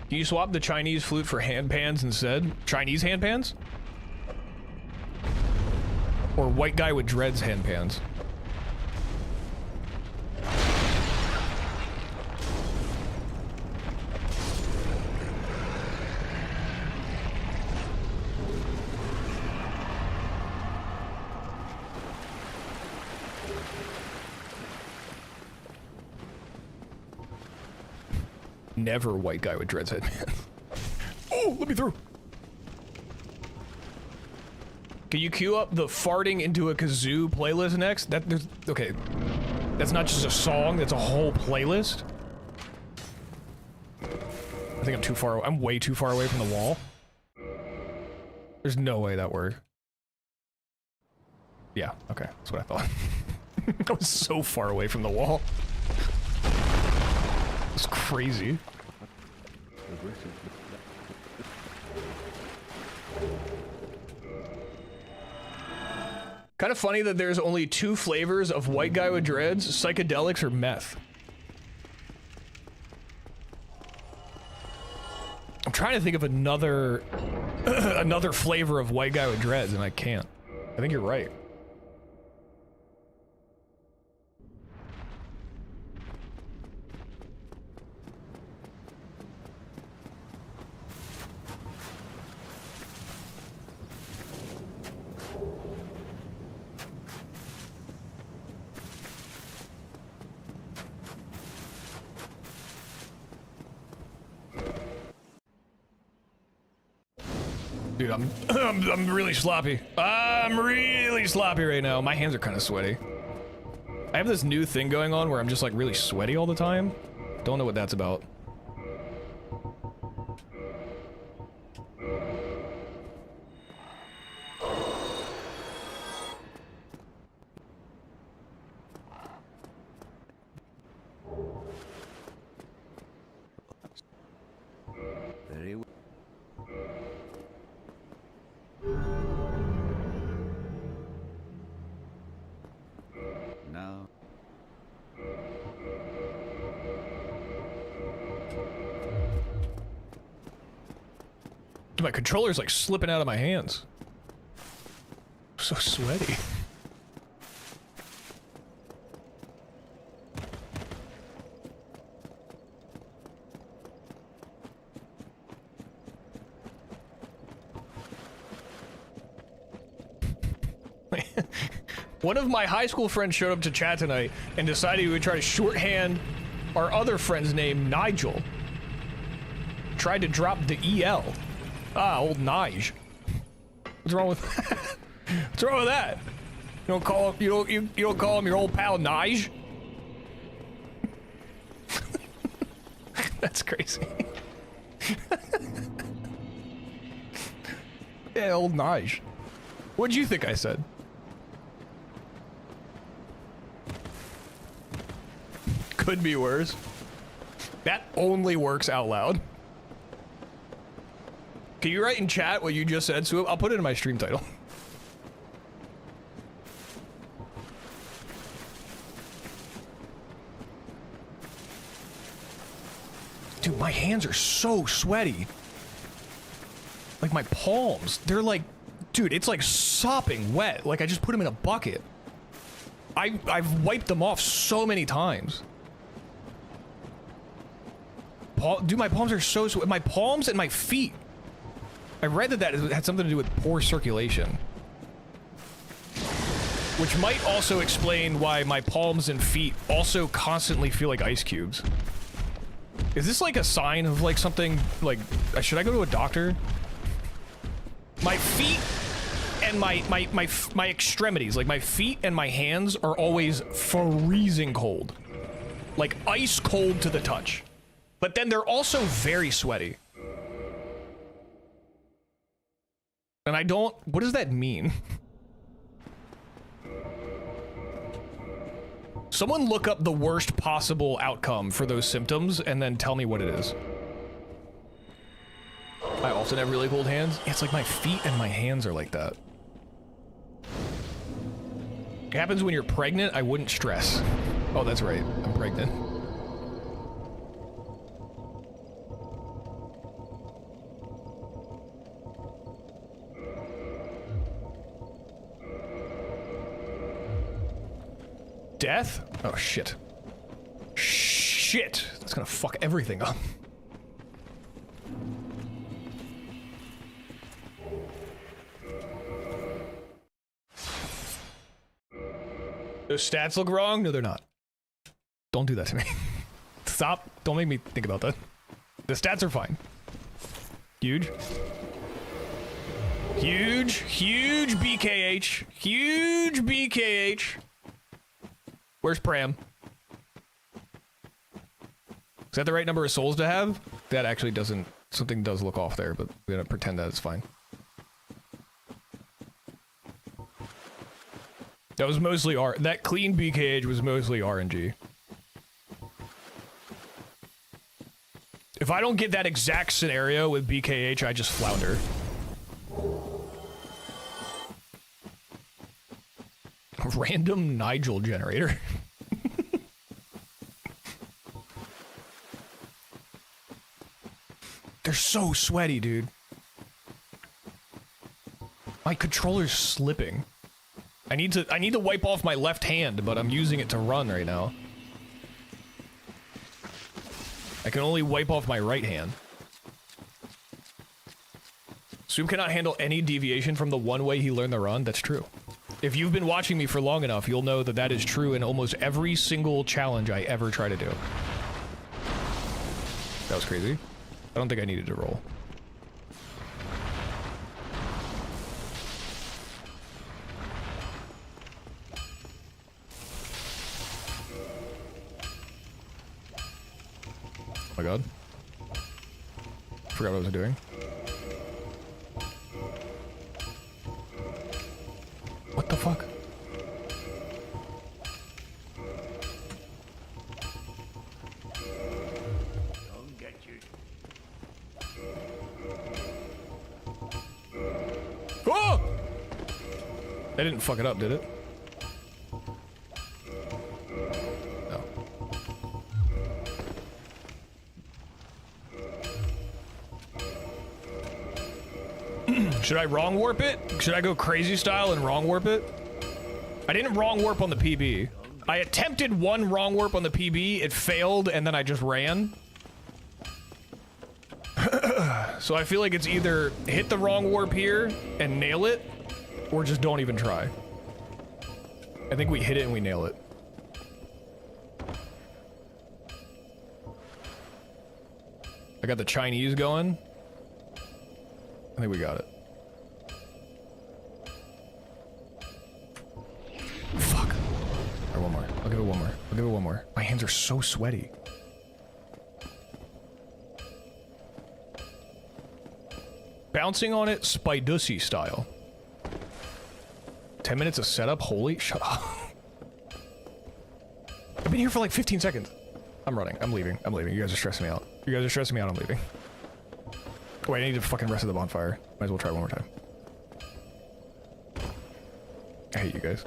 Speaker 3: Can you swap the Chinese flute for hand pans instead? Chinese hand pans? Or white guy with dreads hand pans? Never white guy with dreads headband. Oh, let me through. Can you queue up the farting into a kazoo playlist next? Okay. That's not just a song, that's a whole playlist. I think I'm too far. I'm way too far away from the wall. There's no way that worked. Yeah, okay. That's what I thought. I was so far away from the wall. It's crazy. Kind of funny that there's only 2 flavors of white guy with dreads, psychedelics or meth. I'm trying to think of another another flavor of white guy with dreads and I can't. I think you're right. Dude, I'm really sloppy. I'm really sloppy right now. My hands are kind of sweaty. I have this new thing going on where I'm just like really sweaty all the time. Don't know what that's about.
Speaker 19: No.
Speaker 3: Dude, my controller's like slipping out of my hands. I'm so sweaty. One of my high school friends showed up to chat tonight and decided he would try to shorthand our other friend's name, Nigel. Tried to drop the EL. Ah, old Nige. What's wrong with what's wrong with that? You don't call him, you don't call him your old pal Nige? That's crazy. Yeah, old Nige. What'd you think I said? Could be worse. That only works out loud. Can you write in chat what you just said, Swoop? I'll put it in my stream title. Dude, my hands are so sweaty. Like my palms, they're like, dude, it's like sopping wet. Like I just put them in a bucket. I've wiped them off so many times. Dude, my palms are so sweaty. My palms and my feet. I read that had something to do with poor circulation. Which might also explain why my palms and feet also constantly feel like ice cubes. Is this like a sign of like something, like, should I go to a doctor? My feet and my extremities, like my feet and my hands, are always freezing cold. Like ice cold to the touch. But then they're also very sweaty. And I don't... What does that mean? Someone look up the worst possible outcome for those symptoms and then tell me what it is. I often have really cold hands. It's like my feet and my hands are like that. It happens when you're pregnant. I wouldn't stress. Oh, that's right. I'm pregnant. Death? Oh, shit. Shit! That's gonna fuck everything up. Those stats look wrong? No, they're not. Don't do that to me. Stop. Don't make me think about that. The stats are fine. Huge. Huge. Huge BKH. Huge BKH. Where's Pram? Is that the right number of souls to have? That actually doesn't... Something does look off there, but we're gonna pretend that it's fine. That was mostly that clean BKH was mostly RNG. If I don't get that exact scenario with BKH, I just flounder. Random Nigel generator. They're so sweaty, dude. My controller's slipping. I need to wipe off my left hand, but I'm using it to run right now. I can only wipe off my right hand. Swoop cannot handle any deviation from the one way he learned to run. That's true. If you've been watching me for long enough, you'll know that that is true in almost every single challenge I ever try to do. That was crazy. I don't think I needed to roll. Oh my god. Forgot what I was doing. What the fuck?
Speaker 6: Don't get you.
Speaker 3: Oh! They didn't fuck it up, did it? No. Should I wrong warp it? Should I go crazy style and wrong warp it? I didn't wrong warp on the PB. I attempted one wrong warp on the PB, it failed, and then I just ran. So I feel like it's either hit the wrong warp here and nail it, or just don't even try. I think we hit it and we nail it. I got the Chinese going. I think we got it. Fuck. Alright, one more. I'll give it one more. I'll give it one more. My hands are so sweaty. Bouncing on it, Spidussy style. 10 minutes of setup? Holy... Shut up. I've been here for like 15 seconds. I'm running. I'm leaving. I'm leaving. You guys are stressing me out. You guys are stressing me out. I'm leaving. Wait, I need to fucking rest of the bonfire. Might as well try one more time. I hate you guys.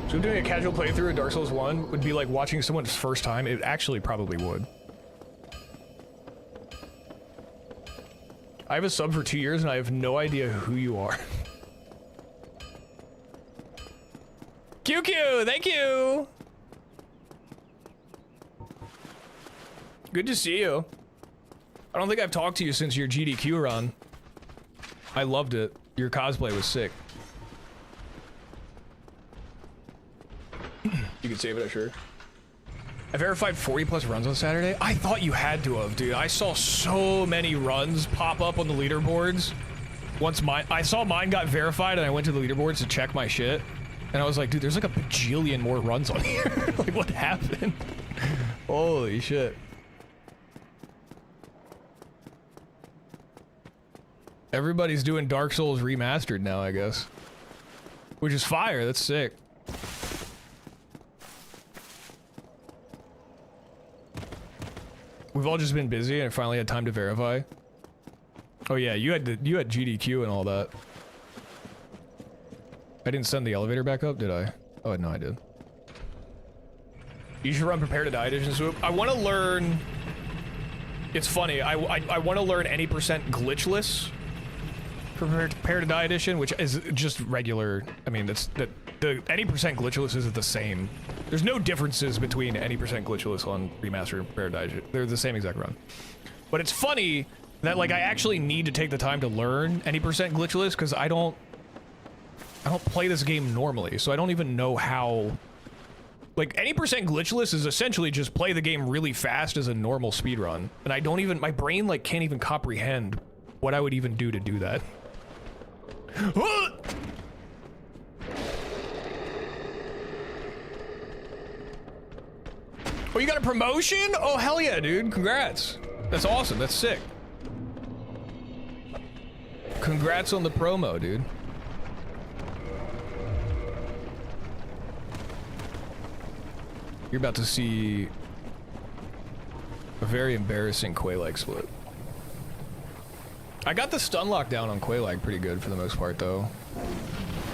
Speaker 3: So doing a casual playthrough of Dark Souls 1 would be like watching someone's first time. It actually probably would. I have a sub for 2 years and I have no idea who you are. QQ, thank you! Good to see you. I don't think I've talked to you since your GDQ run. I loved it. Your cosplay was sick. You can save it, I'm sure. I verified 40 plus runs on Saturday. I thought you had to have, dude. I saw so many runs pop up on the leaderboards. Once I saw mine got verified and I went to the leaderboards to check my shit. And I was like, dude, there's like a bajillion more runs on here. Like, what happened? Holy shit. Everybody's doing Dark Souls Remastered now, I guess. Which is fire, that's sick. We've all just been busy and I finally had time to verify. Oh yeah, you had GDQ and all that. I didn't send the elevator back up, did I? Oh no, I did. You should run Prepare to Die edition, Swoop. I want to learn... It's funny, I want to learn any percent glitchless Prepare to Die edition, which is just regular. I mean, the any percent glitchless is the same. There's no differences between any percent glitchless on Remastered and Prepare to Die. They're the same exact run. But it's funny that, like, I actually need to take the time to learn any percent glitchless because I don't play this game normally, so I don't even know how. Like, any percent glitchless is essentially just play the game really fast as a normal speedrun, and I don't even, my brain like can't even comprehend what I would even do to do that. Oh, you got a promotion? Oh, hell yeah, dude. Congrats. That's awesome. That's sick. Congrats on the promo, dude. You're about to see a very embarrassing Quaylag split. I got the stun lockdown on Quaylag pretty good for the most part, though.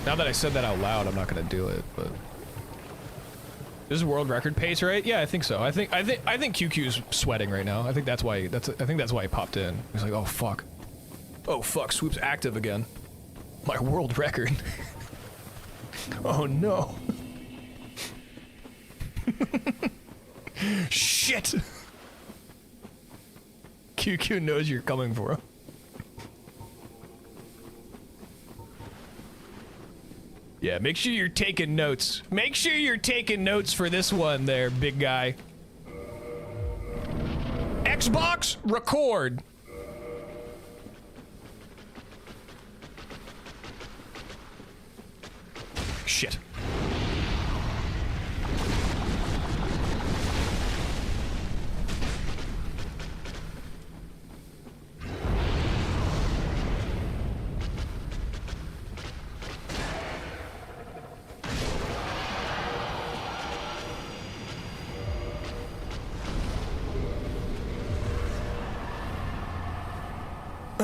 Speaker 3: Now that I said that out loud, I'm not gonna do it, but this is world record pace, right? Yeah, I think so. I think QQ's sweating right now. I think that's why he popped in. He's like, oh fuck. Oh fuck, Swoop's active again. My world record. Oh no. Shit. QQ knows you're coming for him. Yeah, make sure you're taking notes. Make sure you're taking notes for this one there, big guy. Xbox, record. Shit.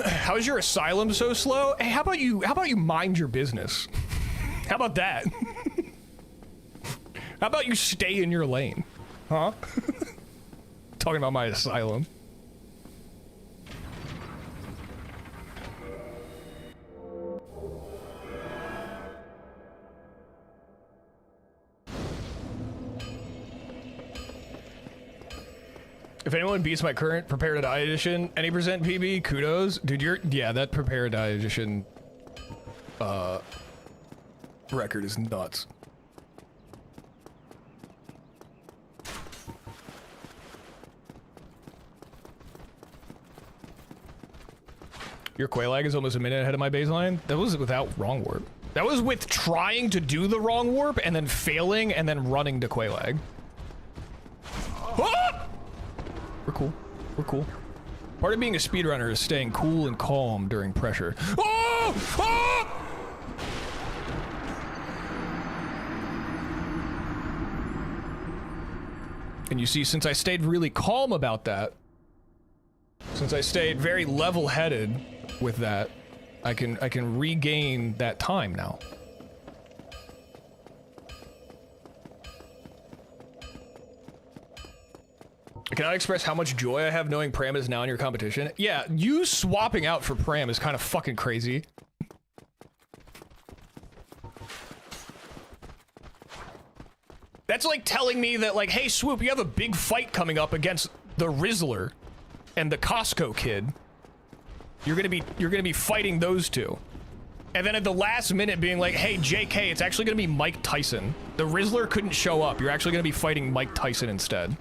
Speaker 3: How is your asylum so slow? Hey, how about you mind your business? How about that? How about you stay in your lane? Huh? Talking about my asylum. If anyone beats my current Prepare to Die edition, any percent PB, kudos. Dude, yeah, that Prepare to Die edition, record is nuts. Your Quaylag is almost a minute ahead of my baseline. That was without wrong warp. That was with trying to do the wrong warp and then failing and then running to Quaylag. Ah! We're cool. We're cool. Part of being a speedrunner is staying cool and calm during pressure. Oh! Oh! And you see, since I stayed really calm about that, since I stayed very level-headed with that, I can regain that time now. I cannot express how much joy I have knowing Pram is now in your competition. Yeah, you swapping out for Pram is kind of fucking crazy. That's like telling me that, like, hey, Swoop, you have a big fight coming up against the Rizzler and the Costco kid. You're gonna be fighting those two. And then at the last minute being like, hey, JK, it's actually going to be Mike Tyson. The Rizzler couldn't show up. You're actually going to be fighting Mike Tyson instead.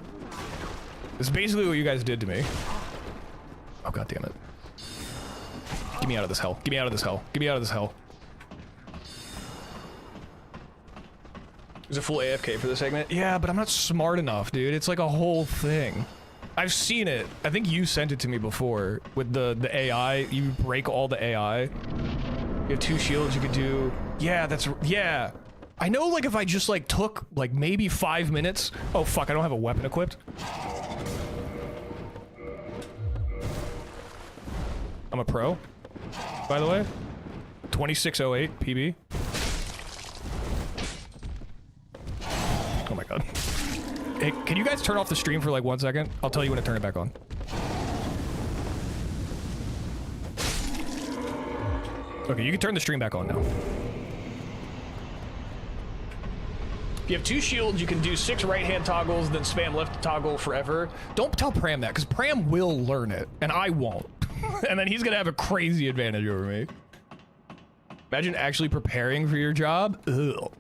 Speaker 3: It's basically what you guys did to me. Oh, God damn it. Get me out of this hell. Get me out of this hell. Get me out of this hell. Is it full AFK for the segment? Yeah, but I'm not smart enough, dude. It's like a whole thing. I've seen it. I think you sent it to me before with the AI. You break all the AI. You have 2 shields you could do. Yeah, yeah. I know, like, if I just, like, took, like, maybe 5 minutes. Oh, fuck, I don't have a weapon equipped. I'm a pro, by the way. 2608 PB. Oh my god. Hey, can you guys turn off the stream for, like, 1 second? I'll tell you when to turn it back on. Okay, you can turn the stream back on now. If you have 2 shields, you can do 6 right-hand toggles, then spam left toggle forever. Don't tell Pram that, because Pram will learn it, and I won't. And then he's gonna have a crazy advantage over me. Imagine actually preparing for your job. Ugh.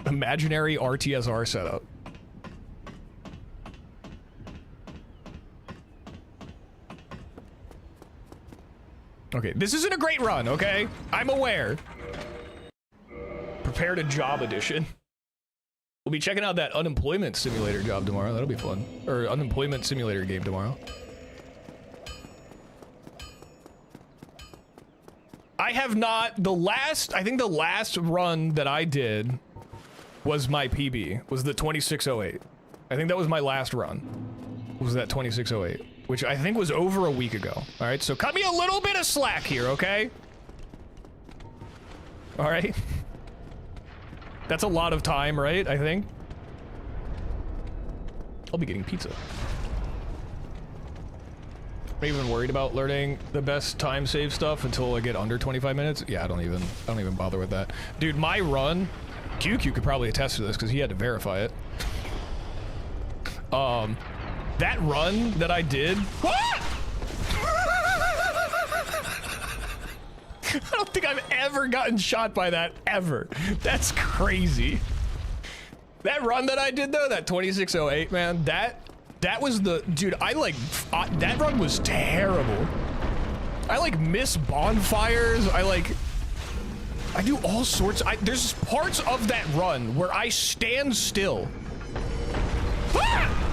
Speaker 3: Imaginary RTSR setup. Okay, this isn't a great run, okay? I'm aware. Prepare to job edition. We'll be checking out that unemployment simulator job tomorrow. That'll be fun. Or unemployment simulator game tomorrow. I have not, I think the last run that I did was my PB, was the 2608. I think that was my last run, was that 2608. Which I think was over a week ago. All right, so cut me a little bit of slack here, okay? All right. That's a lot of time, right? I think. I'll be getting pizza. I'm even worried about learning the best time save stuff until I get under 25 minutes. Yeah, I don't even bother with that. Dude, my run, QQ could probably attest to this because he had to verify it. That run that I did. What? I don't think I've ever gotten shot by that, ever. That's crazy. That run that I did though, that 2608, man, that was the, dude, that run was terrible. I like miss bonfires. I do all sorts. There's parts of that run where I stand still. Ah!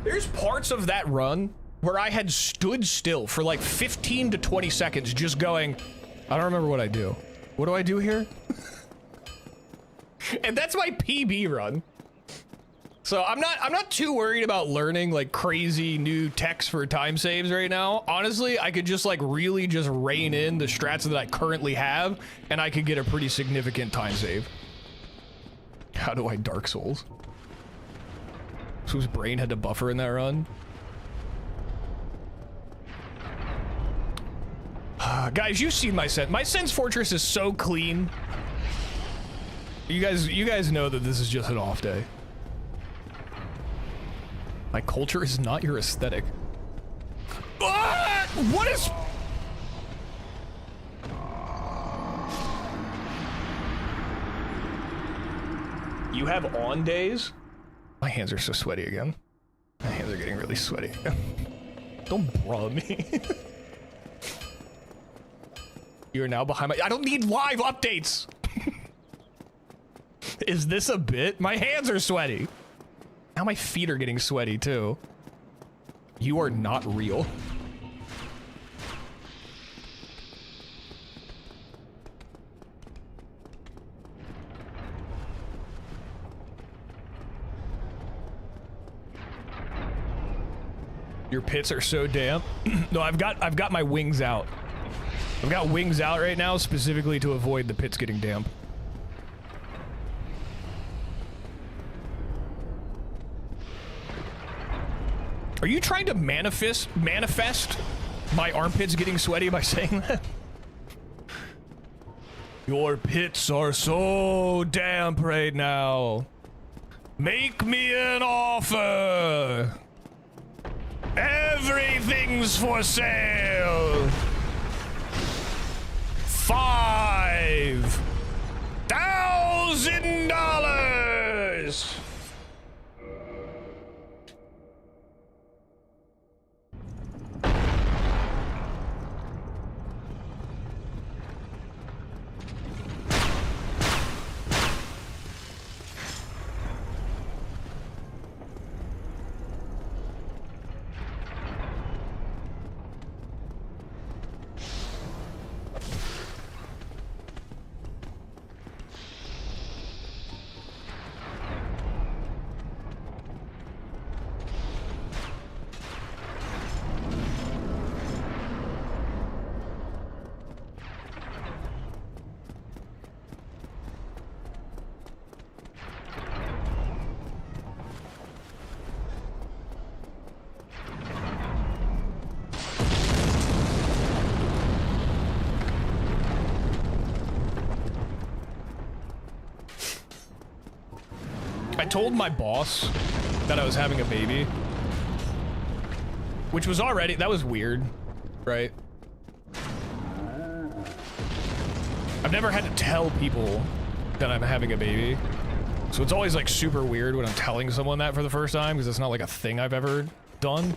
Speaker 3: There's parts of that run where I had stood still for like 15 to 20 seconds just going, I don't remember what I do. What do I do here? And that's my PB run. So I'm not too worried about learning like crazy new techs for time saves right now. Honestly, I could just like really just rein in the strats that I currently have and I could get a pretty significant time save. How do I Dark Souls? Whose brain had to buffer in that run? Guys, you've seen my Sense. My Sense Fortress is so clean. You guys know that this is just an off day. My culture is not your aesthetic. Ah! What is... You have on days? My hands are so sweaty again. My hands are getting really sweaty. Don't bruh me. You are now behind my... I don't need live updates! Is this a bit? My hands are sweaty. Now my feet are getting sweaty too. You are not real. Your pits are so damp. No, I've got my wings out. I've got wings out right now specifically to avoid the pits getting damp. Are you trying to manifest my armpits getting sweaty by saying that? Your pits are so damp right now. Make me an offer. Everything's for sale. $5,000. I told my boss that I was having a baby, which was already, that was weird, right? I've never had to tell people that I'm having a baby, so it's always like super weird when I'm telling someone that for the first time, because it's not like a thing I've ever done.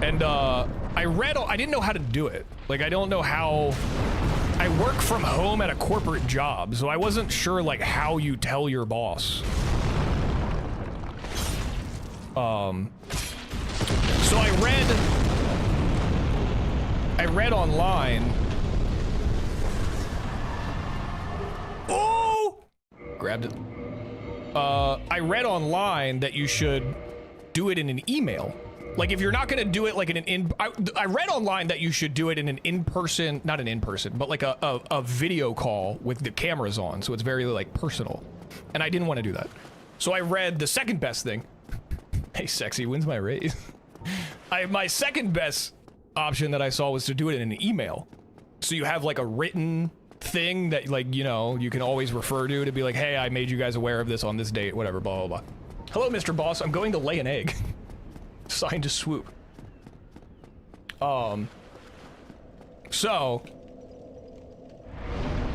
Speaker 3: And I didn't know how to do it. Like, I don't know how. I work from home at a corporate job, so I wasn't sure like how you tell your boss. So I read online. Oh! Grabbed it. I read online that you should do it in an email. Like, if you're not gonna do it like in I read online that you should do it in an in-person, not an in-person, but like a video call with the cameras on, so it's very like personal. And I didn't want to do that. So I read the second best thing. Hey, sexy, when's my raise? My second best option that I saw was to do it in an email. So you have like a written thing that, like, you know, you can always refer to be like, hey, I made you guys aware of this on this date, whatever, blah, blah, blah. Hello, Mr. Boss, I'm going to lay an egg. Signed to Swoop. So,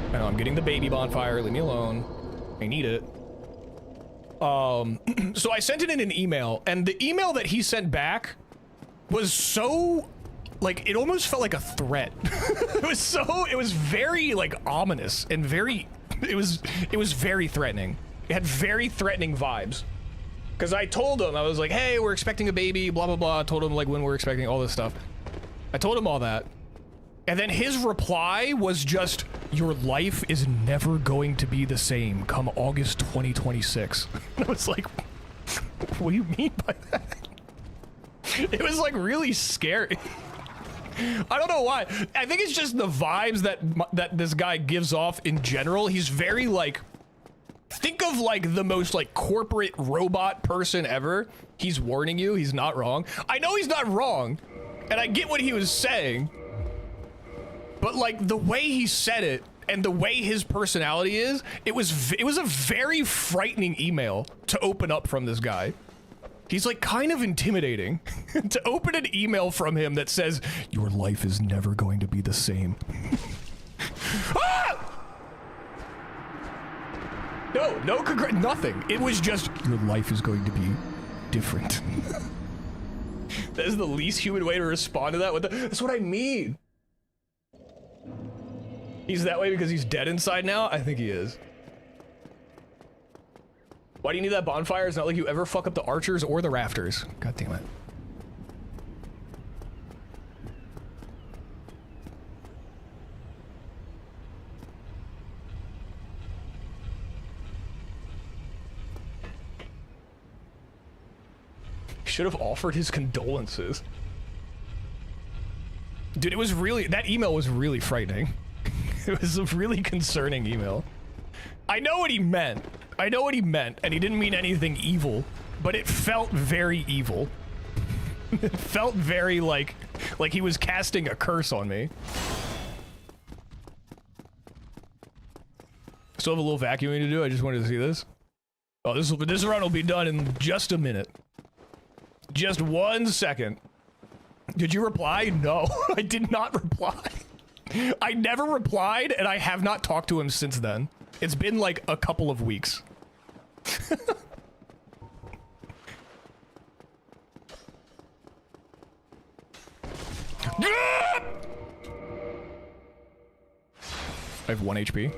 Speaker 3: I know I'm getting the baby bonfire, leave me alone. I need it. So I sent it in an email, and the email that he sent back was so, like, it almost felt like a threat. It was very, like, ominous and very, it was very threatening. It had very threatening vibes. Because I told him, I was like, hey, we're expecting a baby, blah, blah, blah. I told him, like, when we're expecting all this stuff. I told him all that. And then his reply was just, your life is never going to be the same come August 2026. And I was like, what do you mean by that? It was, like, really scary. I don't know why. I think it's just the vibes that this guy gives off in general. He's very, like, think of like the most like corporate robot person ever. He's warning you, he's not wrong. I know he's not wrong, and I get what he was saying, but like the way he said it and the way his personality is, it was a very frightening email to open up from this guy. He's like kind of intimidating. To open an email from him that says, your life is never going to be the same. Ah! No, nothing. It was just, your life is going to be different. That is the least human way to respond to that. That's what I mean. He's that way because he's dead inside now? I think he is. Why do you need that bonfire? It's not like you ever fuck up the archers or the rafters. God damn it. Should have offered his condolences. Dude, it was really, that email was really frightening. It was a really concerning email. I know what he meant. I know what he meant, and he didn't mean anything evil, but it felt very evil. It felt very like he was casting a curse on me. Still have a little vacuuming to do. I just wanted to see this. Oh, this run will be done in just a minute. Just 1 second. Did you reply? No, I did not reply. I never replied, and I have not talked to him since then. It's been like a couple of weeks. I have 1 HP.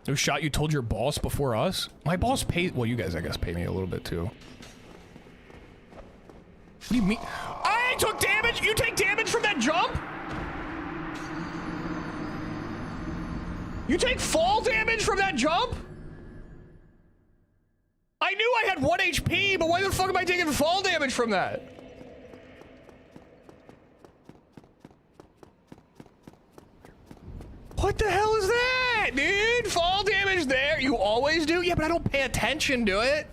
Speaker 3: Who shot you told your boss before us? My boss pays— well, you guys, I guess, pay me a little bit, too. What do you mean? I took damage? You take damage from that jump? You take fall damage from that jump? I knew I had 1 HP, but why the fuck am I taking fall damage from that? What the hell is that, dude? Fall damage there? You always do? Yeah, but I don't pay attention to it.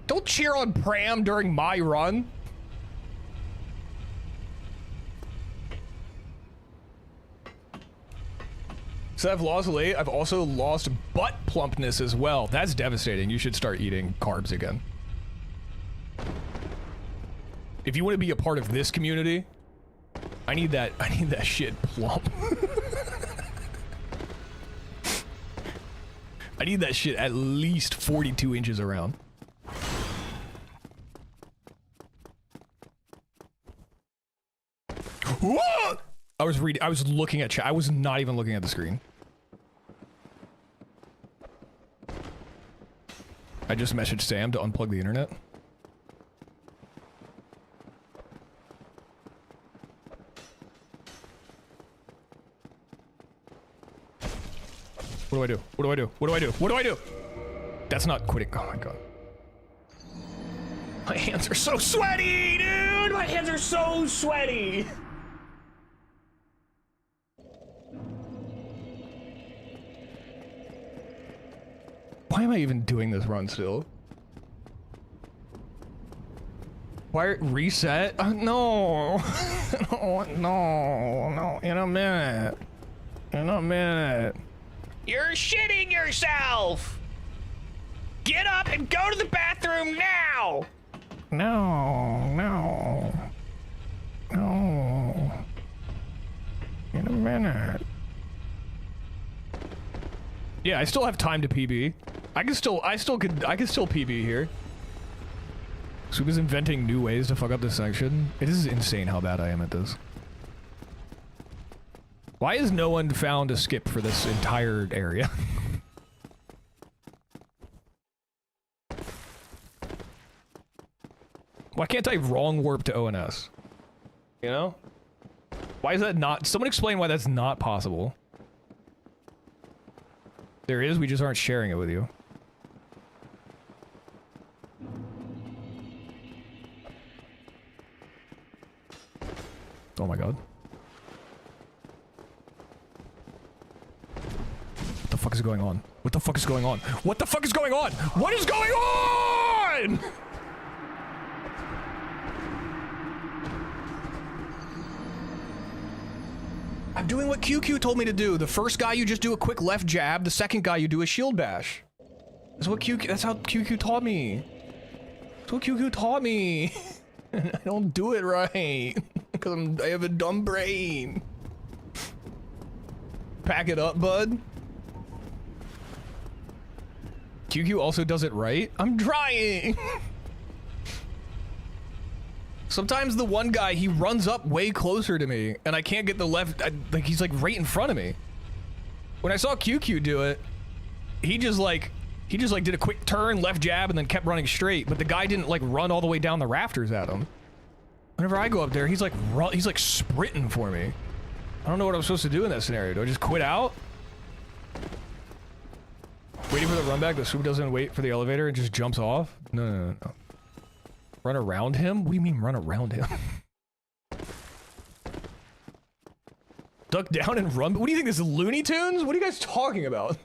Speaker 3: Don't cheer on Pram during my run. So I've lost weight. I've also lost butt plumpness as well. That's devastating. You should start eating carbs again. If you want to be a part of this community, I need that shit plump. I need that shit at least 42 inches around. Whoa! I was looking at chat. I was not even looking at the screen. I just messaged Sam to unplug the internet. What do I do? What do I do? What do I do? What do I do? That's not quitting. Oh my god. My hands are so sweaty, dude! My hands are so sweaty! Why am I even doing this run still? Why reset? No. no, in a minute. In a minute. You're shitting yourself! Get up and go to the bathroom now! No. In a minute. Yeah, I still have time to PB. I can still PB here. Swoop is inventing new ways to fuck up this section. It is insane how bad I am at this. Why has no one found a skip for this entire area? Why can't I wrong warp to ONS? You know? Why is that not— someone explain why that's not possible. There is, we just aren't sharing it with you. Oh my god. What the fuck is going on? What the fuck is going on? What the fuck is going on? What is going on?! I'm doing what QQ told me to do. The first guy you just do a quick left jab, the second guy you do a shield bash. That's what that's how QQ taught me. That's what QQ taught me. I don't do it right. Because I have a dumb brain. Pack it up, bud. QQ also does it right. I'm trying. Sometimes the one guy, he runs up way closer to me, and I can't get the left, like, he's like right in front of me. When I saw QQ do it, he just like did a quick turn, left jab, and then kept running straight, but the guy didn't like run all the way down the rafters at him. Whenever I go up there, he's like sprinting for me. I don't know what I'm supposed to do in that scenario. Do I just quit out? Waiting for the run back, the Swoop doesn't wait for the elevator and just jumps off? No. Run around him? What do you mean run around him? Duck down and run? What do you think this is, Looney Tunes? What are you guys talking about?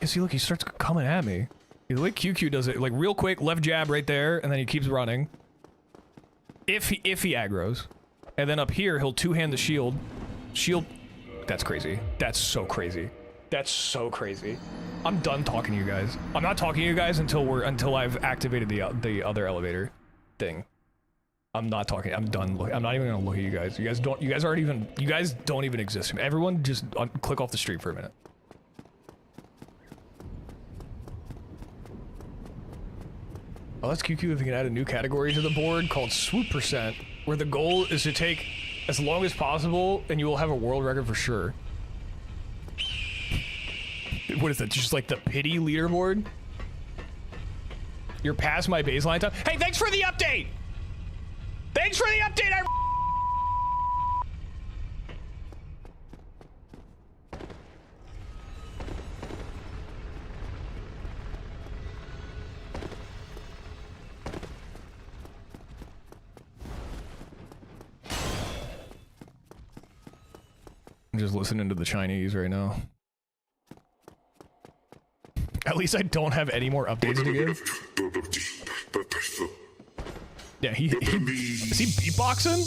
Speaker 3: see, look, he starts coming at me. The way QQ does it, like real quick, left jab right there, and then he keeps running. If he aggroes. And then up here, he'll two-hand the shield. Shield. That's crazy. That's so crazy. That's so crazy. I'm done talking to you guys. I'm not talking to you guys until I've activated the other elevator thing. I'm not talking. I'm done. I'm not even gonna look at you guys. You guys don't even exist. Everyone just click off the street for a minute. Oh, that's QQ if you can add a new category to the board called Swoop %, where the goal is to take as long as possible and you will have a world record for sure. What is that, just like the pity leaderboard? You're past my baseline time. Hey, thanks for the update! Thanks for the update! I'm just listening to the Chinese right now. At least I don't have any more updates to give. Yeah, is he beatboxing?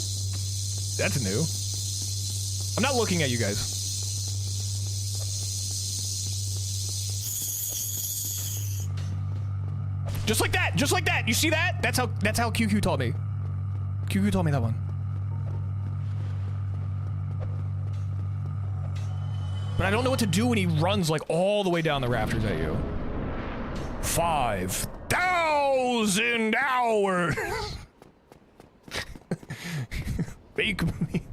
Speaker 3: That's new. I'm not looking at you guys. Just like that, just like that. You see that? That's how QQ taught me. QQ taught me that one. But I don't know what to do when he runs like all the way down the rafters at you. 5,000 hours. Make me,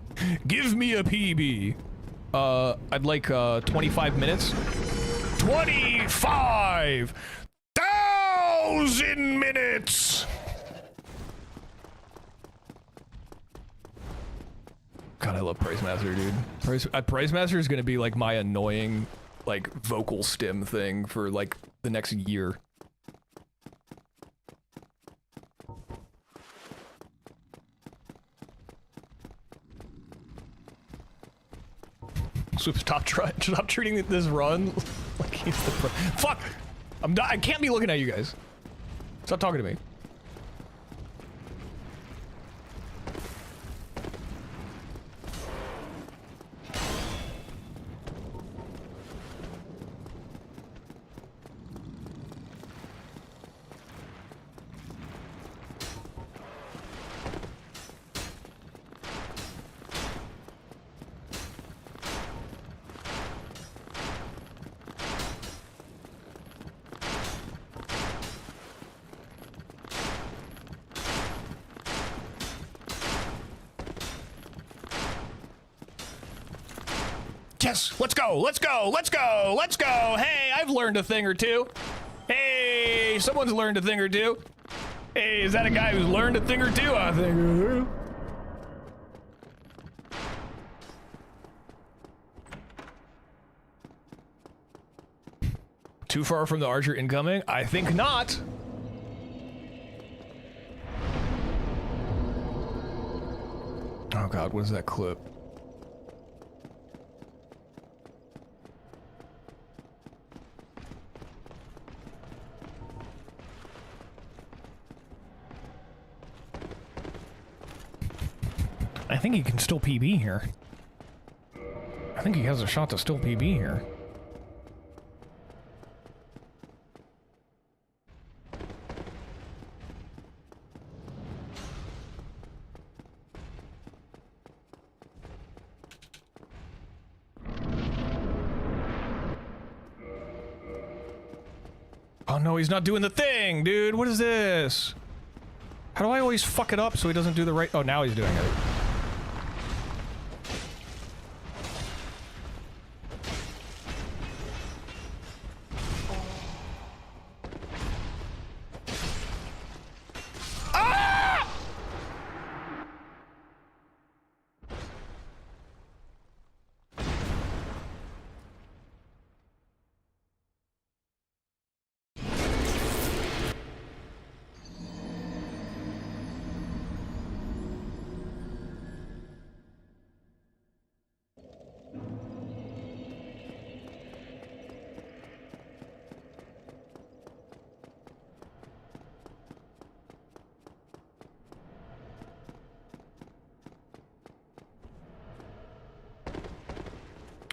Speaker 3: give me a PB. I'd like 25 minutes. 25,000 minutes. God, I love Price Master, dude. Price Master is gonna be like my annoying, like, vocal stim thing for like the next year. Swoop, stop treating this run like he's the pro. Fuck! I can't be looking at you guys. Stop talking to me. Yes, let's go, let's go, let's go, let's go. Hey, I've learned a thing or two. Hey, someone's learned a thing or two. Hey, is that a guy who's learned a thing or two? I think. Too far from the archer incoming? I think not. Oh God, what is that clip? I think he can still PB here. I think he has a shot to still PB here. Oh no, he's not doing the thing, dude. What is this? How do I always fuck it up so he doesn't do the right... Oh, now he's doing it.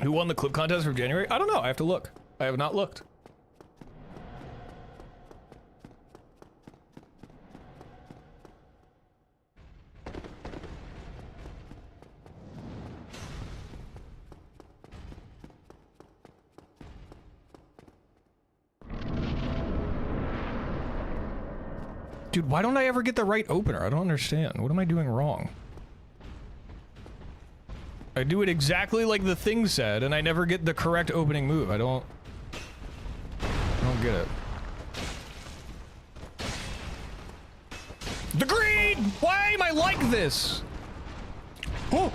Speaker 3: Who won the clip contest for January? I don't know. I have to look. I have not looked. Dude, why don't I ever get the right opener? I don't understand. What am I doing wrong? I do it exactly like the thing said, and I never get the correct opening move. I don't get it. The green! Why am I like this? Oh!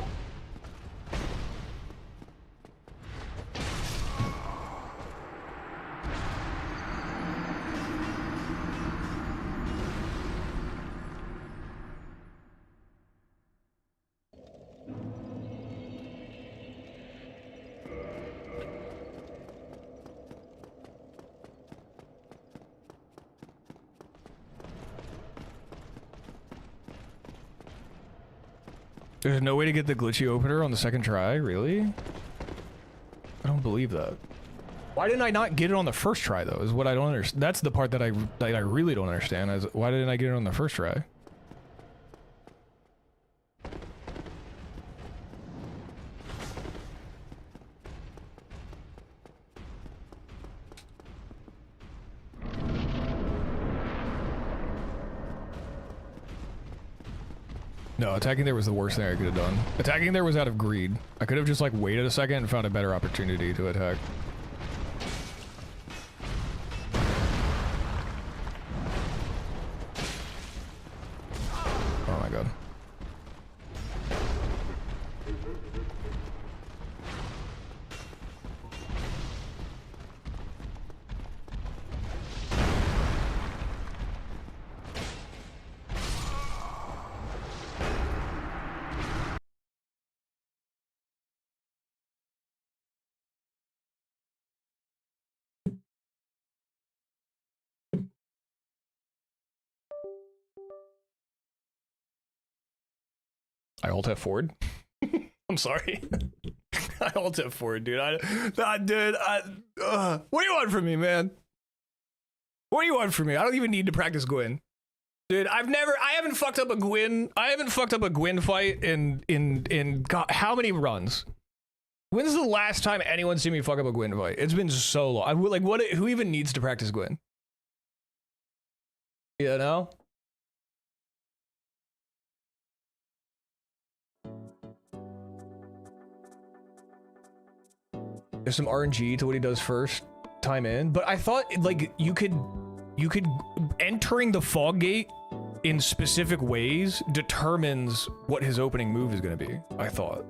Speaker 3: There's no way to get the glitchy opener on the second try? Really? I don't believe that. Why didn't I not get it on the first try, though, is what I don't understand. That's the part that I really don't understand, is why didn't I get it on the first try? No, attacking there was the worst thing I could have done. Attacking there was out of greed. I could have just like waited a second and found a better opportunity to attack. Oh my god. I alt F forward. I'm sorry. I alt F forward, dude. What do you want from me, man? What do you want from me? I don't even need to practice Gwyn. Dude, I haven't fucked up a Gwyn fight in God, how many runs? When's the last time anyone seen me fuck up a Gwyn fight? It's been so long. Who even needs to practice Gwyn? You know? There's some RNG to what he does first time in, but I thought like you could entering the fog gate in specific ways determines what his opening move is going to be. I thought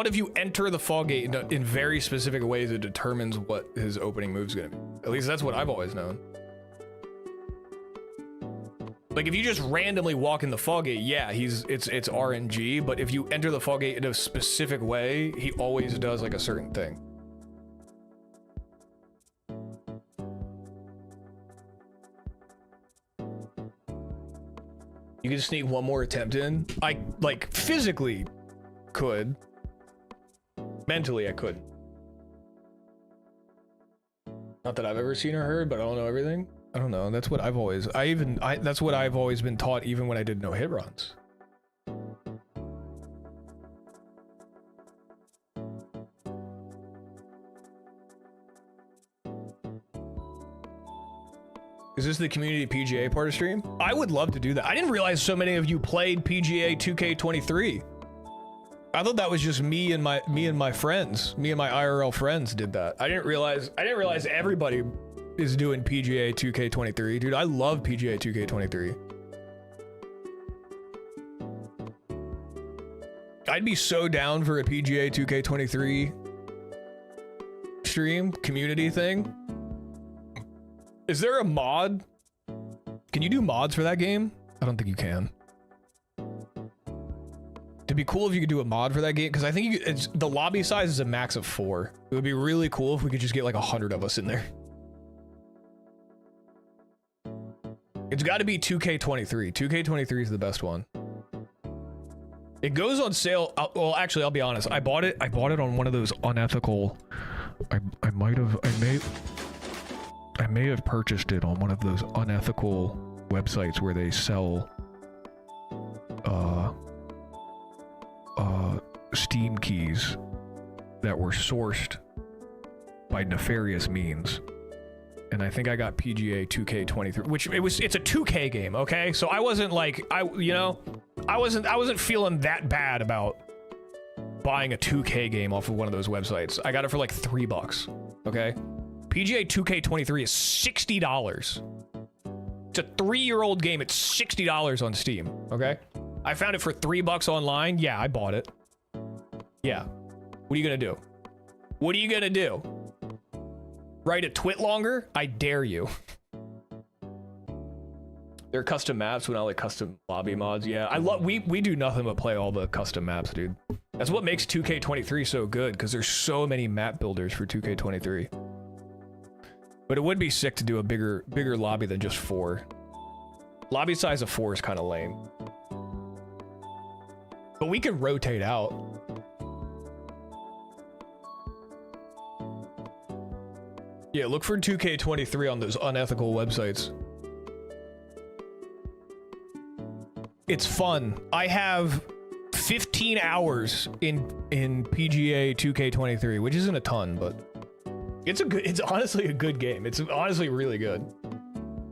Speaker 3: if you enter the fog gate in very specific ways, it determines what his opening move is going to be. At least that's what I've always known. Like if you just randomly walk in the fog gate, yeah, it's RNG, but if you enter the fog gate in a specific way, he always does like a certain thing. You can sneak one more attempt in. I like physically could. Mentally I couldn't. Not that I've ever seen or heard, but I don't know everything. I don't know. That's what I've always that's what I've always been taught, even when I did no hit runs. Is this the community PGA part of stream? I would love to do that. I didn't realize so many of you played PGA 2K23. I thought that was just me and my friends, me and my IRL friends did that. I didn't realize everybody is doing PGA 2K23. Dude, I love PGA 2K23. I'd be so down for a PGA 2K23 stream, community thing. Is there a mod? Can you do mods for that game? I don't think you can. It'd be cool if you could do a mod for that game, because I think the lobby size is a max of 4. It would be really cool if we could just get like 100 of us in there. It's got to be 2K23. 2K23 is the best one. It goes on sale. Well, actually, I'll be honest. I bought it on one of those unethical. I may have purchased it on one of those unethical websites where they sell Steam keys that were sourced by nefarious means. And I think I got PGA 2K23, which it's a 2K game, okay? So I wasn't like I wasn't feeling that bad about buying a 2K game off of one of those websites. I got it for like $3, okay? PGA 2K23 is $60. It's a 3-year-old game. It's $60 on Steam, okay? I found it for $3 online. Yeah, I bought it. Yeah. What are you gonna do? What are you gonna do? Write a twit longer? I dare you. They're custom maps, but not like custom lobby mods. Yeah, I love. We do nothing but play all the custom maps, dude. That's what makes 2K23 so good, because there's so many map builders for 2K23. But it would be sick to do a bigger lobby than just 4. Lobby size of 4 is kind of lame. But we can rotate out. Yeah, look for 2K23 on those unethical websites. It's fun. I have 15 hours in PGA 2K23, which isn't a ton, but it's honestly a good game. It's honestly really good.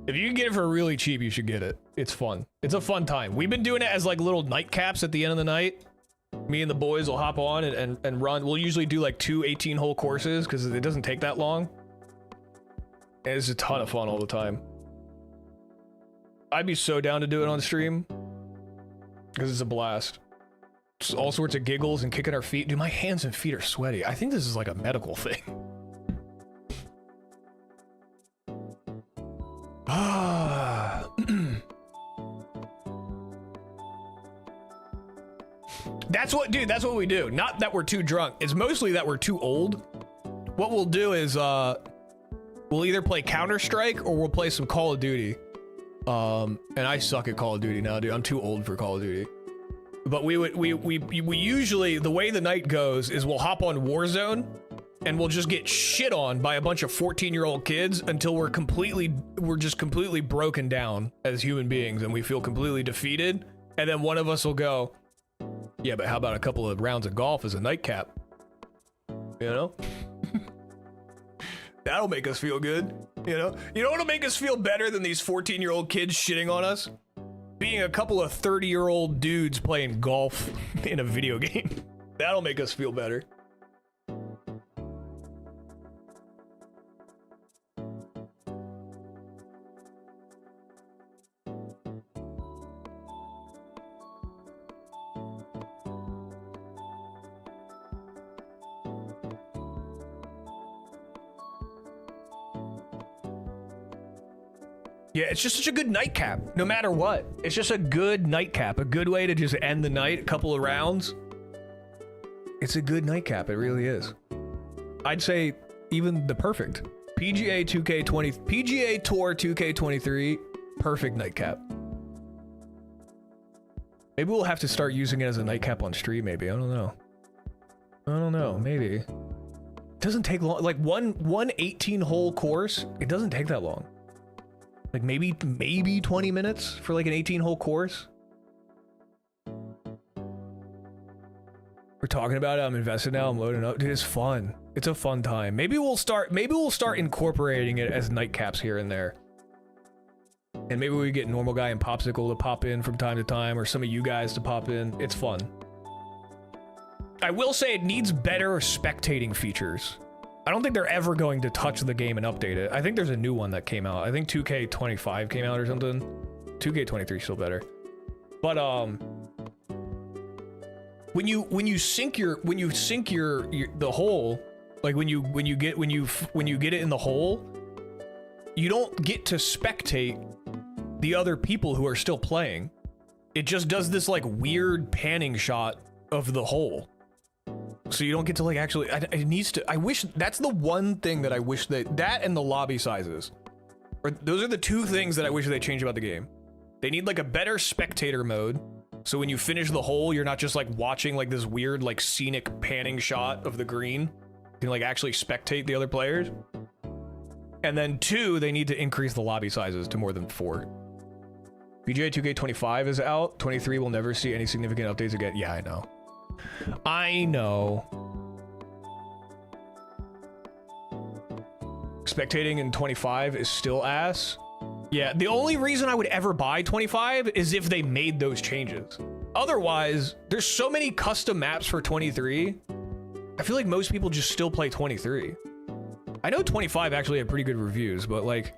Speaker 3: If you can get it for really cheap, you should get it. It's fun. It's a fun time. We've been doing it as like little nightcaps at the end of the night. Me and the boys will hop on and run. We'll usually do like 2 18-hole courses because it doesn't take that long. And it's a ton of fun all the time. I'd be so down to do it on stream because it's a blast. Just all sorts of giggles and kicking our feet. Dude, my hands and feet are sweaty. I think this is like a medical thing. Ah. That's what we do. Not that we're too drunk. It's mostly that we're too old. What we'll do is, we'll either play Counter-Strike or we'll play some Call of Duty. And I suck at Call of Duty now, dude. I'm too old for Call of Duty. But we usually, the way the night goes is we'll hop on Warzone and we'll just get shit on by a bunch of 14-year-old kids until we're just completely broken down as human beings and we feel completely defeated. And then one of us will go, yeah, but how about a couple of rounds of golf as a nightcap? You know? That'll make us feel good, you know? You know what'll make us feel better than these 14-year-old kids shitting on us? Being a couple of 30-year-old dudes playing golf in a video game. That'll make us feel better. Yeah, it's just such a good nightcap, no matter what. It's just a good nightcap, a good way to just end the night, a couple of rounds. It's a good nightcap, it really is. I'd say even the perfect. PGA Tour 2K23, perfect nightcap. Maybe we'll have to start using it as a nightcap on stream, maybe. I don't know, maybe. It doesn't take long, like one 18-hole course, it doesn't take that long. Like maybe 20 minutes for like an 18-hole course. We're talking about it. I'm invested now. I'm loading up. Dude, it's fun. It's a fun time. Maybe we'll start incorporating it as nightcaps here and there. And maybe we get Normal Guy and Popsicle to pop in from time to time, or some of you guys to pop in. It's fun. I will say it needs better spectating features. I don't think they're ever going to touch the game and update it. I think there's a new one that came out. I think 2K25 came out or something. 2K23 is still better. But when you sink the hole, like when you get it in the hole, you don't get to spectate the other people who are still playing. It just does this like weird panning shot of the hole. So you don't get to like actually, it needs to, I wish, that's the one thing that I wish that and the lobby sizes. Or those are the two things that I wish they changed about the game. They need like a better spectator mode, So when you finish the hole, you're not just like watching like this weird like scenic panning shot of the green. You can like actually spectate the other players. And then 2, they need to increase the lobby sizes to more than 4. PGA 2K25 is out. 23 will never see any significant updates again. Yeah, I know. I know. Spectating in 25 is still ass. Yeah, the only reason I would ever buy 25 is if they made those changes. Otherwise, there's so many custom maps for 23. I feel like most people just still play 23. I know 25 actually had pretty good reviews, but like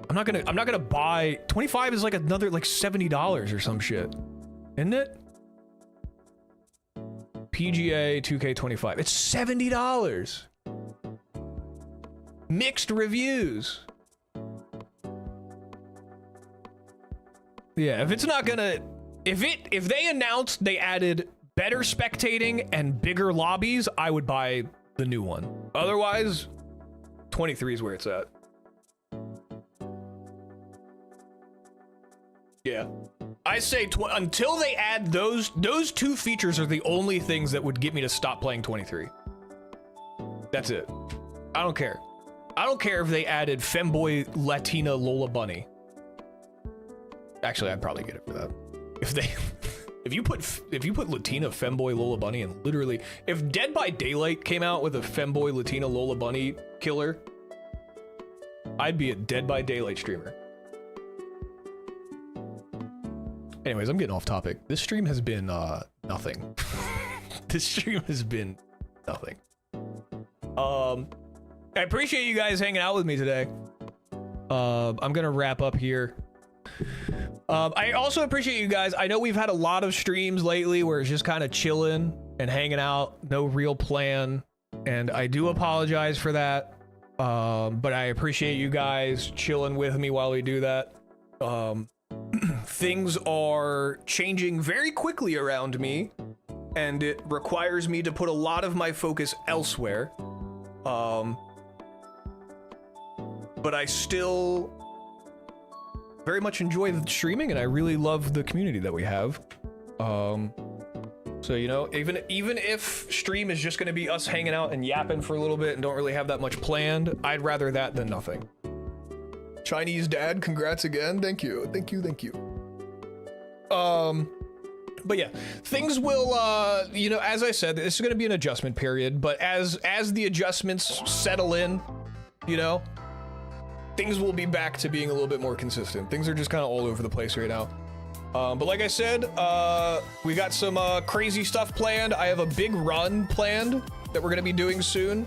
Speaker 3: I'm not gonna buy 25 is like another like $70 or some shit. Isn't it? PGA 2K25. It's $70. Mixed reviews. Yeah, if it's not gonna if they announced they added better spectating and bigger lobbies, I would buy the new one. Otherwise, 23 is where it's at. Yeah. I say until they add those 2 features are the only things that would get me to stop playing 23. That's it. I don't care. I don't care if they added Femboy Latina Lola Bunny. Actually, I'd probably get it for that. If you put Latina Femboy Lola Bunny and literally if Dead by Daylight came out with a Femboy Latina Lola Bunny killer, I'd be a Dead by Daylight streamer. Anyways, I'm getting off topic. This stream has been nothing. This stream has been nothing. I appreciate you guys hanging out with me today. I'm gonna wrap up here. I also appreciate you guys. I know we've had a lot of streams lately where it's just kind of chilling and hanging out, no real plan, and I do apologize for that. But I appreciate you guys chilling with me while we do that. Things are changing very quickly around me, and it requires me to put a lot of my focus elsewhere. But I still very much enjoy the streaming, and I really love the community that we have. So, you know, even if stream is just going to be us hanging out and yapping for a little bit and don't really have that much planned, I'd rather that than nothing. Chinese dad, congrats again. Thank you. Thank you. Thank you. But yeah, things will, you know, as I said, this is going to be an adjustment period, but as the adjustments settle in, you know, things will be back to being a little bit more consistent. Things are just kind of all over the place right now. But like I said, we got some crazy stuff planned. I have a big run planned that we're going to be doing soon.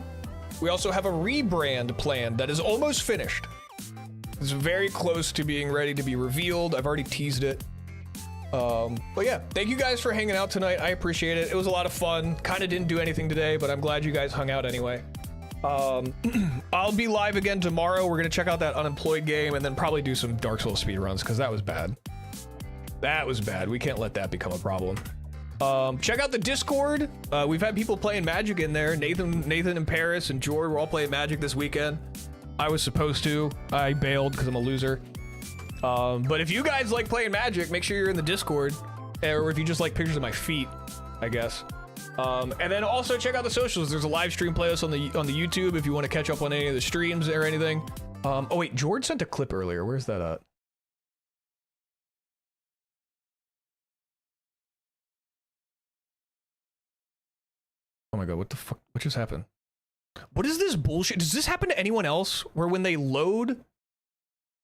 Speaker 3: We also have a rebrand planned that is almost finished. It's very close to being ready to be revealed. I've already teased it. But yeah, thank you guys for hanging out tonight. I appreciate it. It was a lot of fun. Kind of didn't do anything today, but I'm glad you guys hung out anyway. I'll be live again tomorrow. We're going to check out that Unemployed game and then probably do some Dark Souls speedruns because that was bad. That was bad. We can't let that become a problem. Check out the Discord. We've had people playing Magic in there. Nathan and Paris and George were all playing Magic this weekend. I was supposed to. I bailed because I'm a loser. But if you guys like playing Magic, make sure you're in the Discord. Or if you just like pictures of my feet, I guess. And then also check out the socials. There's a live stream playlist on the YouTube if you want to catch up on any of the streams or anything. Oh wait, George sent a clip earlier. Where's that at? Oh my god, what the fuck? What just happened? What is this bullshit? Does this happen to anyone else? Where when they load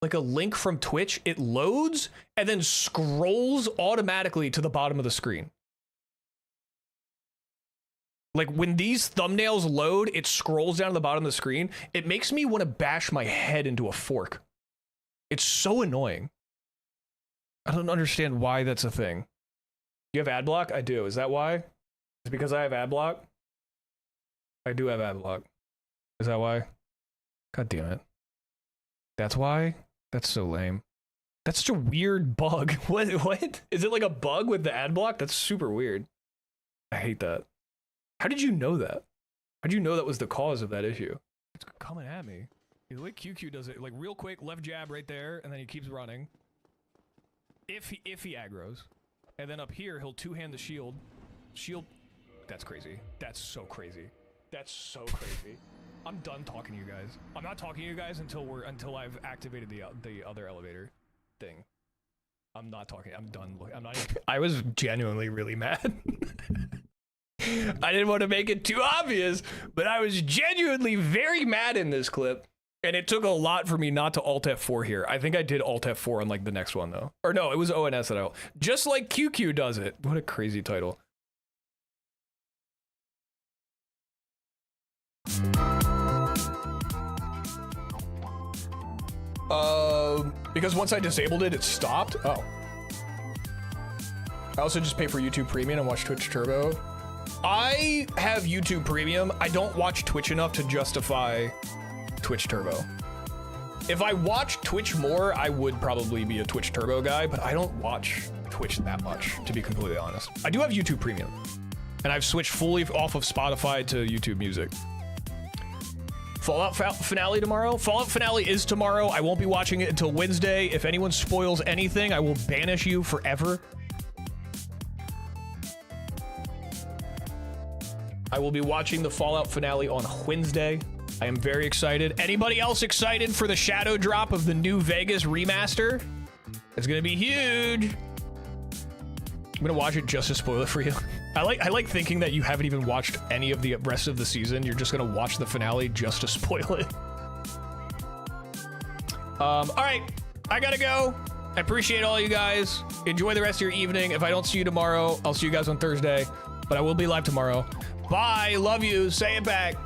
Speaker 3: like a link from Twitch, it loads and then scrolls automatically to the bottom of the screen. Like when these thumbnails load, it scrolls down to the bottom of the screen. It makes me want to bash my head into a fork. It's so annoying. I don't understand why that's a thing. You have ad block? I do. Is that why? Is it because I have ad block? I do have ad block. Is that why? God damn it. That's why? That's so lame. That's such a weird bug. What? Is it like a bug with the ad block? That's super weird. I hate that. How did you know that? How did you know that was the cause of that issue? It's coming at me. The way QQ does it, like real quick, left jab right there, and then he keeps running. If he aggros. And then up here, he'll two-hand the shield. Shield. That's crazy. That's so crazy. That's so crazy. I'm done talking to you guys. I'm not talking to you guys until I've activated the other elevator thing. I'm not talking. I'm done. I'm not. I was genuinely really mad. I didn't want to make it too obvious, but I was genuinely very mad in this clip. And it took a lot for me not to Alt F4 here. I think I did Alt F4 on like the next one though. Or no, it was ONS that I just like QQ does it. What a crazy title. Because once I disabled it, it stopped. Oh. I also just pay for YouTube Premium and watch Twitch Turbo. I have YouTube Premium. I don't watch Twitch enough to justify Twitch Turbo. If I watch Twitch more, I would probably be a Twitch Turbo guy, but I don't watch Twitch that much, to be completely honest. I do have YouTube Premium, and I've switched fully off of Spotify to YouTube Music. Fallout finale tomorrow? Fallout finale is tomorrow. I won't be watching it until Wednesday. If anyone spoils anything, I will banish you forever. I will be watching the Fallout finale on Wednesday. I am very excited. Anybody else excited for the shadow drop of the New Vegas remaster? It's gonna be huge. I'm gonna watch it just to spoil it for you. I like thinking that you haven't even watched any of the rest of the season. You're just gonna watch the finale just to spoil it. All right, I gotta go. I appreciate all you guys. Enjoy the rest of your evening. If I don't see you tomorrow, I'll see you guys on Thursday, but I will be live tomorrow. Bye, love you, say it back.